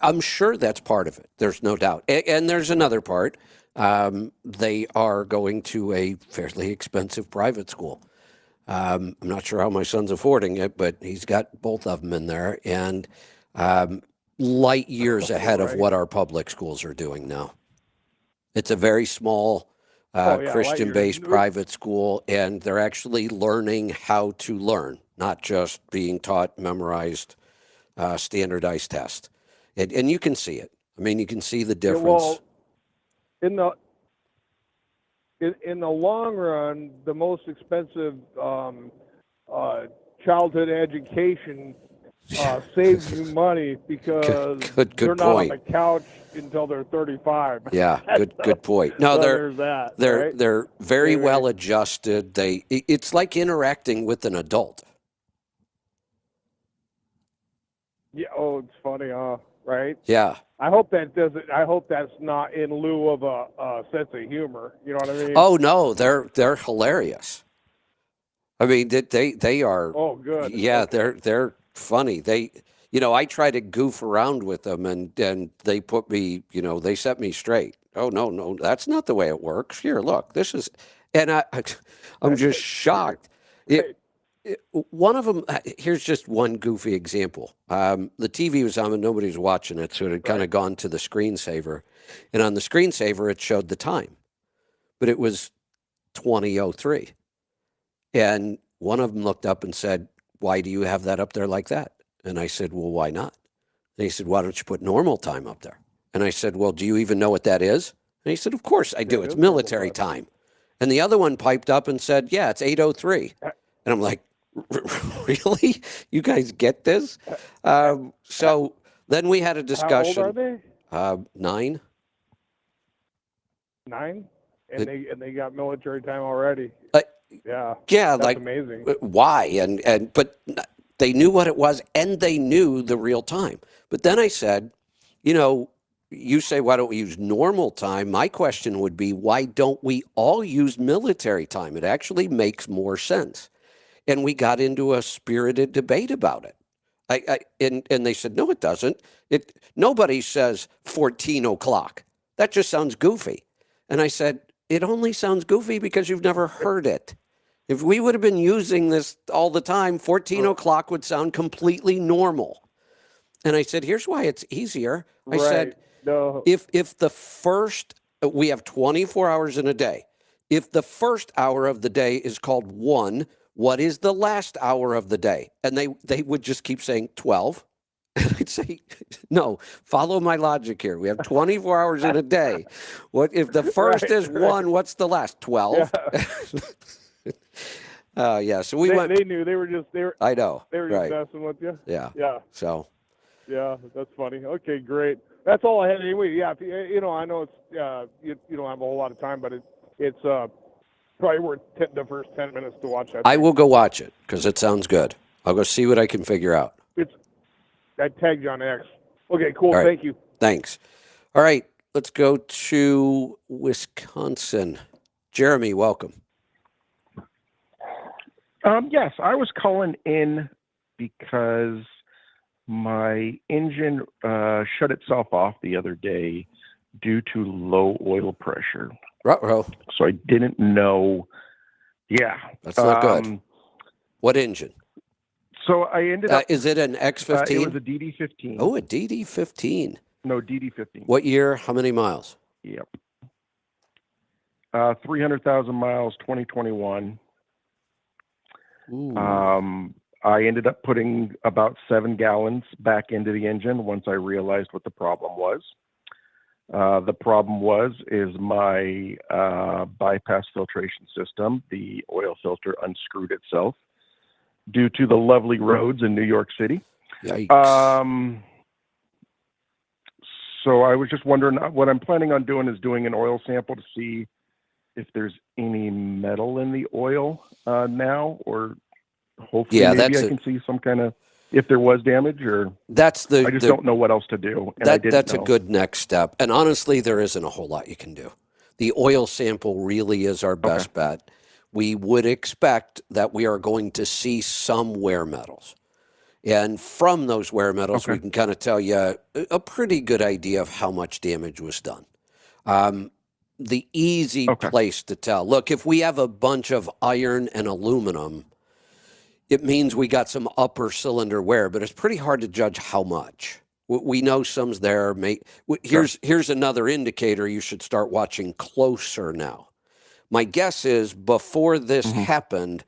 I'm sure that's part of it. There's no doubt. And there's another part. They are going to a fairly expensive private school. I'm not sure how my son's affording it, but he's got both of them in there, and light years ahead of what our public schools are doing now. It's a very small Christian-based private school, and they're actually learning how to learn, not just being taught memorized standardized test. And you can see it. I mean, you can see the difference. Well, in the long run, the most expensive childhood education saves you money, because they're not on the couch until they're 35. Yeah, good point. No, so they're very well adjusted. It's like interacting with an adult. Yeah. Oh, it's funny, right? Yeah. I hope that's not in lieu of a sense of humor. You know what I mean? Oh no, they're hilarious. I mean, they are. Oh, good. Yeah, they're funny. I try to goof around with them, and they put me, they set me straight. Oh no, that's not the way it works. Here, look, this is, and I'm just shocked. One of them, here's just one goofy example. The TV was on and nobody was watching it, so it had kind of gone to the screensaver. And on the screensaver, it showed the time. But it was 20:03. And one of them looked up and said, "Why do you have that up there like that?" And I said, "Well, why not?" And he said, "Why don't you put normal time up there?" And I said, "Well, do you even know what that is?" And he said, "Of course I do. It's military time." And the other one piped up and said, "Yeah, it's 8:03. And I'm like, "Really? You guys get this?" So then we had a discussion. How old are they? 9. 9, and they got military time already. Yeah, that's like amazing. Why? But they knew what it was, and they knew the real time. But then I said, you say, why don't we use normal time? My question would be, why don't we all use military time? It actually makes more sense. And we got into a spirited debate about it. And they said, no, it doesn't. Nobody says 14 o'clock. That just sounds goofy. And I said, it only sounds goofy because you've never heard it. If we would have been using this all the time, 14 o'clock would sound completely normal. And I said, here's why it's easier. I said, if the first, we have 24 hours in a day. If the first hour of the day is called 1, what is the last hour of the day? And they would just keep saying 12. And I'd say, no, follow my logic here. We have 24 hours in a day. What if the first is 1, what's the last? 12. Yeah. So they knew they were. I know. They were just messing with you. Yeah. Yeah. So. Yeah, that's funny. Okay, great. That's all I had anyway. Yeah, I know it's you don't have a whole lot of time, but it's probably worth the first 10 minutes to watch that. I will go watch it because it sounds good. I'll go see what I can figure out. I tagged you on X. Okay, cool. Right. Thank you. Thanks. All right, let's go to Wisconsin. Jeremy, welcome. Yes, I was calling in because my engine shut itself off the other day due to low oil pressure. Ruh-roh. So I didn't know. Yeah. That's not good. What engine? So I ended up. Is it an X15? It was a DD15. Oh, a DD15. No, DD15. What year? How many miles? Yep. 300,000 miles, 2021. Ooh. I ended up putting about 7 gallons back into the engine once I realized what the problem was. The problem is my bypass filtration system, the oil filter unscrewed itself due to the lovely roads in New York City. Yikes. So I was just wondering, what I'm planning on doing is doing an oil sample to see if there's any metal in the oil now, or hopefully maybe I can see some kind of, if there was damage, or I just don't know what else to do. And that's a good next step. And honestly, there isn't a whole lot you can do. The oil sample really is our best bet. We would expect that we are going to see some wear metals. And from those wear metals, we can kind of tell you a pretty good idea of how much damage was done. The easy place to tell, look, if we have a bunch of iron and aluminum, it means we got some upper cylinder wear, but it's pretty hard to judge how much. We know some's there. Here's another indicator you should start watching closer now. My guess is before this happened,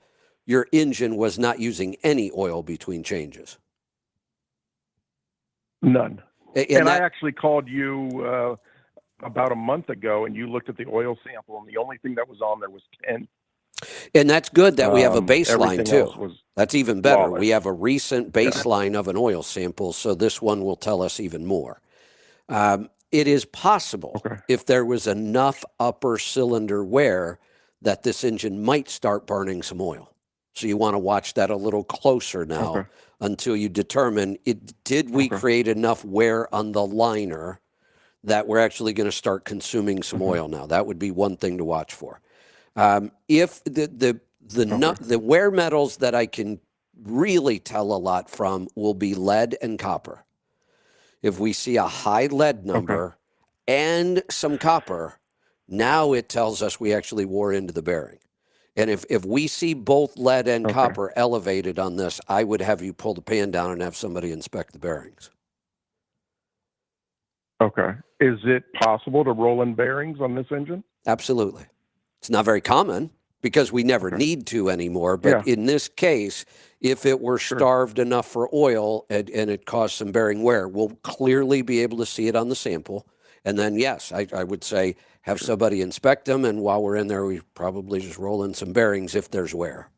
your engine was not using any oil between changes. None. And I actually called you about a month ago, and you looked at the oil sample, and the only thing that was on there was 10. And that's good that we have a baseline too. That's even better. Flawless. We have a recent baseline of an oil sample, so this one will tell us even more. It is possible if there was enough upper cylinder wear that this engine might start burning some oil. So you want to watch that a little closer now until you determine did we create enough wear on the liner that we're actually going to start consuming some oil now. That would be one thing to watch for. If the wear metals that I can really tell a lot from will be lead and copper. If we see a high lead number and some copper, now it tells us we actually wore into the bearing. And if we see both lead and copper elevated on this, I would have you pull the pan down and have somebody inspect the bearings. Okay. Is it possible to roll in bearings on this engine? Absolutely. It's not very common because we never need to anymore. But in this case, if it were starved enough for oil and it caused some bearing wear, we'll clearly be able to see it on the sample. And then, yes, I would say have somebody inspect them. And while we're in there, we probably just roll in some bearings if there's wear.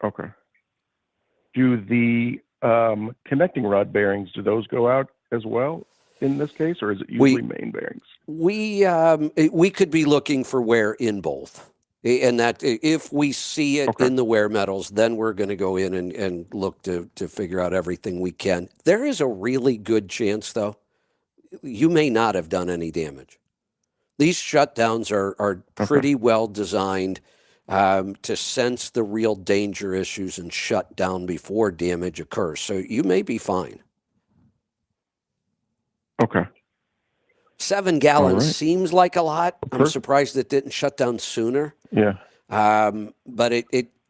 Okay. Do the connecting rod bearings, do those go out as well in this case, or is it usually main bearings? We could be looking for wear in both. And that if we see it in the wear metals, then we're going to go in and look to figure out everything we can. There is a really good chance, though, you may not have done any damage. These shutdowns are pretty well designed. to sense the real danger issues and shut down before damage occurs. So you may be fine. Okay. 7 gallons right. seems like a lot. I'm Perfect. surprised it didn't shut down sooner. Yeah. But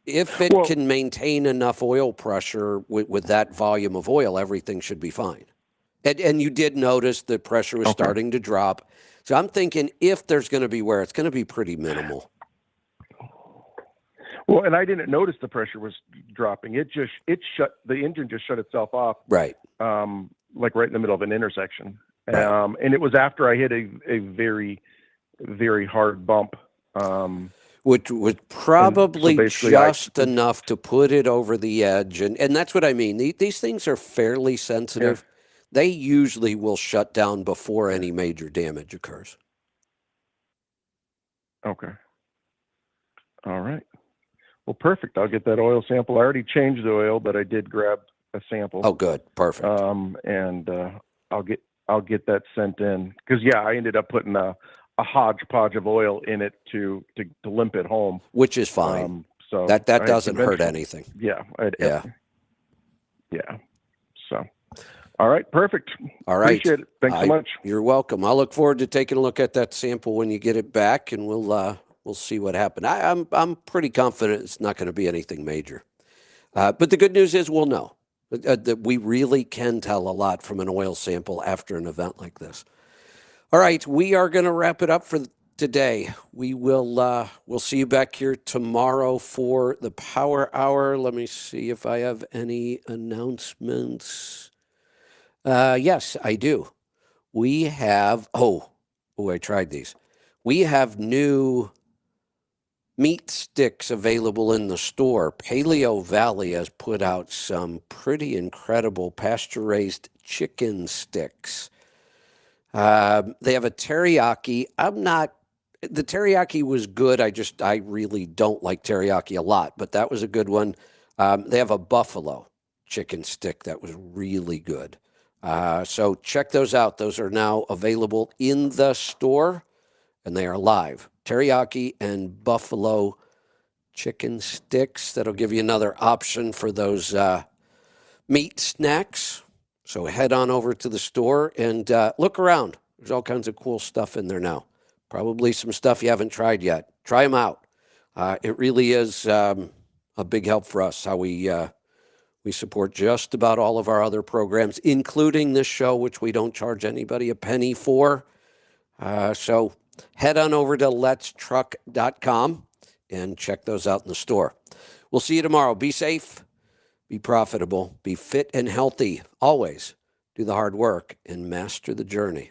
if it Well- can maintain enough oil pressure with that volume of oil, everything should be fine. And you did notice the pressure was starting to drop. So I'm thinking if there's going to be wear, it's going to be pretty minimal. Well, and I didn't notice the pressure was dropping. The engine just shut itself off. Right. Like right in the middle of an intersection. Right. And it was after I hit a very, very hard bump. Which was probably basically just enough to put it over the edge. And that's what I mean. These things are fairly sensitive. Yeah. They usually will shut down before any major damage occurs. Okay. All right. Well, perfect. I'll get that oil sample. I already changed the oil, but I did grab a sample. Oh, good. Perfect. And I'll get that sent in because I ended up putting a hodgepodge of oil in it to limp it home, which is fine. So that doesn't hurt anything. Yeah. Yeah. So, all right, perfect. All right. Appreciate it. Thanks so much. You're welcome. I'll look forward to taking a look at that sample when you get it back, and we'll see what happened. I'm pretty confident it's not going to be anything major. But the good news is we'll know that we really can tell a lot from an oil sample after an event like this. All right, we are going to wrap it up for today. We'll see you back here tomorrow for the Power Hour. Let me see if I have any announcements. Yes, I do. We have, I tried these. We have new meat sticks available in the store. Paleo Valley has put out some pretty incredible pasture-raised chicken sticks. They have a teriyaki. The teriyaki was good. I really don't like teriyaki a lot, but that was a good one. They have a buffalo chicken stick that was really good. So check those out. Those are now available in the store, and they are live. Teriyaki and buffalo chicken sticks. That'll give you another option for those meat snacks. So head on over to the store and look around. There's all kinds of cool stuff in there now. Probably some stuff you haven't tried yet. Try them out. It really is a big help for us how we support just about all of our other programs, including this show, which we don't charge anybody a penny for. So head on over to letstruck.com and check those out in the store. We'll see you tomorrow. Be safe, be profitable, be fit and healthy. Always do the hard work and master the journey.